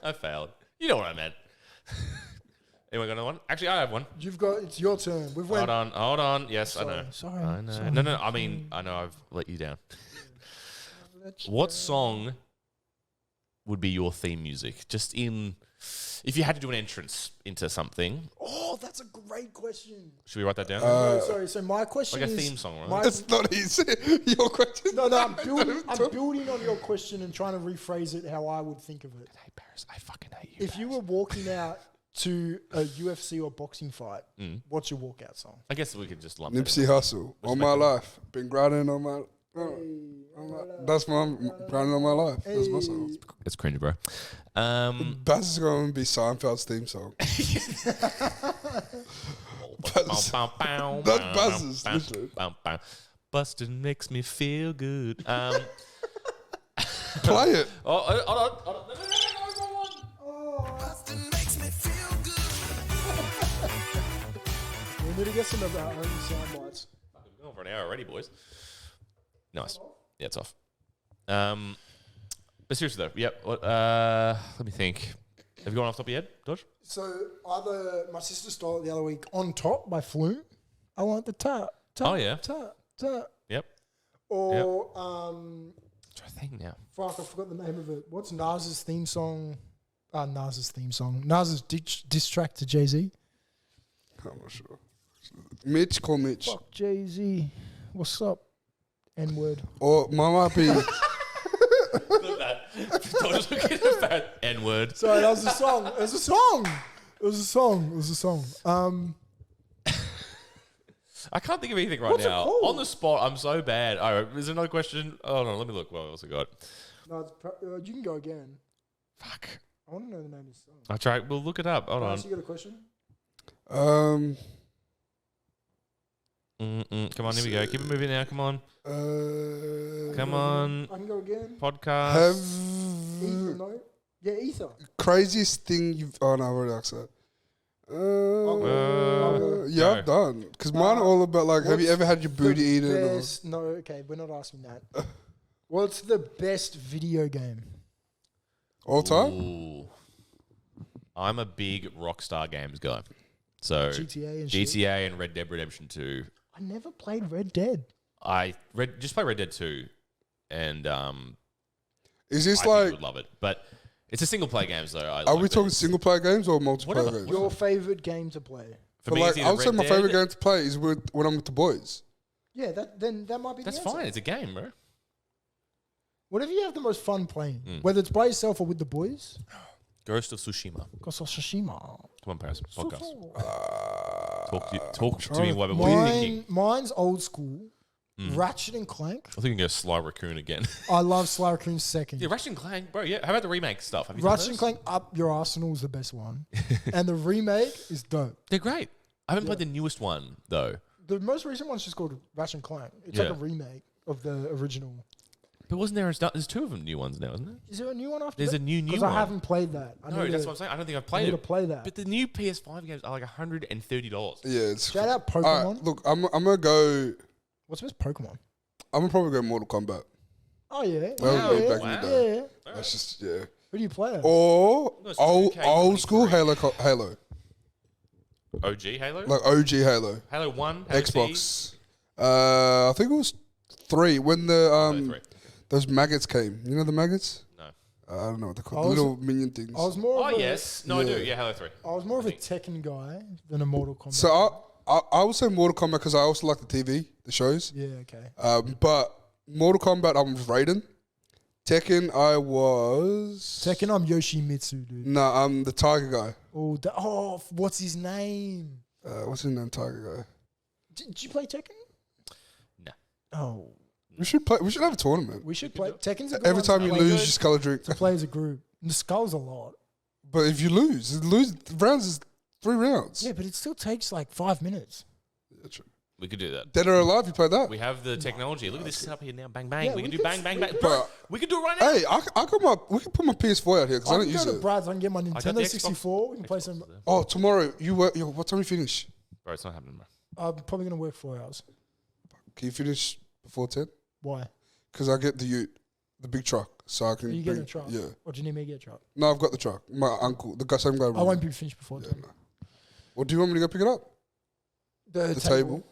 [SPEAKER 2] I failed. You know what I meant. Anyone got another one? Actually, I have one.
[SPEAKER 1] You've got. It's your turn. We've went.
[SPEAKER 2] Hold on. Yes, I know.
[SPEAKER 1] Sorry.
[SPEAKER 2] I know.
[SPEAKER 1] Sorry.
[SPEAKER 2] No. I mean, I know I've let you down. What song would be your theme music? Just in, if you had to do an entrance into something,
[SPEAKER 1] Oh, that's a great question.
[SPEAKER 2] should we write that down?
[SPEAKER 1] No, sorry. So my question
[SPEAKER 2] like a
[SPEAKER 1] is
[SPEAKER 2] theme song, right?
[SPEAKER 1] my-
[SPEAKER 3] It's not easy. Your question.
[SPEAKER 1] no, I'm building on your question and trying to rephrase it how I would think of it.
[SPEAKER 2] Hey, Paris, I fucking hate you.
[SPEAKER 1] If you were walking out to a UFC or boxing fight, what's your walkout song?
[SPEAKER 2] I guess we could just lump it.
[SPEAKER 3] Nipsey Hussle. All my life. Been grinding on my. That's my grinding on my life. That's my song.
[SPEAKER 2] It's cringy, bro.
[SPEAKER 3] Baz is going to be Seinfeld's theme song. That's Buzz's, literally.
[SPEAKER 2] Busted makes me feel good.
[SPEAKER 3] Play it.
[SPEAKER 2] Hold on. No.
[SPEAKER 1] We need to get some of our own sound bites.
[SPEAKER 2] We're going for an hour already, boys. Nice. Yeah, it's off. But seriously though, yep. Let me think. Have you gone off the top of your head, Dodge?
[SPEAKER 1] So either my sister stole it the other week, On Top by Flume. I want the top.
[SPEAKER 2] Oh, yeah.
[SPEAKER 1] Top.
[SPEAKER 2] Yep.
[SPEAKER 1] Or
[SPEAKER 2] Try to think now.
[SPEAKER 1] fuck, I forgot the name of it. What's Nas's theme song? Nas's theme song. Nas's diss track to Jay-Z.
[SPEAKER 3] I'm not sure. Mitch, call Mitch.
[SPEAKER 1] Fuck Jay-Z. What's up? N-word.
[SPEAKER 3] Or mine might be.
[SPEAKER 2] Look at that. Dodge looking at that N-word.
[SPEAKER 1] Sorry, that was a song. It was a song. It was a song. It was a song.
[SPEAKER 2] I can't think of anything right
[SPEAKER 1] What's it
[SPEAKER 2] now.
[SPEAKER 1] called?
[SPEAKER 2] On the spot, I'm so bad. All right, is there another question? Oh, no, let me look what else I got.
[SPEAKER 1] No, it's you can go again.
[SPEAKER 2] Fuck.
[SPEAKER 1] I want to know the name of the song.
[SPEAKER 2] I'll try. We'll look it up. Hold on.
[SPEAKER 1] So you got a question?
[SPEAKER 3] Um,
[SPEAKER 2] Come on, here we go. Keep it moving now. Come on. Come on.
[SPEAKER 1] I can go again.
[SPEAKER 2] Podcast.
[SPEAKER 1] Ether, no? Yeah, Ether.
[SPEAKER 3] craziest thing you've. Oh no, I've already asked that.
[SPEAKER 1] go.
[SPEAKER 3] Yeah,
[SPEAKER 2] Go.
[SPEAKER 3] I'm done. Because mine are all about like, have you
[SPEAKER 1] What's
[SPEAKER 3] ever had your booty eaten? Or,
[SPEAKER 1] Best, no, okay, we're not asking that. What's the best video game?
[SPEAKER 3] all time?
[SPEAKER 2] Ooh. I'm a big Rockstar Games guy. So
[SPEAKER 1] GTA and shit.
[SPEAKER 2] GTA and Red Dead Redemption 2.
[SPEAKER 1] I never played Red Dead.
[SPEAKER 2] Just play Red Dead 2 and
[SPEAKER 3] Is
[SPEAKER 2] I
[SPEAKER 3] this
[SPEAKER 2] think you
[SPEAKER 3] like?
[SPEAKER 2] would love it. But it's a single player game, so
[SPEAKER 3] Are we talking single player games or multiplayer
[SPEAKER 2] Whatever.
[SPEAKER 3] games?
[SPEAKER 1] Your favorite game to play?
[SPEAKER 2] For
[SPEAKER 3] But
[SPEAKER 2] me,
[SPEAKER 3] like,
[SPEAKER 2] it's either
[SPEAKER 3] I would say
[SPEAKER 2] Red
[SPEAKER 3] my
[SPEAKER 2] Dead-
[SPEAKER 3] favorite game to play is when I'm with the boys.
[SPEAKER 1] Yeah, that might be
[SPEAKER 2] That's
[SPEAKER 1] the answer.
[SPEAKER 2] fine. It's a game, bro.
[SPEAKER 1] Whatever you have the most fun playing,
[SPEAKER 2] Hmm.
[SPEAKER 1] whether it's by yourself or with the boys.
[SPEAKER 2] Ghost of Tsushima.
[SPEAKER 1] Ghost of Tsushima.
[SPEAKER 2] Come on, Paris. Podcast.
[SPEAKER 1] So-
[SPEAKER 2] Talk to me. What are you thinking?
[SPEAKER 1] Mine's old school.
[SPEAKER 2] Hmm.
[SPEAKER 1] Ratchet and Clank.
[SPEAKER 2] I think you can go Sly Raccoon again.
[SPEAKER 1] I love Sly Raccoon second.
[SPEAKER 2] Yeah, Ratchet and Clank, bro. Yeah. How about the remake stuff? Have you done
[SPEAKER 1] Ratchet and
[SPEAKER 2] those?
[SPEAKER 1] Clank Up Your Arsenal is the best one. And the remake is dope.
[SPEAKER 2] They're great. I haven't played the newest one though.
[SPEAKER 1] The most recent one's just called Ratchet and Clank. It's like
[SPEAKER 2] Yeah.
[SPEAKER 1] a remake of the original.
[SPEAKER 2] But wasn't there? There's two of them new ones now, isn't there?
[SPEAKER 1] Is there a new one after
[SPEAKER 2] There's
[SPEAKER 1] that?
[SPEAKER 2] a new
[SPEAKER 1] Because
[SPEAKER 2] one.
[SPEAKER 1] I haven't played that. I
[SPEAKER 2] No,
[SPEAKER 1] need
[SPEAKER 2] that's
[SPEAKER 1] to,
[SPEAKER 2] what I'm saying. I don't think I've
[SPEAKER 1] I
[SPEAKER 2] played
[SPEAKER 1] need to
[SPEAKER 2] it.
[SPEAKER 1] play that.
[SPEAKER 2] But the new PS5 games are like $130.
[SPEAKER 3] Yeah, it's.
[SPEAKER 1] Shout out
[SPEAKER 3] All
[SPEAKER 1] Pokemon.
[SPEAKER 3] right, look, I'm gonna go.
[SPEAKER 1] What's best Pokemon?
[SPEAKER 3] I'm gonna probably go Mortal Kombat.
[SPEAKER 1] Oh yeah.
[SPEAKER 3] That
[SPEAKER 1] yeah,
[SPEAKER 3] was
[SPEAKER 1] yeah,
[SPEAKER 3] back in the day.
[SPEAKER 1] yeah.
[SPEAKER 3] That's just yeah.
[SPEAKER 1] Who do you play?
[SPEAKER 3] Or
[SPEAKER 2] That's
[SPEAKER 3] old
[SPEAKER 2] 2K
[SPEAKER 3] old school
[SPEAKER 2] 23.
[SPEAKER 3] Halo.
[SPEAKER 2] OG Halo?
[SPEAKER 3] like OG Halo,
[SPEAKER 2] Halo 1? Halo
[SPEAKER 3] Xbox. I think it was 3 when the
[SPEAKER 2] Halo 3.
[SPEAKER 3] those maggots came. You know the maggots?
[SPEAKER 2] No.
[SPEAKER 3] I don't know what they're
[SPEAKER 1] I
[SPEAKER 3] called. The
[SPEAKER 1] was-
[SPEAKER 3] little minion things.
[SPEAKER 1] I was more.
[SPEAKER 2] Oh,
[SPEAKER 1] of a,
[SPEAKER 2] yes. No, I
[SPEAKER 3] Yeah.
[SPEAKER 2] do. Yeah, Halo 3.
[SPEAKER 1] I was more of a Tekken guy than a Mortal Kombat.
[SPEAKER 3] So I would say Mortal Kombat because I also like the TV, the shows.
[SPEAKER 1] yeah, okay.
[SPEAKER 3] But Mortal Kombat, I'm with Raiden. Tekken, I was
[SPEAKER 1] Tekken, I'm Yoshimitsu, dude.
[SPEAKER 3] No, I'm the Tiger guy.
[SPEAKER 1] What's his name?
[SPEAKER 3] What's his name? Tiger guy.
[SPEAKER 1] Did you play Tekken?
[SPEAKER 2] No.
[SPEAKER 1] Oh,
[SPEAKER 3] We should play. We should have a tournament.
[SPEAKER 1] we should play. Tekken's a good
[SPEAKER 3] Every
[SPEAKER 1] one
[SPEAKER 3] time
[SPEAKER 1] to
[SPEAKER 3] you
[SPEAKER 1] play
[SPEAKER 3] lose,
[SPEAKER 1] good,
[SPEAKER 3] you skull a drink.
[SPEAKER 1] to play as a group. And the skull's a lot.
[SPEAKER 3] But if you lose, rounds is 3 rounds.
[SPEAKER 1] Yeah, but it still takes like 5 minutes.
[SPEAKER 3] Yeah, true.
[SPEAKER 2] We could do that.
[SPEAKER 3] Dead or Alive, you played that?
[SPEAKER 2] We have the technology. Look at this up here now. Bang, bang.
[SPEAKER 1] Yeah,
[SPEAKER 2] we can
[SPEAKER 1] we
[SPEAKER 2] do
[SPEAKER 1] can
[SPEAKER 2] bang, bang, bang.
[SPEAKER 1] split-
[SPEAKER 2] Bro,
[SPEAKER 3] But
[SPEAKER 2] we can do it right now.
[SPEAKER 3] hey, I come up. We can put my PS4 out here because I
[SPEAKER 1] I
[SPEAKER 3] don't
[SPEAKER 1] can
[SPEAKER 3] use
[SPEAKER 1] go to
[SPEAKER 3] it.
[SPEAKER 1] Brad's. I can get my
[SPEAKER 2] I got the
[SPEAKER 1] Nintendo
[SPEAKER 2] Xbox.
[SPEAKER 1] 64. We can play some.
[SPEAKER 2] Xbox is there.
[SPEAKER 3] Oh, tomorrow you work. Yo, what time you finish?
[SPEAKER 2] Bro, it's not happening, bro.
[SPEAKER 1] I'm probably going to work 4 hours.
[SPEAKER 3] Can you finish before 10?
[SPEAKER 1] Why?
[SPEAKER 3] Because I get the ute, the big truck, so I can.
[SPEAKER 1] Are you
[SPEAKER 3] bring,
[SPEAKER 1] getting a truck?
[SPEAKER 3] Yeah.
[SPEAKER 1] Or do you need me to get a truck?
[SPEAKER 3] No, I've got the truck. My uncle, the guy, same guy.
[SPEAKER 1] I won't be finished before 10.
[SPEAKER 3] Well, do you want me to go pick it up?
[SPEAKER 1] The
[SPEAKER 3] table.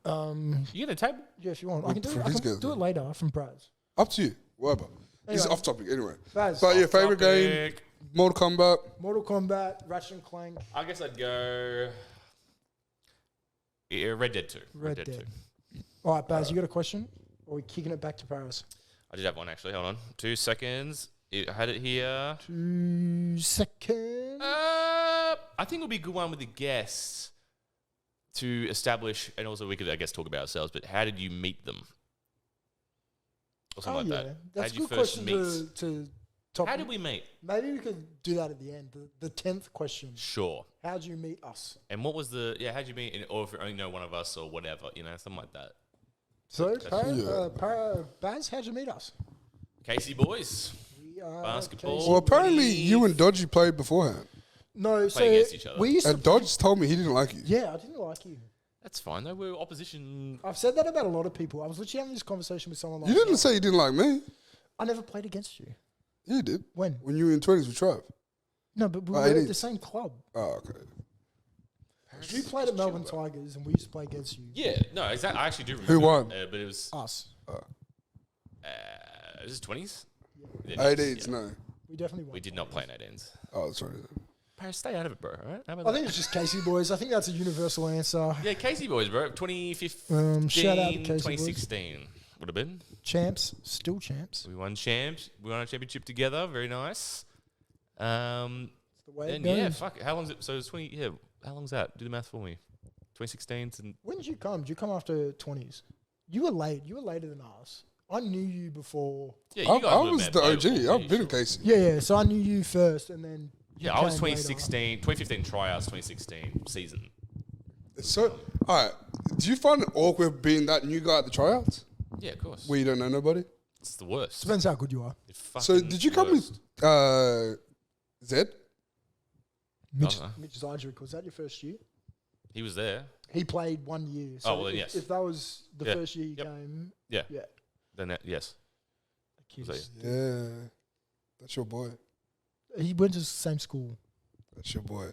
[SPEAKER 2] You get a table?
[SPEAKER 1] Yeah, if you want.
[SPEAKER 3] Well,
[SPEAKER 1] I can do
[SPEAKER 3] for
[SPEAKER 1] it. I
[SPEAKER 3] his
[SPEAKER 1] can
[SPEAKER 3] guys,
[SPEAKER 1] do it
[SPEAKER 3] yeah.
[SPEAKER 1] later from Brad's.
[SPEAKER 3] Up to you. Whatever. This is
[SPEAKER 1] Anyway.
[SPEAKER 3] off topic anyway.
[SPEAKER 1] Brad's.
[SPEAKER 3] But yeah, favorite game,
[SPEAKER 2] Topic.
[SPEAKER 3] Mortal Kombat.
[SPEAKER 1] Mortal Kombat, Ratchet and Clank,
[SPEAKER 2] I guess I'd go. Yeah, Red Dead 2.
[SPEAKER 1] Red Dead. All right, Baz, you got a question? Or are we kicking it back to Paris?
[SPEAKER 2] I did have one actually. Hold on. 2 seconds. I had it here.
[SPEAKER 1] 2 seconds.
[SPEAKER 2] I think it would be a good one with the guests to establish, and also we could, I guess, talk about ourselves, but how did you meet them? Or something like that.
[SPEAKER 1] That's
[SPEAKER 2] How
[SPEAKER 1] a
[SPEAKER 2] did you
[SPEAKER 1] good
[SPEAKER 2] first
[SPEAKER 1] question to top.
[SPEAKER 2] How did we meet?
[SPEAKER 1] Maybe we could do that at the end. The 10th question.
[SPEAKER 2] Sure.
[SPEAKER 1] How did you meet us?
[SPEAKER 2] And what was the, yeah, how'd you meet? Or if you only know one of us or whatever, you know, something like that.
[SPEAKER 1] So,
[SPEAKER 3] Yeah.
[SPEAKER 1] Baz, how'd you meet us?
[SPEAKER 2] Casey boys.
[SPEAKER 1] We are
[SPEAKER 2] Basketball.
[SPEAKER 1] Casey.
[SPEAKER 3] Well, apparently
[SPEAKER 2] Ready.
[SPEAKER 3] you and Dodgy played beforehand.
[SPEAKER 1] No, so
[SPEAKER 2] against each other.
[SPEAKER 1] we used to.
[SPEAKER 3] And Dodge told me he didn't like you.
[SPEAKER 1] Yeah, I didn't like you.
[SPEAKER 2] That's fine though. We're opposition.
[SPEAKER 1] I've said that about a lot of people. I was literally having this conversation with someone.
[SPEAKER 3] You didn't say you didn't like me.
[SPEAKER 1] I never played against you.
[SPEAKER 3] You did.
[SPEAKER 1] When?
[SPEAKER 3] When you were in 20s with Trav.
[SPEAKER 1] No, but we
[SPEAKER 3] Oh,
[SPEAKER 1] were
[SPEAKER 3] it
[SPEAKER 1] at
[SPEAKER 3] is.
[SPEAKER 1] the same club.
[SPEAKER 3] Oh, okay.
[SPEAKER 1] You played at Melbourne Tigers, and we used to play against you.
[SPEAKER 2] Yeah, no, exactly. I actually do remember.
[SPEAKER 3] Who won?
[SPEAKER 2] But it was,
[SPEAKER 1] Us.
[SPEAKER 2] is this 20s? Yeah,
[SPEAKER 3] 18s,
[SPEAKER 2] yeah.
[SPEAKER 3] no.
[SPEAKER 1] We definitely won.
[SPEAKER 2] We did not play in 18s.
[SPEAKER 3] Oh, that's right.
[SPEAKER 2] Paris, stay out of it, bro. All right? How about
[SPEAKER 1] I
[SPEAKER 2] that?
[SPEAKER 1] think it's just Casey boys. I think that's a universal answer.
[SPEAKER 2] Yeah, Casey boys, bro. 2015,
[SPEAKER 1] Shout out to Casey boys.
[SPEAKER 2] 2016 would have been.
[SPEAKER 1] Champs, still champs.
[SPEAKER 2] We won champs. We won a championship together. Very nice.
[SPEAKER 1] It's the way it
[SPEAKER 2] And
[SPEAKER 1] goes.
[SPEAKER 2] yeah, fuck. How long's it? So it's 20. Yeah, how long's that? Do the math for me. 2016 to
[SPEAKER 1] When did you come? Did you come after 20s? You were late. You were later than us. I knew you before.
[SPEAKER 2] yeah.
[SPEAKER 3] I,
[SPEAKER 2] You guys
[SPEAKER 3] I
[SPEAKER 2] would've
[SPEAKER 3] was
[SPEAKER 2] met
[SPEAKER 3] the
[SPEAKER 2] way
[SPEAKER 3] OG.
[SPEAKER 2] before
[SPEAKER 3] I've
[SPEAKER 2] me,
[SPEAKER 3] been in
[SPEAKER 2] sure.
[SPEAKER 3] Casey.
[SPEAKER 1] Yeah. So I knew you first, and then you
[SPEAKER 2] Yeah, I was
[SPEAKER 1] came later.
[SPEAKER 2] 2015 tryouts, 2016 season.
[SPEAKER 3] So, all right. Do you find it awkward being that new guy at the tryouts
[SPEAKER 2] Yeah, of course.
[SPEAKER 3] where you don't know nobody?
[SPEAKER 2] It's the worst.
[SPEAKER 1] Depends how good you are.
[SPEAKER 2] It's
[SPEAKER 3] So,
[SPEAKER 2] fucking
[SPEAKER 3] did you come
[SPEAKER 2] worst.
[SPEAKER 3] with Zed?
[SPEAKER 1] Mitch,
[SPEAKER 2] Uh-huh.
[SPEAKER 1] Mitch Zydrick, was that your first year?
[SPEAKER 2] He was there.
[SPEAKER 1] He played 1 year. So
[SPEAKER 2] Oh, well, then
[SPEAKER 1] if,
[SPEAKER 2] yes.
[SPEAKER 1] if that was the
[SPEAKER 2] Yeah.
[SPEAKER 1] first year you
[SPEAKER 2] Yep.
[SPEAKER 1] came,
[SPEAKER 2] Yeah.
[SPEAKER 1] yeah.
[SPEAKER 2] Then that, yes.
[SPEAKER 1] Kids.
[SPEAKER 2] Was
[SPEAKER 3] Yeah. That's your boy.
[SPEAKER 1] He went to the same school.
[SPEAKER 3] That's your boy.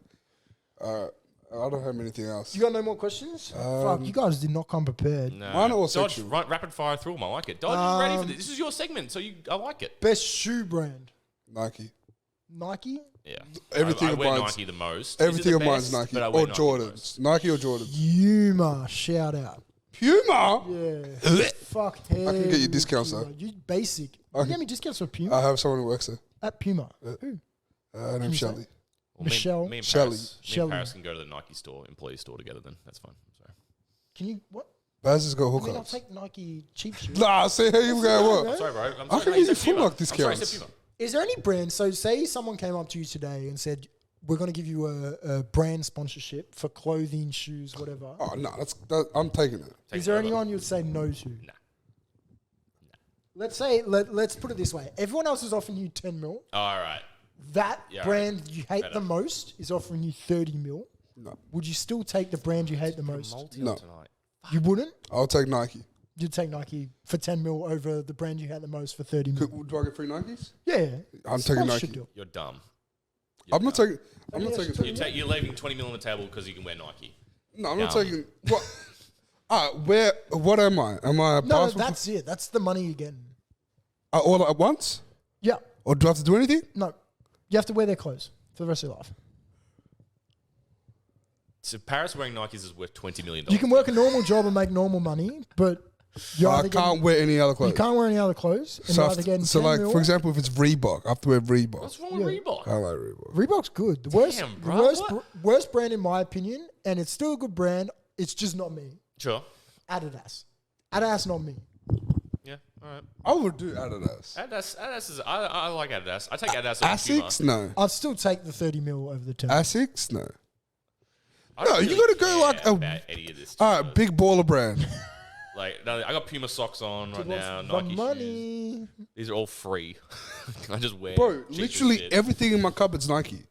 [SPEAKER 3] All right. I don't have anything else.
[SPEAKER 1] You got no more questions? Fuck, you guys did not come prepared.
[SPEAKER 2] No.
[SPEAKER 3] Mine are all
[SPEAKER 2] Dodge,
[SPEAKER 3] sexual.
[SPEAKER 2] rapid fire through them. I like it. Dodge is ready for this. This is your segment, so I like it.
[SPEAKER 1] Best shoe brand?
[SPEAKER 3] Nike.
[SPEAKER 1] Nike?
[SPEAKER 2] Yeah.
[SPEAKER 3] Everything
[SPEAKER 2] I
[SPEAKER 3] of
[SPEAKER 2] wear
[SPEAKER 3] mine's
[SPEAKER 2] Nike the most. Is it
[SPEAKER 3] everything
[SPEAKER 2] the
[SPEAKER 3] of mine's
[SPEAKER 2] best?
[SPEAKER 3] Nike
[SPEAKER 2] But I wear
[SPEAKER 3] or
[SPEAKER 2] Nike the most.
[SPEAKER 3] Jordans. Nike or Jordans.
[SPEAKER 1] Puma, shout out.
[SPEAKER 3] Puma.
[SPEAKER 1] Yeah. Fuck hell.
[SPEAKER 3] I can get you discounts,
[SPEAKER 1] Puma.
[SPEAKER 3] though.
[SPEAKER 1] You basic.
[SPEAKER 3] I
[SPEAKER 1] You
[SPEAKER 3] can-
[SPEAKER 1] get me discounts for Puma?
[SPEAKER 3] I have someone who works there.
[SPEAKER 1] At Puma. Who?
[SPEAKER 3] Her name's
[SPEAKER 1] you say?
[SPEAKER 3] Shelly.
[SPEAKER 2] Well,
[SPEAKER 1] Michelle.
[SPEAKER 2] Me and
[SPEAKER 3] Shelley.
[SPEAKER 2] Paris, me
[SPEAKER 1] Shelley.
[SPEAKER 2] and Paris can go to the Nike store, employee store together. Then that's fine. Sorry.
[SPEAKER 1] Can you, what?
[SPEAKER 3] Baz has got
[SPEAKER 1] I mean, I'll
[SPEAKER 3] hookups.
[SPEAKER 1] take Nike cheap shoes.
[SPEAKER 3] Nah, say hey, you got what?
[SPEAKER 2] I'm sorry, bro. I'm
[SPEAKER 3] I
[SPEAKER 2] sorry.
[SPEAKER 3] can
[SPEAKER 2] No,
[SPEAKER 3] give
[SPEAKER 2] you
[SPEAKER 3] you
[SPEAKER 2] said Puma.
[SPEAKER 3] full mark
[SPEAKER 2] I'm sorry, I said
[SPEAKER 3] discounts.
[SPEAKER 2] Puma.
[SPEAKER 1] Is there any brand? So, say someone came up to you today and said, "We're going to give you a brand sponsorship for clothing, shoes, whatever."
[SPEAKER 3] Oh no, I'm taking it.
[SPEAKER 2] Take
[SPEAKER 1] Is there
[SPEAKER 2] it over.
[SPEAKER 1] anyone you'd say no to?
[SPEAKER 2] Nah.
[SPEAKER 1] Let's say let's put it this way: everyone else is offering you 10 mil.
[SPEAKER 2] All right.
[SPEAKER 1] That
[SPEAKER 2] Yeah,
[SPEAKER 1] brand you hate
[SPEAKER 2] Fair
[SPEAKER 1] the
[SPEAKER 2] enough.
[SPEAKER 1] most is offering you 30 mil.
[SPEAKER 3] No,
[SPEAKER 1] Would you still take the brand you hate the most?
[SPEAKER 3] No.
[SPEAKER 2] Tonight.
[SPEAKER 1] You wouldn't.
[SPEAKER 3] I'll take Nike.
[SPEAKER 1] You'd take Nike for 10 mil over the brand you hate the most for 30 mil.
[SPEAKER 3] Do I get free Nikes?
[SPEAKER 1] Yeah,
[SPEAKER 3] I'm taking
[SPEAKER 1] sponsorship
[SPEAKER 3] Nike.
[SPEAKER 1] deal.
[SPEAKER 2] You're dumb.
[SPEAKER 3] I'm not taking. I'm
[SPEAKER 1] Yeah,
[SPEAKER 3] not
[SPEAKER 1] sure.
[SPEAKER 3] taking.
[SPEAKER 2] You're leaving 20 mil on the table because you can wear Nike.
[SPEAKER 3] No, I'm not
[SPEAKER 2] Down.
[SPEAKER 3] taking. What? Where? What am I? Am I a
[SPEAKER 1] No,
[SPEAKER 3] passport?
[SPEAKER 1] that's it. That's the money you're getting.
[SPEAKER 3] All at once?
[SPEAKER 1] Yeah.
[SPEAKER 3] Or do I have to do anything?
[SPEAKER 1] No. You have to wear their clothes for the rest of your life.
[SPEAKER 2] So Paris wearing Nikes is worth $20 million.
[SPEAKER 1] You can work a normal job and make normal money, but you're
[SPEAKER 3] I
[SPEAKER 1] either
[SPEAKER 3] can't wear any other clothes.
[SPEAKER 1] you can't wear any other clothes. And
[SPEAKER 3] So,
[SPEAKER 1] you're
[SPEAKER 3] I
[SPEAKER 1] either
[SPEAKER 3] have
[SPEAKER 1] getting
[SPEAKER 3] to, so
[SPEAKER 1] 10
[SPEAKER 3] like,
[SPEAKER 1] mil.
[SPEAKER 3] for example, if it's Reebok, I have to wear Reebok.
[SPEAKER 2] What's wrong with Reebok?
[SPEAKER 3] I like Reebok.
[SPEAKER 1] Reebok's good. The worst,
[SPEAKER 2] Damn,
[SPEAKER 1] the
[SPEAKER 2] bro,
[SPEAKER 1] worst,
[SPEAKER 2] what?
[SPEAKER 1] worst brand in my opinion, and it's still a good brand. It's just not me.
[SPEAKER 2] Sure.
[SPEAKER 1] Adidas. Adidas, not me.
[SPEAKER 2] Yeah. All right.
[SPEAKER 3] I would do Adidas.
[SPEAKER 2] Adidas is. I like Adidas. I take Adidas over Puma.
[SPEAKER 3] Asics? No.
[SPEAKER 1] I'd still take the 30 mil over the 10.
[SPEAKER 3] Asics? No.
[SPEAKER 2] I don't
[SPEAKER 3] No, you
[SPEAKER 2] really
[SPEAKER 3] gotta go
[SPEAKER 2] care
[SPEAKER 3] like a-
[SPEAKER 2] about any of this.
[SPEAKER 3] All right, big baller brand.
[SPEAKER 2] Like, no, I got Puma socks on right now.
[SPEAKER 1] The
[SPEAKER 2] Nike shoes.
[SPEAKER 1] money.
[SPEAKER 2] These are all free. I just wear.
[SPEAKER 3] Bro,
[SPEAKER 2] cheap as
[SPEAKER 3] literally
[SPEAKER 2] shit.
[SPEAKER 3] everything in my cupboard's Nike.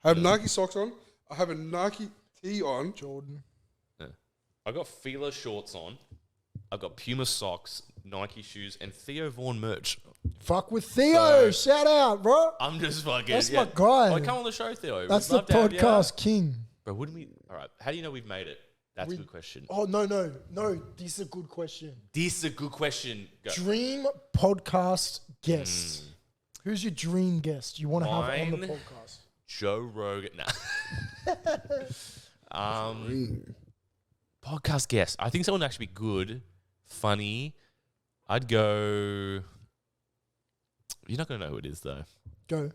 [SPEAKER 3] I have Nike socks on. I have a Nike tee on.
[SPEAKER 1] Jordan.
[SPEAKER 2] I got Fila shorts on. I've got Puma socks, Nike shoes, and Theo Vaughn merch.
[SPEAKER 1] Fuck with Theo.
[SPEAKER 2] So-
[SPEAKER 1] Shout out, bro.
[SPEAKER 2] I'm just fucking.
[SPEAKER 1] That's my guy.
[SPEAKER 2] Oh, come on the show, Theo.
[SPEAKER 1] That's
[SPEAKER 2] We'd
[SPEAKER 1] the
[SPEAKER 2] love to have you.
[SPEAKER 1] podcast king.
[SPEAKER 2] Bro, wouldn't we? All right. How do you know we've made it? That's a good question.
[SPEAKER 1] Oh, no. This is a good question.
[SPEAKER 2] This is a good question. Go.
[SPEAKER 1] Dream podcast guest. Who's your dream guest you want to have on the
[SPEAKER 2] Mine?
[SPEAKER 1] podcast?
[SPEAKER 2] Joe Rogan. Nah. Podcast guest. I think someone actually be good, funny. I'd go. You're not gonna know who it is though.
[SPEAKER 1] Go.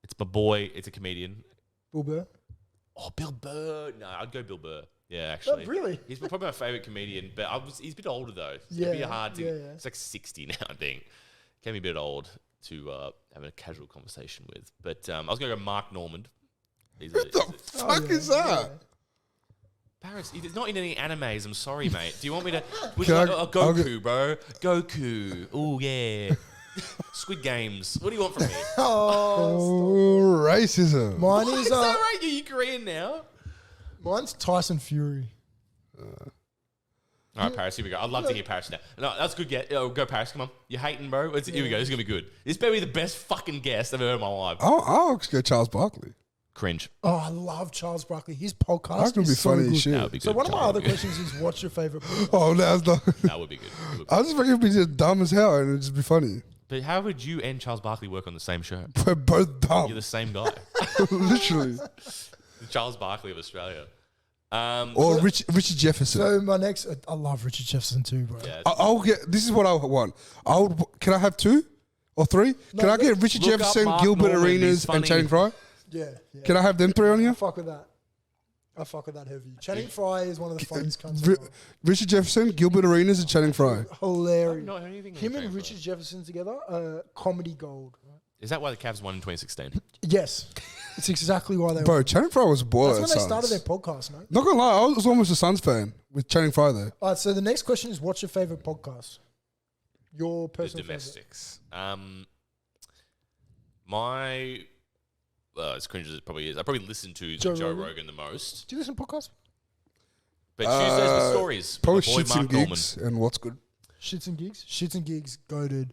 [SPEAKER 2] It's my boy. It's a comedian.
[SPEAKER 1] Bill Burr.
[SPEAKER 2] Oh, Bill Burr. No, I'd go Bill Burr. Yeah, actually.
[SPEAKER 1] really?
[SPEAKER 2] He's probably my favorite comedian, but he's a bit older though. It's gonna be
[SPEAKER 1] Yeah,
[SPEAKER 2] hard to.
[SPEAKER 1] yeah, yeah.
[SPEAKER 2] It's like 60 now, I think. Can be a bit old to have a casual conversation with. But I was gonna go Mark Normand.
[SPEAKER 3] What the fuck is that?
[SPEAKER 2] Paris, he's not in any animes. I'm sorry, mate. Do you want me to? Would
[SPEAKER 3] Can
[SPEAKER 2] you
[SPEAKER 3] I-
[SPEAKER 2] like, oh,
[SPEAKER 3] I'll
[SPEAKER 2] Goku, bro. Goku. Oh yeah. Squid Games. What do you want from me?
[SPEAKER 1] Oh,
[SPEAKER 3] Oh, racism.
[SPEAKER 1] mine
[SPEAKER 2] Is
[SPEAKER 1] is
[SPEAKER 2] that right? You Korean now?
[SPEAKER 1] mine's Tyson Fury.
[SPEAKER 2] All right, Paris. Here we go. I'd love to hear Paris now. No, that's good. Go Paris. Come on. You're hating, bro. Here we go. This is gonna be good. This better be the best fucking guest I've ever heard in my life.
[SPEAKER 3] I'll just go Charles Barkley.
[SPEAKER 2] Cringe.
[SPEAKER 1] Oh, I love Charles Barkley. His podcast
[SPEAKER 3] That could
[SPEAKER 1] is
[SPEAKER 3] be
[SPEAKER 1] so
[SPEAKER 3] funny
[SPEAKER 1] good.
[SPEAKER 3] as shit.
[SPEAKER 2] That would be good.
[SPEAKER 1] So one of my
[SPEAKER 2] That
[SPEAKER 1] other
[SPEAKER 2] would be good.
[SPEAKER 1] questions is, what's your favorite?
[SPEAKER 3] Oh, that's not.
[SPEAKER 2] That would be good. It would be
[SPEAKER 3] I was just thinking it'd be just dumb as hell and it'd just be funny.
[SPEAKER 2] But how would you and Charles Barkley work on the same show?
[SPEAKER 3] We're both
[SPEAKER 2] You're
[SPEAKER 3] dumb.
[SPEAKER 2] the same guy.
[SPEAKER 3] Literally.
[SPEAKER 2] The Charles Barkley of Australia.
[SPEAKER 3] Or Richard Jefferson.
[SPEAKER 1] So my next, I love Richard Jefferson too, bro.
[SPEAKER 2] Yeah.
[SPEAKER 3] I'll get. This is what I want. Can I have 2 or 3? Can I get Richard
[SPEAKER 2] Look up
[SPEAKER 3] Jefferson,
[SPEAKER 2] Mark
[SPEAKER 3] Gilbert
[SPEAKER 2] Norman, he's
[SPEAKER 3] Arenas, and
[SPEAKER 2] funny.
[SPEAKER 3] Channing Frye?
[SPEAKER 1] Yeah.
[SPEAKER 3] Can I have them 3 on
[SPEAKER 1] I
[SPEAKER 3] here?
[SPEAKER 1] fuck with that. I fuck with that heavy. Channing Frye is one of the funniest cunts.
[SPEAKER 3] Ri- Richard Jefferson, Gilbert Arenas, and Channing Frye.
[SPEAKER 1] Hilarious.
[SPEAKER 2] not heard anything
[SPEAKER 1] Him
[SPEAKER 2] on
[SPEAKER 1] and
[SPEAKER 2] Channing
[SPEAKER 1] Richard Jefferson together, comedy gold.
[SPEAKER 2] Is that why the Cavs won in 2016?
[SPEAKER 1] Yes, it's exactly why they.
[SPEAKER 3] Bro, Channing Frye was a baller.
[SPEAKER 1] That's when
[SPEAKER 3] at
[SPEAKER 1] they started their
[SPEAKER 3] Suns.
[SPEAKER 1] podcast, man.
[SPEAKER 3] Not gonna lie, I was almost a Suns fan with Channing Frye there.
[SPEAKER 1] All right, so the next question is, what's your favorite podcast? Your
[SPEAKER 2] The
[SPEAKER 1] personal favorite.
[SPEAKER 2] domestics. As cringe as it probably is, I probably listen to
[SPEAKER 1] Joe
[SPEAKER 2] Joe
[SPEAKER 1] Rogan?
[SPEAKER 2] Rogan the most.
[SPEAKER 1] Do you listen to podcasts?
[SPEAKER 2] But Tuesdays with stories. with
[SPEAKER 3] Probably
[SPEAKER 2] my boy
[SPEAKER 3] Shits
[SPEAKER 2] Mark
[SPEAKER 3] and
[SPEAKER 2] Norman.
[SPEAKER 3] Gigs and What's Good.
[SPEAKER 1] Shits and Gigs. Shits and Gigs, goated.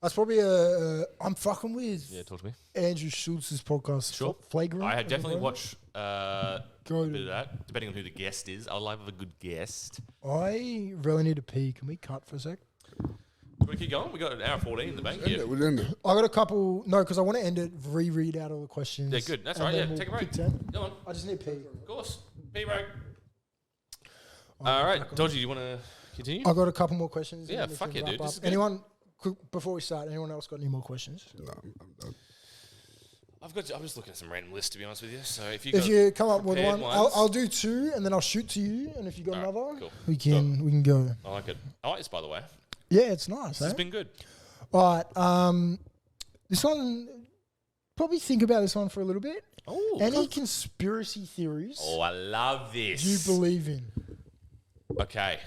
[SPEAKER 1] That's probably a. I'm fucking with
[SPEAKER 2] Yeah, talk to me.
[SPEAKER 1] Andrew Schultz's podcast.
[SPEAKER 2] Sure.
[SPEAKER 1] Flagrant.
[SPEAKER 2] I had definitely
[SPEAKER 1] Flagrant?
[SPEAKER 2] watched a bit of
[SPEAKER 1] Goated.
[SPEAKER 2] that, depending on who the guest is. I love a good guest.
[SPEAKER 1] I really need to pee. Can we cut for a sec?
[SPEAKER 2] Can we keep going? We got an hour 14 in the bank
[SPEAKER 3] End
[SPEAKER 2] here.
[SPEAKER 3] it, we'll end it.
[SPEAKER 1] I got a couple. No, because I want to end it. Reread out all the questions.
[SPEAKER 2] Yeah, good. That's
[SPEAKER 1] and
[SPEAKER 2] right.
[SPEAKER 1] then
[SPEAKER 2] Yeah,
[SPEAKER 1] we'll
[SPEAKER 2] take a break.
[SPEAKER 1] pick 10.
[SPEAKER 2] Come on.
[SPEAKER 1] I just need to pee.
[SPEAKER 2] Of course. Pee break. All right, Dodgy, you want to continue?
[SPEAKER 1] I got a couple more questions. and
[SPEAKER 2] Yeah,
[SPEAKER 1] then we
[SPEAKER 2] fuck
[SPEAKER 1] can
[SPEAKER 2] yeah,
[SPEAKER 1] wrap
[SPEAKER 2] dude. This
[SPEAKER 1] up.
[SPEAKER 2] is good.
[SPEAKER 1] Anyone, before we start, anyone else got any more questions?
[SPEAKER 3] No, I'm done.
[SPEAKER 2] I'm just looking at some random lists, to be honest with you. So if you
[SPEAKER 1] If you come up with
[SPEAKER 2] prepared
[SPEAKER 1] one,
[SPEAKER 2] ones.
[SPEAKER 1] I'll do 2, and then I'll shoot to you. And if you got
[SPEAKER 2] All right,
[SPEAKER 1] another,
[SPEAKER 2] cool.
[SPEAKER 1] we can go.
[SPEAKER 2] I like it. I like this, by the way.
[SPEAKER 1] Yeah, it's nice.
[SPEAKER 2] This has
[SPEAKER 1] Eh?
[SPEAKER 2] been good.
[SPEAKER 1] All right. This one, probably think about this one for a little bit.
[SPEAKER 2] Oh,
[SPEAKER 1] Any conspiracy theories
[SPEAKER 2] oh, I love this.
[SPEAKER 1] do you believe in?
[SPEAKER 2] Okay.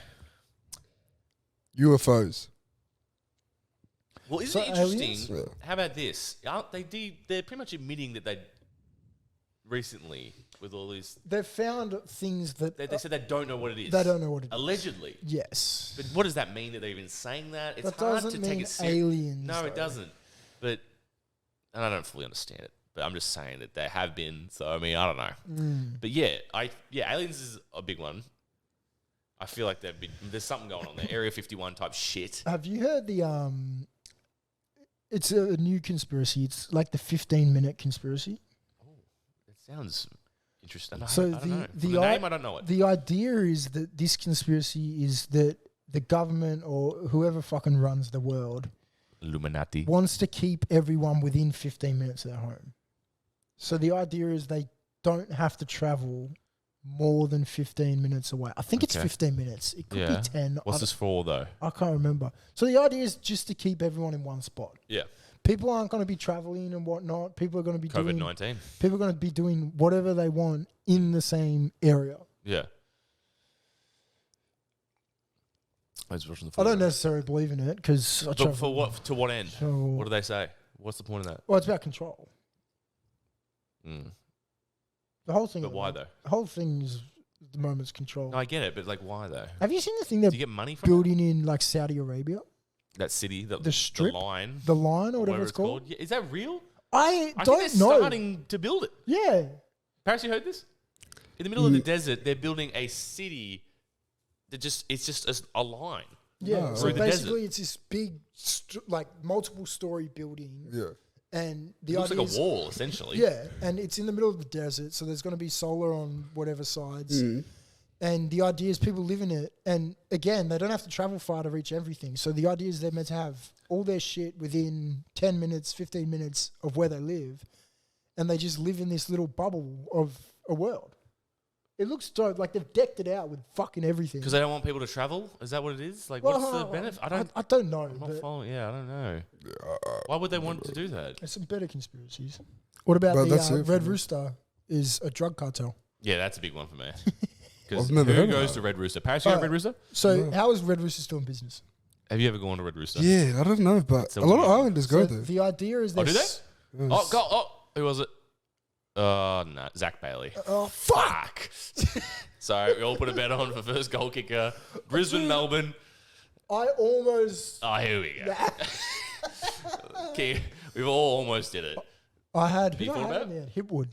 [SPEAKER 3] UFOs.
[SPEAKER 2] Well, isn't
[SPEAKER 1] So
[SPEAKER 2] it interesting?
[SPEAKER 1] aliens?
[SPEAKER 3] Yeah.
[SPEAKER 2] How about this? They're pretty much admitting that they recently, with all these,
[SPEAKER 1] They've found things that
[SPEAKER 2] they said they don't know what it is.
[SPEAKER 1] they don't know what it is.
[SPEAKER 2] Allegedly.
[SPEAKER 1] Yes.
[SPEAKER 2] But what does that mean that they're even saying that? It's
[SPEAKER 1] That
[SPEAKER 2] hard
[SPEAKER 1] doesn't
[SPEAKER 2] to take
[SPEAKER 1] mean
[SPEAKER 2] it seriously.
[SPEAKER 1] aliens.
[SPEAKER 2] No, it
[SPEAKER 1] though.
[SPEAKER 2] doesn't. But and I don't fully understand it. But I'm just saying that there have been. So I mean, I don't know. But yeah, aliens is a big one. I feel like there's something going on there. Area 51 type shit.
[SPEAKER 1] Have you heard the It's a new conspiracy. It's like the 15-minute conspiracy.
[SPEAKER 2] It sounds interesting. I
[SPEAKER 1] So
[SPEAKER 2] don't know.
[SPEAKER 1] the
[SPEAKER 2] From the name, I don't know it.
[SPEAKER 1] The idea is that this conspiracy is that the government or whoever fucking runs the world
[SPEAKER 2] Illuminati.
[SPEAKER 1] wants to keep everyone within 15 minutes of their home. So the idea is they don't have to travel more than 15 minutes away. I think it's
[SPEAKER 2] Okay.
[SPEAKER 1] 15 minutes. It could
[SPEAKER 2] Yeah.
[SPEAKER 1] be 10.
[SPEAKER 2] What's this for, though?
[SPEAKER 1] I can't remember. So the idea is just to keep everyone in one spot.
[SPEAKER 2] Yeah.
[SPEAKER 1] People aren't going to be traveling and whatnot. People are going to be doing
[SPEAKER 2] COVID-19.
[SPEAKER 1] people are going to be doing whatever they want in the same area.
[SPEAKER 2] Yeah. I was watching the
[SPEAKER 1] I don't
[SPEAKER 2] footage.
[SPEAKER 1] necessarily believe in it because I
[SPEAKER 2] But
[SPEAKER 1] travel.
[SPEAKER 2] for what? To what end?
[SPEAKER 1] So,
[SPEAKER 2] What do they say? What's the point of that?
[SPEAKER 1] well, it's about control.
[SPEAKER 2] Mm.
[SPEAKER 1] The whole thing.
[SPEAKER 2] But why though?
[SPEAKER 1] The whole thing is at the moment's control.
[SPEAKER 2] No, I get it, but like, why though?
[SPEAKER 1] Have you seen the thing
[SPEAKER 2] Do
[SPEAKER 1] they're
[SPEAKER 2] you get money from
[SPEAKER 1] building in like Saudi Arabia?
[SPEAKER 2] that city?
[SPEAKER 1] The strip?
[SPEAKER 2] the line,
[SPEAKER 1] The line or
[SPEAKER 2] or
[SPEAKER 1] whatever it's called?
[SPEAKER 2] Yeah, is that real?
[SPEAKER 1] I
[SPEAKER 2] I
[SPEAKER 1] don't
[SPEAKER 2] think they're
[SPEAKER 1] know.
[SPEAKER 2] starting to build it.
[SPEAKER 1] Yeah.
[SPEAKER 2] Paris, you heard this? In the middle of the desert, they're building a city. It's just a line.
[SPEAKER 1] Yeah.
[SPEAKER 3] No.
[SPEAKER 1] So
[SPEAKER 2] Through the
[SPEAKER 1] basically, it's this big, like multiple story building,
[SPEAKER 3] Yeah.
[SPEAKER 1] and
[SPEAKER 2] It
[SPEAKER 1] the
[SPEAKER 2] looks
[SPEAKER 1] idea
[SPEAKER 2] like a
[SPEAKER 1] is,
[SPEAKER 2] wall, essentially.
[SPEAKER 1] yeah, and it's in the middle of the desert, so there's going to be solar on whatever sides.
[SPEAKER 3] Mm.
[SPEAKER 1] And the idea is people live in it, and again, they don't have to travel far to reach everything. So the idea is they're meant to have all their shit within 10 minutes, 15 minutes of where they live, and they just live in this little bubble of a world. It looks dope. Like they've decked it out with fucking everything.
[SPEAKER 2] Because they don't want people to travel. Is that what it is? Like,
[SPEAKER 1] Well,
[SPEAKER 2] what's the benefit? I
[SPEAKER 1] don't know.
[SPEAKER 2] I'm not
[SPEAKER 1] But
[SPEAKER 2] following. Yeah, I don't know. Why would they want to do that?
[SPEAKER 1] there's some better conspiracies. What about
[SPEAKER 3] But
[SPEAKER 1] the
[SPEAKER 3] that's it for
[SPEAKER 1] Red
[SPEAKER 3] me.
[SPEAKER 1] Rooster is a drug cartel?
[SPEAKER 2] Yeah, that's a big one for me. Because
[SPEAKER 3] I've never
[SPEAKER 2] who
[SPEAKER 3] heard of
[SPEAKER 2] goes
[SPEAKER 3] that.
[SPEAKER 2] to Red Rooster? Paris, you have
[SPEAKER 1] Alright.
[SPEAKER 2] Red Rooster?
[SPEAKER 1] So
[SPEAKER 3] No.
[SPEAKER 1] how is Red Rooster still in business?
[SPEAKER 2] Have you ever gone to Red Rooster?
[SPEAKER 3] Yeah, I don't know, but
[SPEAKER 2] So
[SPEAKER 3] a lot of
[SPEAKER 2] weird.
[SPEAKER 3] islanders go
[SPEAKER 1] So
[SPEAKER 3] there.
[SPEAKER 1] the idea is
[SPEAKER 2] Oh, do
[SPEAKER 1] there's-
[SPEAKER 2] they? Oh, go! Oh, who was it? No, Zach Bailey.
[SPEAKER 1] Oh, fuck!
[SPEAKER 2] So we all put a bet on for first goal kicker. Brisbane, Melbourne.
[SPEAKER 1] I almost...
[SPEAKER 2] Oh, here we go. Okay, we've all almost did it.
[SPEAKER 1] I had...
[SPEAKER 2] you
[SPEAKER 1] Who did I
[SPEAKER 2] thought
[SPEAKER 1] have
[SPEAKER 2] about
[SPEAKER 1] in there? Hipwood.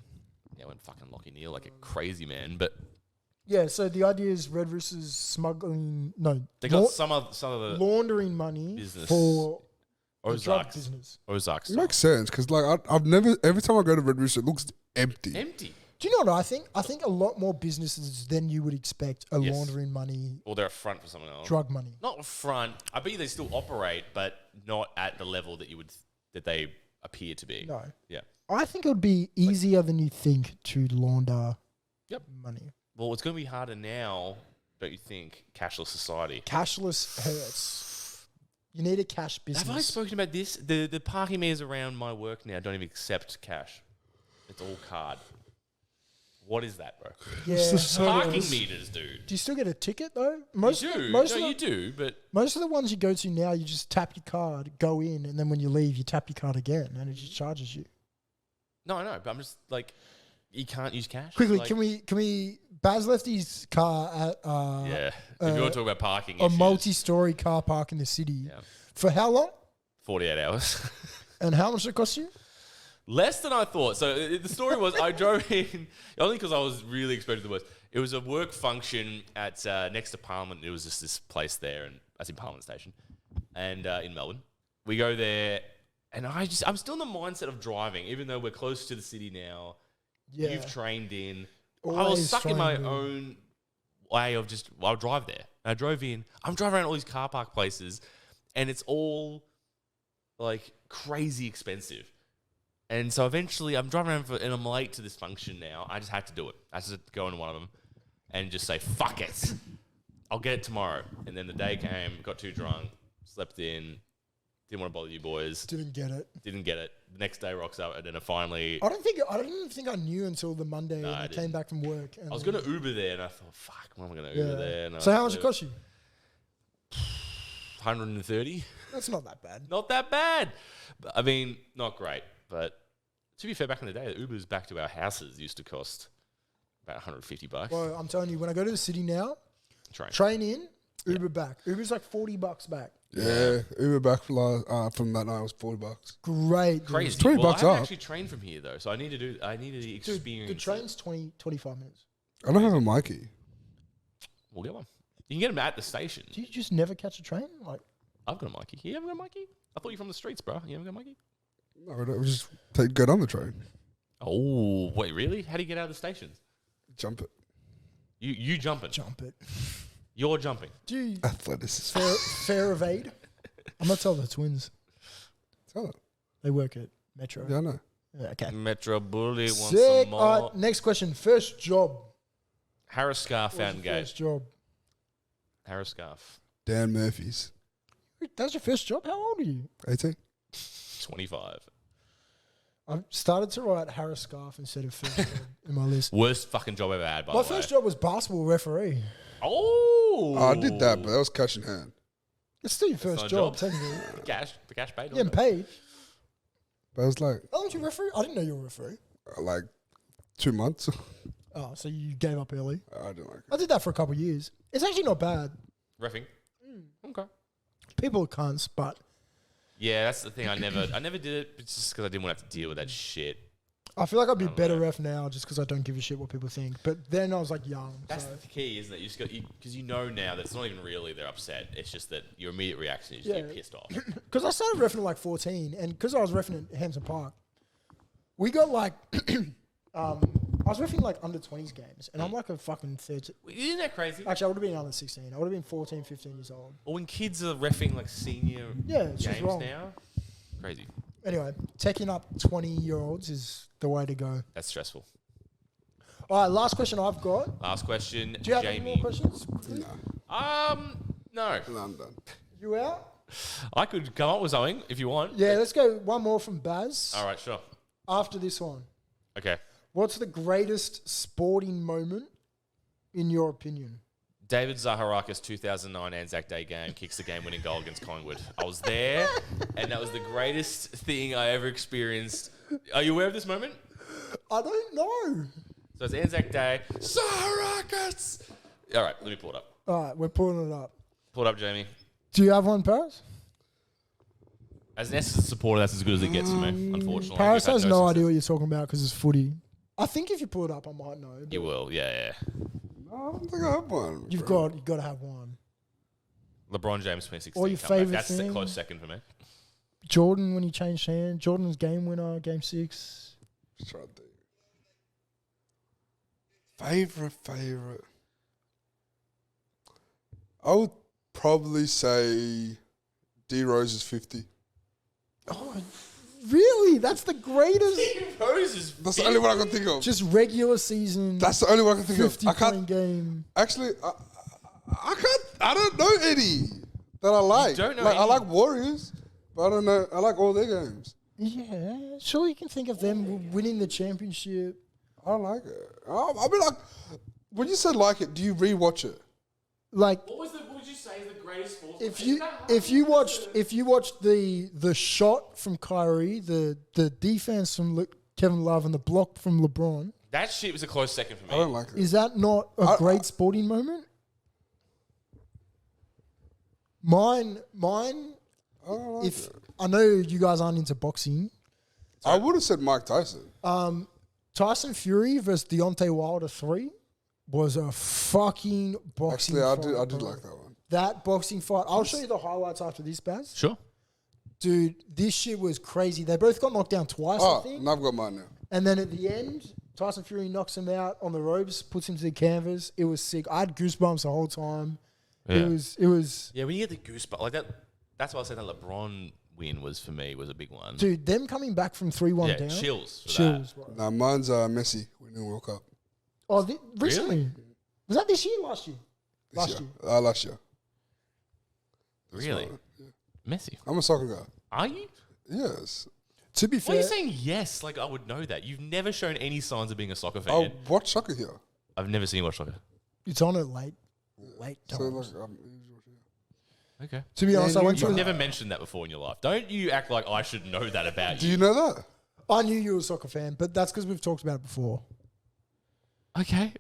[SPEAKER 2] Yeah, I went fucking Lockie Neal like a crazy man, but
[SPEAKER 1] Yeah, so the idea is Red Rooster's smuggling... No.
[SPEAKER 2] they got some of the
[SPEAKER 1] laundering money
[SPEAKER 2] business.
[SPEAKER 1] for the drug
[SPEAKER 2] Ozarks.
[SPEAKER 1] business.
[SPEAKER 2] Ozarks.
[SPEAKER 3] It makes sense because like I've never. Every time I go to Red Rooster, it looks empty.
[SPEAKER 2] Empty.
[SPEAKER 1] Do you know what I think? I think a lot more businesses than you would expect are
[SPEAKER 2] Yes.
[SPEAKER 1] laundering money,
[SPEAKER 2] Or they're a front for someone else.
[SPEAKER 1] drug money.
[SPEAKER 2] Not a front. I bet you they still operate, but not at the level that that they appear to be.
[SPEAKER 1] No.
[SPEAKER 2] Yeah.
[SPEAKER 1] I think it would be easier than you think to launder
[SPEAKER 2] Yep.
[SPEAKER 1] money.
[SPEAKER 2] Well, it's going to be harder now, don't you think? Cashless society.
[SPEAKER 1] Cashless hurts. You need a cash business.
[SPEAKER 2] Have I spoken about this? The parking meters around my work now don't even accept cash. It's all card. What is that, bro?
[SPEAKER 1] Yeah.
[SPEAKER 2] Parking meters, dude.
[SPEAKER 1] Do you still get a ticket though?
[SPEAKER 2] You do.
[SPEAKER 1] Most
[SPEAKER 2] No,
[SPEAKER 1] of
[SPEAKER 2] you do, but
[SPEAKER 1] most of the ones you go to now, you just tap your card, go in, and then when you leave, you tap your card again, and it just charges you.
[SPEAKER 2] no, I know. But I'm just like, you can't use cash.
[SPEAKER 1] Quickly,
[SPEAKER 2] Like,
[SPEAKER 1] can we? Baz left his car at
[SPEAKER 2] Yeah. If you want to talk about parking
[SPEAKER 1] a
[SPEAKER 2] issues,
[SPEAKER 1] multi-story car park in the city.
[SPEAKER 2] Yeah.
[SPEAKER 1] For how long?
[SPEAKER 2] 48 hours.
[SPEAKER 1] And how much did it cost you?
[SPEAKER 2] Less than I thought. So the story was I drove in, only because I was really expecting the worst. It was a work function at next to Parliament. It was just this place there, and that's in Parliament Station, and in Melbourne. We go there, and I'm still in the mindset of driving, even though we're close to the city now.
[SPEAKER 1] Yeah.
[SPEAKER 2] You've trained in. I
[SPEAKER 1] Always
[SPEAKER 2] was stuck in my
[SPEAKER 1] trained in.
[SPEAKER 2] own way of just, I'll drive there. I drove in. I'm driving around all these car park places, and it's all like crazy expensive. And so eventually I'm driving around and I'm late to this function now. I just had to do it. I just had to go into one of them and just say, fuck it. I'll get it tomorrow. And then the day came, got too drunk, slept in, didn't want to bother you boys,
[SPEAKER 1] Didn't get it.
[SPEAKER 2] didn't get it. The next day rocks up and then I finally,
[SPEAKER 1] I don't even think I knew until the Monday when
[SPEAKER 2] I
[SPEAKER 1] I came
[SPEAKER 2] didn't.
[SPEAKER 1] back from work. And
[SPEAKER 2] I was going to Uber there and I thought, fuck, when am I going to Uber there? And
[SPEAKER 1] So
[SPEAKER 2] I
[SPEAKER 1] how much it cost you?
[SPEAKER 2] 130.
[SPEAKER 1] That's not that bad.
[SPEAKER 2] Not that bad. I mean, not great, but to be fair, back in the day, the Ubers back to our houses used to cost about $150.
[SPEAKER 1] Well, I'm telling you, when I go to the city now,
[SPEAKER 2] Train.
[SPEAKER 1] train in, Uber back. Uber's like $40 back.
[SPEAKER 3] Yeah, Uber back from that night was $40.
[SPEAKER 1] Great. dude.
[SPEAKER 2] Crazy.
[SPEAKER 3] $20
[SPEAKER 2] well, I haven't
[SPEAKER 3] up.
[SPEAKER 2] actually trained from here though, so I need to
[SPEAKER 1] Dude,
[SPEAKER 2] experience.
[SPEAKER 1] the train's 25 minutes.
[SPEAKER 3] I don't have a Mikey.
[SPEAKER 2] We'll get one. You can get them at the station.
[SPEAKER 1] Do you just never catch a train? Like,
[SPEAKER 2] I've got a Mikey. You haven't got a Mikey? I thought you were from the streets, bro. You haven't got a Mikey?
[SPEAKER 3] No, we just go down the train,
[SPEAKER 2] Oh, wait, really? How do you get out of the stations?
[SPEAKER 3] jump it.
[SPEAKER 2] You jumping?
[SPEAKER 1] jump it.
[SPEAKER 2] You're jumping.
[SPEAKER 1] Do you
[SPEAKER 3] Athleticism.
[SPEAKER 1] fair of aid? I'm not telling the twins.
[SPEAKER 3] Tell it.
[SPEAKER 1] They work at Metro.
[SPEAKER 3] Yeah, I know.
[SPEAKER 1] Yeah, okay.
[SPEAKER 2] Metro Bully wants
[SPEAKER 1] Sick.
[SPEAKER 2] some more.
[SPEAKER 1] All right, next question. First job.
[SPEAKER 2] Harris Scarf
[SPEAKER 1] What was
[SPEAKER 2] Fountain
[SPEAKER 1] your
[SPEAKER 2] Gate.
[SPEAKER 1] First job.
[SPEAKER 2] Harris Scarf.
[SPEAKER 3] Dan Murphy's.
[SPEAKER 1] That's your first job? How old are you?
[SPEAKER 3] 18.
[SPEAKER 2] 25.
[SPEAKER 1] I've started to write Harris Scarf instead of first job in my list.
[SPEAKER 2] Worst fucking job I've ever had, by
[SPEAKER 1] My
[SPEAKER 2] the way.
[SPEAKER 1] first job was basketball referee.
[SPEAKER 2] Oh.
[SPEAKER 3] Oh, I did that, but that was cash in hand.
[SPEAKER 1] It's still your
[SPEAKER 2] That's
[SPEAKER 1] first
[SPEAKER 2] not a
[SPEAKER 1] job,
[SPEAKER 2] job.
[SPEAKER 1] technically.
[SPEAKER 2] The cash paid.
[SPEAKER 1] Getting paid.
[SPEAKER 3] But it was like
[SPEAKER 1] Oh, was you a referee? I didn't know you were a referee.
[SPEAKER 3] 2 months.
[SPEAKER 1] Oh, so you gave up early.
[SPEAKER 3] I didn't like it.
[SPEAKER 1] I did that for a couple of years. It's actually not bad.
[SPEAKER 2] Reffing. Okay.
[SPEAKER 1] People are cunts, but
[SPEAKER 2] Yeah, that's the thing. I never did it. It's just because I didn't want to have to deal with that shit.
[SPEAKER 1] I feel like I'd be
[SPEAKER 2] don't
[SPEAKER 1] better
[SPEAKER 2] know.
[SPEAKER 1] ref now just because I don't give a shit what people think. But then I was like young.
[SPEAKER 2] That's
[SPEAKER 1] So.
[SPEAKER 2] the key, isn't it? You just got because you know now that it's not even really they're upset. It's just that your immediate reaction is you
[SPEAKER 1] Yeah.
[SPEAKER 2] get pissed off.
[SPEAKER 1] Because I started refing at like 14, and because I was refing at Hampton Park, we got like, I was refing like under 20s games, and I'm like a fucking 13.
[SPEAKER 2] Isn't that crazy?
[SPEAKER 1] Actually, I would have been under 16. I would have been 14, 15 years old.
[SPEAKER 2] Or when kids are reffing like senior
[SPEAKER 1] Yeah, it's just
[SPEAKER 2] games
[SPEAKER 1] wrong.
[SPEAKER 2] now, crazy.
[SPEAKER 1] Anyway, taking up 20-year-olds is the way to go.
[SPEAKER 2] That's stressful.
[SPEAKER 1] All right, last question I've got.
[SPEAKER 2] Last question,
[SPEAKER 1] Do you have
[SPEAKER 2] Jamie.
[SPEAKER 1] any more questions?
[SPEAKER 3] No,
[SPEAKER 2] No.
[SPEAKER 3] I'm done.
[SPEAKER 1] You out?
[SPEAKER 2] I could come up with something if you want.
[SPEAKER 1] Yeah, let's go one more from Baz.
[SPEAKER 2] All right, sure.
[SPEAKER 1] After this one.
[SPEAKER 2] Okay.
[SPEAKER 1] What's the greatest sporting moment in your opinion?
[SPEAKER 2] David Zaharakis 2009 Anzac Day game kicks the game-winning goal against Collingwood. I was there, and that was the greatest thing I ever experienced. Are you aware of this moment?
[SPEAKER 1] I don't know.
[SPEAKER 2] So it's Anzac Day. Zaharakis! All right, let me pull it up.
[SPEAKER 1] All right, we're pulling it up.
[SPEAKER 2] Pull it up, Jamie.
[SPEAKER 1] Do you have one, Paris?
[SPEAKER 2] As an Essendon supporter, that's as good as it gets for me, unfortunately.
[SPEAKER 1] Paris
[SPEAKER 2] We've had
[SPEAKER 1] has no
[SPEAKER 2] success.
[SPEAKER 1] idea what you're talking about because it's footy. I think if you pull it up, I might know. but
[SPEAKER 2] You will, yeah.
[SPEAKER 3] No, I don't think I have one.
[SPEAKER 1] You've
[SPEAKER 3] bro.
[SPEAKER 1] got to have one.
[SPEAKER 2] LeBron James 2016
[SPEAKER 1] Or your
[SPEAKER 2] comeback.
[SPEAKER 1] favourite
[SPEAKER 2] That's the
[SPEAKER 1] thing?
[SPEAKER 2] close second for me.
[SPEAKER 1] Jordan when he changed hands. Jordan's game winner, game 6.
[SPEAKER 3] Just trying to think. Favorite. I would probably say D Rose is 50.
[SPEAKER 1] Oh, really? That's the greatest.
[SPEAKER 2] Rose is
[SPEAKER 3] That's the only one I can think of.
[SPEAKER 1] Just regular season.
[SPEAKER 3] That's the only one I can think
[SPEAKER 1] 50
[SPEAKER 3] of. I can't
[SPEAKER 1] point game.
[SPEAKER 3] actually. I don't know any that I like.
[SPEAKER 2] don't know
[SPEAKER 3] like I
[SPEAKER 2] any?
[SPEAKER 3] like Warriors, but I don't know. I like all their games.
[SPEAKER 1] Yeah, sure you can think of them winning the championship.
[SPEAKER 3] I don't like it. I mean, like when you said like it, do you rewatch it?
[SPEAKER 1] Like
[SPEAKER 2] What would you say is the greatest sports?
[SPEAKER 1] if you watched the shot from Kyrie, the defense from Kevin Love, and the block from LeBron,
[SPEAKER 2] That shit was a close second for me.
[SPEAKER 3] I don't like it.
[SPEAKER 1] is that not a great sporting moment? Mine.
[SPEAKER 3] I don't like
[SPEAKER 1] If
[SPEAKER 3] it.
[SPEAKER 1] I know you guys aren't into boxing,
[SPEAKER 3] I would have said Mike Tyson.
[SPEAKER 1] Tyson Fury versus Deontay Wilder 3 was a fucking boxing
[SPEAKER 3] Actually, I
[SPEAKER 1] fight.
[SPEAKER 3] did
[SPEAKER 1] bro.
[SPEAKER 3] like that one.
[SPEAKER 1] That boxing fight. I'll show you the highlights after this, Baz.
[SPEAKER 2] Sure.
[SPEAKER 1] Dude, this shit was crazy. They both got knocked down twice, I
[SPEAKER 3] Oh,
[SPEAKER 1] think.
[SPEAKER 3] now I've got mine now.
[SPEAKER 1] And then at the end, Tyson Fury knocks him out on the ropes, puts him to the canvas. It was sick. I had goosebumps the whole time.
[SPEAKER 2] Yeah.
[SPEAKER 1] It was,
[SPEAKER 2] Yeah, when you get the goosebumps like that, that's why I said that LeBron win was for me was a big one.
[SPEAKER 1] dude, them coming back from 3-1
[SPEAKER 2] yeah,
[SPEAKER 1] down.
[SPEAKER 2] chills. For
[SPEAKER 1] Chills, bro.
[SPEAKER 3] Now mine's Messi winning World Cup
[SPEAKER 1] Oh, recently. Was that this year? Last year?
[SPEAKER 3] this year. Last year.
[SPEAKER 2] That. Really?
[SPEAKER 3] Yeah.
[SPEAKER 2] Messi.
[SPEAKER 3] I'm a soccer guy.
[SPEAKER 2] Are you?
[SPEAKER 3] Yes.
[SPEAKER 1] To be
[SPEAKER 2] Why are
[SPEAKER 1] fair,
[SPEAKER 2] you saying yes? Like I would know that. You've never shown any signs of being a soccer fan.
[SPEAKER 3] I'll watch soccer here.
[SPEAKER 2] I've never seen you watch soccer.
[SPEAKER 1] it's on at late
[SPEAKER 3] So
[SPEAKER 1] times.
[SPEAKER 3] like,
[SPEAKER 2] Okay.
[SPEAKER 1] To be honest, I went to
[SPEAKER 2] You've never mentioned that before in your life. Don't you act like I should know that about
[SPEAKER 3] do
[SPEAKER 2] you.
[SPEAKER 3] you know that?
[SPEAKER 1] I knew you were a soccer fan, but that's because we've talked about it before.
[SPEAKER 2] Okay.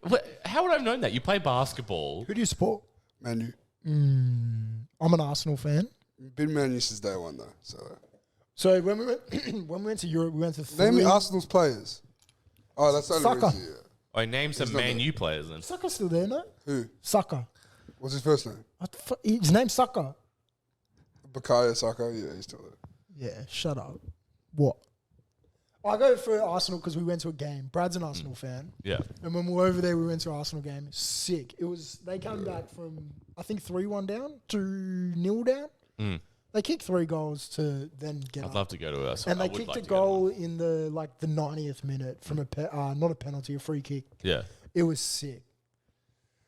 [SPEAKER 2] How would I have known that? You play basketball.
[SPEAKER 1] Who do you support?
[SPEAKER 3] Manu.
[SPEAKER 1] I'm an Arsenal fan.
[SPEAKER 3] Been Man U since day one though.
[SPEAKER 1] So when we went when we went to Europe, we went to
[SPEAKER 3] Name me
[SPEAKER 1] three.
[SPEAKER 3] Arsenal's players. Oh, that's the only
[SPEAKER 1] Saka.
[SPEAKER 3] reason. Yeah.
[SPEAKER 2] I named some
[SPEAKER 3] He's not
[SPEAKER 2] Man
[SPEAKER 3] there.
[SPEAKER 2] U players then.
[SPEAKER 1] Saka's still there, no?
[SPEAKER 3] Who?
[SPEAKER 1] Saka.
[SPEAKER 3] What's his first name?
[SPEAKER 1] What the fuck? His name's Saka.
[SPEAKER 3] Bukayo Saka. Yeah, he's still there.
[SPEAKER 1] Yeah, shut up. What? I go for Arsenal because we went to a game. Brad's an Arsenal fan.
[SPEAKER 2] Yeah.
[SPEAKER 1] And when we were over there, we went to an Arsenal game. Sick. It was. They came back from, I think, 3-1 down, 2-0 down.
[SPEAKER 2] Mm.
[SPEAKER 1] They kicked 3 goals to then get
[SPEAKER 2] I'd
[SPEAKER 1] up.
[SPEAKER 2] love to go to us.
[SPEAKER 1] And they kicked a goal in the 90th minute from not a penalty, a free kick.
[SPEAKER 2] Yeah.
[SPEAKER 1] It was sick.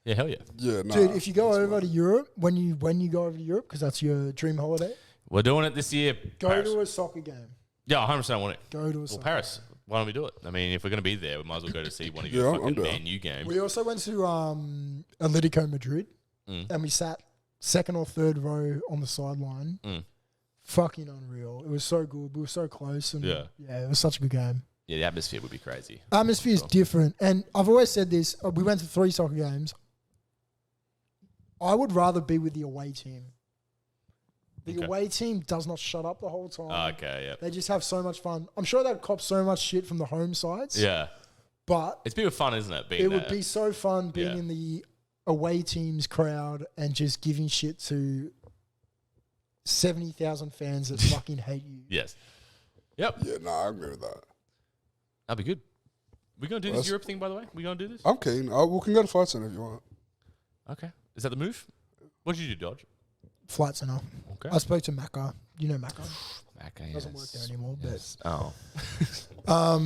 [SPEAKER 2] Yeah, hell yeah.
[SPEAKER 3] Yeah, no.
[SPEAKER 1] Dude, if you go over to Europe, when you go over to Europe, because that's your dream holiday,
[SPEAKER 2] We're doing it this year.
[SPEAKER 1] go
[SPEAKER 2] Paris.
[SPEAKER 1] to a soccer game.
[SPEAKER 2] Yeah, 100% want it.
[SPEAKER 1] Go to a
[SPEAKER 2] Well,
[SPEAKER 1] soccer
[SPEAKER 2] Paris.
[SPEAKER 1] game.
[SPEAKER 2] Why don't we do it? I mean, if we're going to be there, we might as well go to see one of
[SPEAKER 3] Yeah,
[SPEAKER 2] your
[SPEAKER 3] I'm
[SPEAKER 2] fucking
[SPEAKER 3] down.
[SPEAKER 2] Man U games.
[SPEAKER 1] We also went to Atletico Madrid, and we sat second or third row on the sideline.
[SPEAKER 2] Mm.
[SPEAKER 1] Fucking unreal. It was so good. We were so close. And
[SPEAKER 2] Yeah.
[SPEAKER 1] it was such a good game.
[SPEAKER 2] Yeah, the atmosphere would be crazy.
[SPEAKER 1] Atmosphere is
[SPEAKER 2] Sure.
[SPEAKER 1] different. And I've always said this. We went to 3 soccer games. I would rather be with the away team. The
[SPEAKER 2] Okay.
[SPEAKER 1] away team does not shut up the whole time.
[SPEAKER 2] Okay, yeah.
[SPEAKER 1] They just have so much fun. I'm sure they'd cop so much shit from the home sides.
[SPEAKER 2] Yeah.
[SPEAKER 1] But
[SPEAKER 2] It's a bit of fun, isn't it? Being
[SPEAKER 1] it would
[SPEAKER 2] there?
[SPEAKER 1] be so fun being
[SPEAKER 2] Yeah.
[SPEAKER 1] in the away team's crowd and just giving shit to 70,000 fans that fucking hate you.
[SPEAKER 2] Yes. Yep.
[SPEAKER 3] Yeah, no, I agree with that.
[SPEAKER 2] That'd be good. We going to do
[SPEAKER 3] Well,
[SPEAKER 2] this Europe thing, by the way? We going to do this?
[SPEAKER 3] I'm keen. We can go to Fight Center if you want.
[SPEAKER 2] Okay. Is that the move? What did you do, Dodge?
[SPEAKER 1] Flight Center.
[SPEAKER 2] Okay.
[SPEAKER 1] I spoke to Macca. You know Macca.
[SPEAKER 2] Okay,
[SPEAKER 1] Doesn't work there anymore.
[SPEAKER 2] Yes. Oh.
[SPEAKER 1] But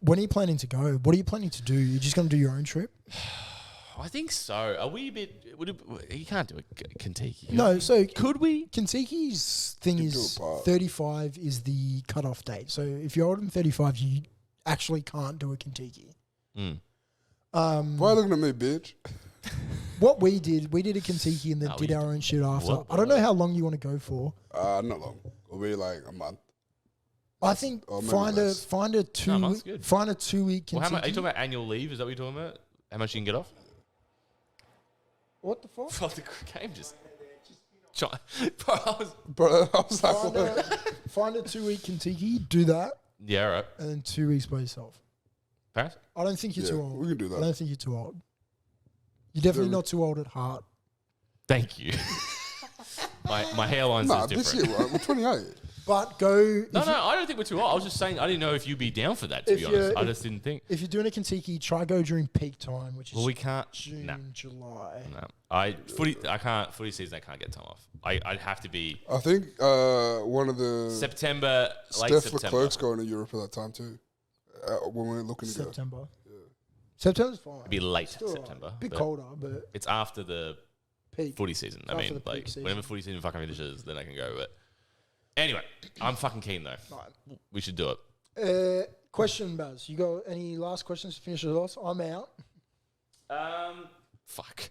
[SPEAKER 1] when are you planning to go? What are you planning to do? You're just going to do your own trip?
[SPEAKER 2] I think so. Are we a bit... you can't do a Kentucky.
[SPEAKER 1] No, so
[SPEAKER 2] Could we?
[SPEAKER 1] Kentucky's thing
[SPEAKER 3] You can do
[SPEAKER 1] is
[SPEAKER 3] a part.
[SPEAKER 1] 35 is the cutoff date. So if you're older than 35, you actually can't do a Kentucky.
[SPEAKER 2] Mm.
[SPEAKER 3] Why are you looking at me, bitch?
[SPEAKER 1] What we did a Kentucky and then
[SPEAKER 2] No,
[SPEAKER 1] did
[SPEAKER 2] we
[SPEAKER 1] our own shit after.
[SPEAKER 2] What?
[SPEAKER 1] I don't know how long you want to go for.
[SPEAKER 3] Not long. It'll be like a month.
[SPEAKER 1] I think
[SPEAKER 3] Or maybe
[SPEAKER 1] find a
[SPEAKER 3] less.
[SPEAKER 1] find a 2
[SPEAKER 2] month's
[SPEAKER 1] week,
[SPEAKER 2] good.
[SPEAKER 1] find a 2 week
[SPEAKER 2] Well,
[SPEAKER 1] Kentucky.
[SPEAKER 2] how much, are you talking about annual leave? Is that what you're talking about? How much you can get off?
[SPEAKER 1] What the fuck?
[SPEAKER 2] Fuck, the game just... Bro, I was...
[SPEAKER 3] Bro, I was like,
[SPEAKER 1] Find
[SPEAKER 3] what?
[SPEAKER 1] a, find a 2 week Kentucky, do that,
[SPEAKER 2] Yeah, all right.
[SPEAKER 1] and then 2 weeks by yourself.
[SPEAKER 2] Paris?
[SPEAKER 1] I don't think you're
[SPEAKER 3] Yeah,
[SPEAKER 1] too old.
[SPEAKER 3] we can do
[SPEAKER 1] I
[SPEAKER 3] that.
[SPEAKER 1] don't think you're too old. You're definitely
[SPEAKER 3] Yeah.
[SPEAKER 1] not too old at heart.
[SPEAKER 2] Thank you. my hairline's
[SPEAKER 3] Nah,
[SPEAKER 2] is
[SPEAKER 3] this
[SPEAKER 2] different.
[SPEAKER 3] year, right? We're 28.
[SPEAKER 1] But go.
[SPEAKER 2] No, I don't think we're too old. I was just saying, I didn't know if you'd be down for that, to
[SPEAKER 1] If
[SPEAKER 2] be honest.
[SPEAKER 1] you're-
[SPEAKER 2] I
[SPEAKER 1] if-
[SPEAKER 2] just didn't think.
[SPEAKER 1] If you're doing a Kentucky, try go during peak time, which is
[SPEAKER 2] Well, we can't.
[SPEAKER 1] June,
[SPEAKER 2] No,
[SPEAKER 1] July.
[SPEAKER 2] no. Footy season, I can't get time off. I'd have to be
[SPEAKER 3] I think one of the
[SPEAKER 2] September, late
[SPEAKER 3] Steph
[SPEAKER 2] September.
[SPEAKER 3] Leclerc's going to Europe at that time too. When we're looking to go.
[SPEAKER 1] September. September's fine.
[SPEAKER 2] It'd be late
[SPEAKER 1] Still alright.
[SPEAKER 2] September.
[SPEAKER 1] Bit
[SPEAKER 2] but
[SPEAKER 1] colder, but
[SPEAKER 2] It's after the
[SPEAKER 1] peak.
[SPEAKER 2] footy season. I
[SPEAKER 1] After
[SPEAKER 2] mean,
[SPEAKER 1] the peak
[SPEAKER 2] like,
[SPEAKER 1] season.
[SPEAKER 2] whenever footy season fucking finishes, then I can go. But anyway, I'm fucking keen, though.
[SPEAKER 1] Right.
[SPEAKER 2] We should do it.
[SPEAKER 1] Question, Baz. You got any last questions to finish it off? I'm out.
[SPEAKER 2] Fuck.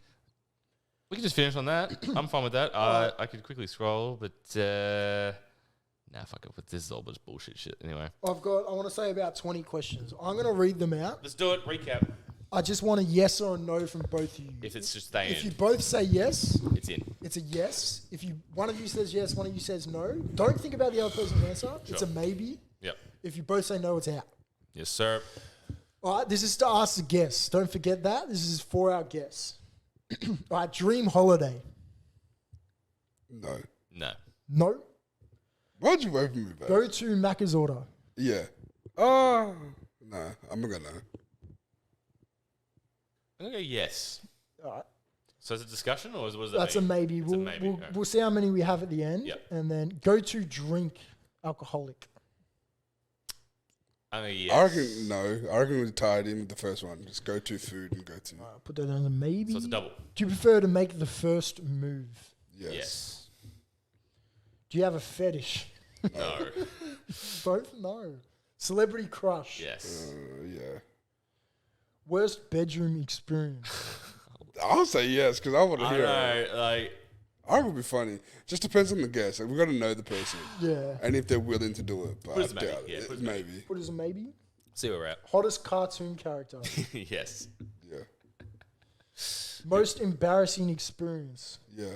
[SPEAKER 2] We can just finish on that. I'm fine with that.
[SPEAKER 1] Alright.
[SPEAKER 2] I could quickly scroll, but nah, fuck it. But this is all just bullshit shit. Anyway,
[SPEAKER 1] I want to say about 20 questions. I'm going to read them out.
[SPEAKER 2] let's do it. Recap.
[SPEAKER 1] I just want a yes or a no from both of you.
[SPEAKER 2] If it's just staying,
[SPEAKER 1] If you both say yes,
[SPEAKER 2] it's in.
[SPEAKER 1] it's a yes. If one of you says yes, one of you says no, don't think about the other person's answer. It's a
[SPEAKER 2] Sure.
[SPEAKER 1] maybe.
[SPEAKER 2] Yep.
[SPEAKER 1] If you both say no, it's out.
[SPEAKER 2] Yes, sir.
[SPEAKER 1] All right, this is to ask the guests. Don't forget that. This is for our guests. All right, dream holiday.
[SPEAKER 3] No.
[SPEAKER 2] No.
[SPEAKER 1] No.
[SPEAKER 3] Why'd you wait for me, babe?
[SPEAKER 1] Go to Macca's order.
[SPEAKER 3] Yeah. Oh, nah. I'm not gonna.
[SPEAKER 2] I'm gonna go yes.
[SPEAKER 1] All right,
[SPEAKER 2] So is it discussion or was it?
[SPEAKER 1] that's a maybe.
[SPEAKER 2] It's a maybe, okay.
[SPEAKER 1] We'll see how many we have at the end.
[SPEAKER 2] Yep.
[SPEAKER 1] And then go to drink alcoholic.
[SPEAKER 2] I'm a
[SPEAKER 3] I
[SPEAKER 2] yes.
[SPEAKER 3] reckon no. I reckon we tied in with the first one. Just go to food and go to.
[SPEAKER 1] All right, put that down as a maybe.
[SPEAKER 2] So it's a double.
[SPEAKER 1] Do you prefer to make the first move?
[SPEAKER 3] Yes.
[SPEAKER 2] Yes.
[SPEAKER 1] Do you have a fetish?
[SPEAKER 2] No.
[SPEAKER 1] Both? No. Celebrity crush.
[SPEAKER 2] Yes.
[SPEAKER 3] Yeah.
[SPEAKER 1] Worst bedroom experience.
[SPEAKER 3] I'll say yes because I want to
[SPEAKER 2] I
[SPEAKER 3] hear.
[SPEAKER 2] know. Like,
[SPEAKER 3] I reckon it'd be funny. Just depends on the guest. Like, we got to know the person
[SPEAKER 1] Yeah.
[SPEAKER 3] and if they're willing to do it. But
[SPEAKER 2] Put
[SPEAKER 3] I
[SPEAKER 2] it as maybe,
[SPEAKER 3] doubt
[SPEAKER 2] yeah,
[SPEAKER 3] it.
[SPEAKER 2] put it as
[SPEAKER 3] Maybe.
[SPEAKER 1] What is a maybe?
[SPEAKER 2] see where we're at.
[SPEAKER 1] Hottest cartoon character.
[SPEAKER 2] Yes.
[SPEAKER 3] Yeah.
[SPEAKER 1] Most embarrassing experience.
[SPEAKER 3] Yeah.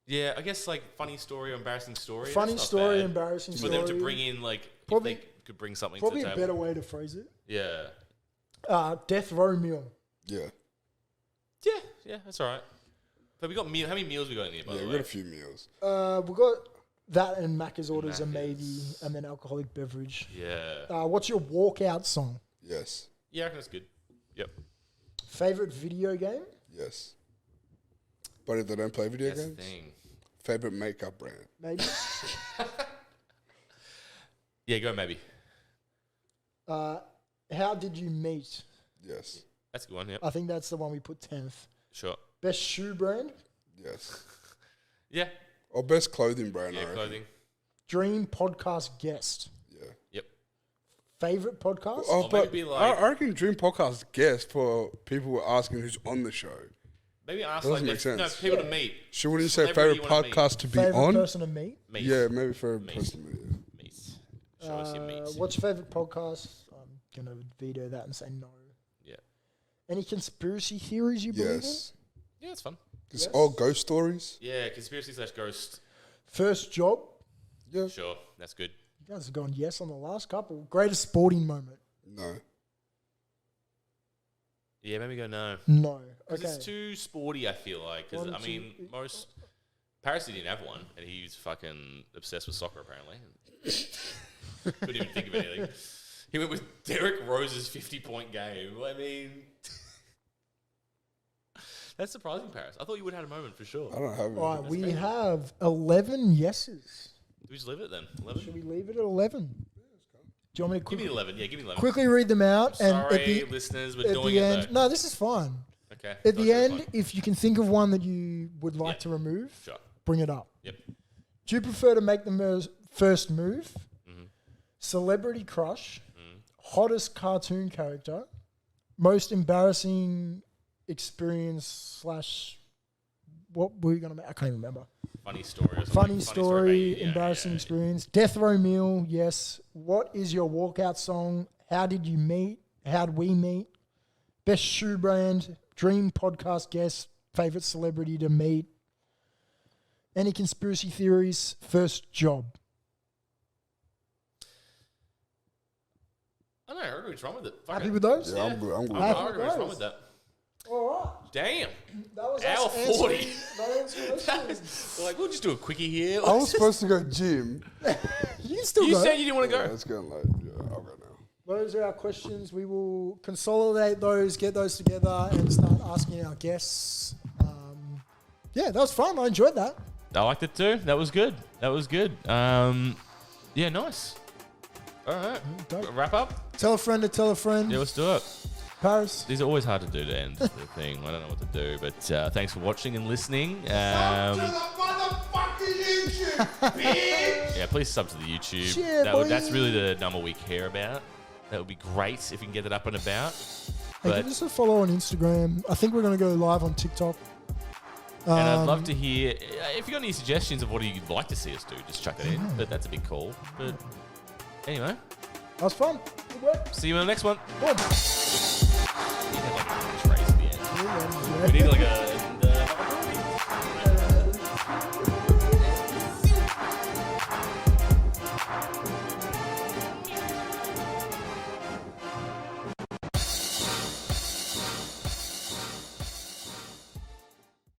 [SPEAKER 2] Yeah, I guess like funny story or embarrassing story.
[SPEAKER 1] Funny
[SPEAKER 2] that's not
[SPEAKER 1] story,
[SPEAKER 2] bad.
[SPEAKER 1] embarrassing
[SPEAKER 2] For
[SPEAKER 1] story.
[SPEAKER 2] them to bring in like
[SPEAKER 1] Probably-
[SPEAKER 2] if they could bring something
[SPEAKER 1] Probably
[SPEAKER 2] to the
[SPEAKER 1] a
[SPEAKER 2] table.
[SPEAKER 1] better way to phrase it.
[SPEAKER 2] Yeah.
[SPEAKER 1] Death row meal.
[SPEAKER 3] Yeah.
[SPEAKER 2] Yeah, that's all right. But we got meal. How many meals we got in here? By
[SPEAKER 3] Yeah,
[SPEAKER 2] the
[SPEAKER 3] we
[SPEAKER 2] way,
[SPEAKER 3] got a few meals.
[SPEAKER 1] We got that and Macca's orders a
[SPEAKER 2] Macca's.
[SPEAKER 1] maybe, and then alcoholic beverage.
[SPEAKER 2] yeah,
[SPEAKER 1] What's your walkout song?
[SPEAKER 3] Yes.
[SPEAKER 2] yeah, I reckon that's good. Yep,
[SPEAKER 1] Favorite video game?
[SPEAKER 3] Yes. But if they don't play video
[SPEAKER 2] that's the
[SPEAKER 3] games,
[SPEAKER 2] thing.
[SPEAKER 3] favorite makeup brand.
[SPEAKER 1] Maybe.
[SPEAKER 2] Yeah, go maybe.
[SPEAKER 1] How did you meet?
[SPEAKER 3] Yes.
[SPEAKER 2] That's a good one. Yep,
[SPEAKER 1] I think that's the one we put 10th.
[SPEAKER 2] sure.
[SPEAKER 1] Best shoe brand?
[SPEAKER 3] Yes.
[SPEAKER 2] Yeah,
[SPEAKER 3] Or best clothing brand. I
[SPEAKER 2] yeah,
[SPEAKER 3] reckon.
[SPEAKER 2] clothing.
[SPEAKER 1] Dream podcast guest?
[SPEAKER 3] Yeah.
[SPEAKER 2] Yep.
[SPEAKER 1] Favorite podcast?
[SPEAKER 3] Oh,
[SPEAKER 2] Or
[SPEAKER 3] but
[SPEAKER 2] maybe like-
[SPEAKER 3] I reckon Dream Podcast guest for people who are asking who's on the show.
[SPEAKER 2] Maybe ask
[SPEAKER 3] That
[SPEAKER 2] like
[SPEAKER 3] doesn't make
[SPEAKER 2] this. No,
[SPEAKER 3] sense.
[SPEAKER 2] people to meet.
[SPEAKER 3] Shouldn't you say
[SPEAKER 2] Celebrity
[SPEAKER 3] favorite
[SPEAKER 2] you wanna meet.
[SPEAKER 3] podcast to be
[SPEAKER 1] Favorite
[SPEAKER 3] on?
[SPEAKER 1] person to meet?
[SPEAKER 2] Meet.
[SPEAKER 3] Yeah, maybe for a
[SPEAKER 2] Meet.
[SPEAKER 3] person. Yeah.
[SPEAKER 2] Meet. Show us your meat.
[SPEAKER 1] What's your favorite podcast? I'm going to veto that and say no.
[SPEAKER 2] Yeah.
[SPEAKER 1] Any conspiracy theories you believe
[SPEAKER 3] Yes.
[SPEAKER 2] Yeah, it's fun.
[SPEAKER 3] It's
[SPEAKER 1] Yes.
[SPEAKER 3] all ghost stories.
[SPEAKER 2] Yeah, conspiracy / ghost.
[SPEAKER 1] in? First job?
[SPEAKER 3] Yeah.
[SPEAKER 2] Sure, that's good.
[SPEAKER 1] You guys have gone yes on the last couple. Greatest sporting moment?
[SPEAKER 3] No.
[SPEAKER 2] Yeah, maybe go no.
[SPEAKER 1] No.
[SPEAKER 2] Because
[SPEAKER 1] Okay.
[SPEAKER 2] it's too sporty, I feel like. Because,
[SPEAKER 1] One,
[SPEAKER 2] I mean,
[SPEAKER 1] two,
[SPEAKER 2] most... Paris didn't have one, and he's fucking obsessed with soccer, apparently. Couldn't even think of anything. He went with Derek Rose's 50-point game. I mean... That's surprising, Paris. I thought you would have had a moment for sure.
[SPEAKER 3] I don't have it.
[SPEAKER 1] All right, we
[SPEAKER 2] crazy.
[SPEAKER 1] have 11 yeses.
[SPEAKER 2] Do we just leave it then? 11?
[SPEAKER 1] Should we leave it at 11? Do you want me to
[SPEAKER 2] Give me
[SPEAKER 1] quickly,
[SPEAKER 2] 11. Yeah, give me 11.
[SPEAKER 1] quickly read them out? And
[SPEAKER 2] Sorry,
[SPEAKER 1] at the,
[SPEAKER 2] listeners, we're
[SPEAKER 1] at
[SPEAKER 2] doing
[SPEAKER 1] the
[SPEAKER 2] it
[SPEAKER 1] end,
[SPEAKER 2] though.
[SPEAKER 1] no, this is fine.
[SPEAKER 2] Okay.
[SPEAKER 1] At
[SPEAKER 2] that's
[SPEAKER 1] the
[SPEAKER 2] really
[SPEAKER 1] end,
[SPEAKER 2] fine.
[SPEAKER 1] if you can think of one that you would like
[SPEAKER 2] Yeah.
[SPEAKER 1] to remove,
[SPEAKER 2] Sure.
[SPEAKER 1] bring it up.
[SPEAKER 2] Yep.
[SPEAKER 1] Do you prefer to make the first move?
[SPEAKER 2] Mhm.
[SPEAKER 1] Celebrity crush?
[SPEAKER 2] Mhm.
[SPEAKER 1] Hottest cartoon character? Most embarrassing experience / what were you gonna make? I can't even remember.
[SPEAKER 2] Funny story or something.
[SPEAKER 1] Funny story,
[SPEAKER 2] about you. Yeah,
[SPEAKER 1] embarrassing
[SPEAKER 2] yeah,
[SPEAKER 1] experience. Death row meal, yes. What is your walkout song? How did you meet? How did we meet? Best shoe brand, dream podcast guest, favorite celebrity to meet. Any conspiracy theories? First job.
[SPEAKER 2] I don't know. I reckon what's wrong with it. Fuck
[SPEAKER 1] Happy
[SPEAKER 2] it.
[SPEAKER 1] with those?
[SPEAKER 3] Yeah, I'm good. I'm good.
[SPEAKER 2] I
[SPEAKER 1] Happy
[SPEAKER 2] reckon
[SPEAKER 1] with
[SPEAKER 2] what's wrong
[SPEAKER 1] those?
[SPEAKER 2] with that.
[SPEAKER 1] All right.
[SPEAKER 2] Damn.
[SPEAKER 1] That was
[SPEAKER 2] Hour
[SPEAKER 1] us answering
[SPEAKER 2] 40.
[SPEAKER 1] those questions.
[SPEAKER 2] We're like, we'll just do a quickie here.
[SPEAKER 3] I was supposed to go gym.
[SPEAKER 1] You can still
[SPEAKER 2] You
[SPEAKER 1] go.
[SPEAKER 2] said you didn't want to
[SPEAKER 3] Yeah,
[SPEAKER 2] go.
[SPEAKER 3] it's getting late. Yeah, I'll go now.
[SPEAKER 1] Those are our questions. We will consolidate those, get those together, and start asking our guests. Yeah, that was fun. I enjoyed that.
[SPEAKER 2] I liked it too. That was good. That was good. Yeah, nice. All right.
[SPEAKER 1] Dope.
[SPEAKER 2] Wrap up?
[SPEAKER 1] Tell a friend to tell a friend.
[SPEAKER 2] Yeah, let's do it.
[SPEAKER 1] Paris.
[SPEAKER 2] These are always hard to do to end the thing. I don't know what to do, but thanks for watching and listening. Yeah, please sub to the YouTube.
[SPEAKER 1] Yeah,
[SPEAKER 2] That's
[SPEAKER 1] boy.
[SPEAKER 2] really the number we care about. That would be great if you can get it up and about.
[SPEAKER 1] Hey,
[SPEAKER 2] But
[SPEAKER 1] give us a follow on Instagram. I think we're going to go live on TikTok.
[SPEAKER 2] and I'd love to hear if you got any suggestions of what you'd like to see us do. Just chuck it in. But that's a big call. But anyway,
[SPEAKER 1] That was fun. Good work.
[SPEAKER 2] see you in the next one.
[SPEAKER 1] Good.
[SPEAKER 2] Yeah, like-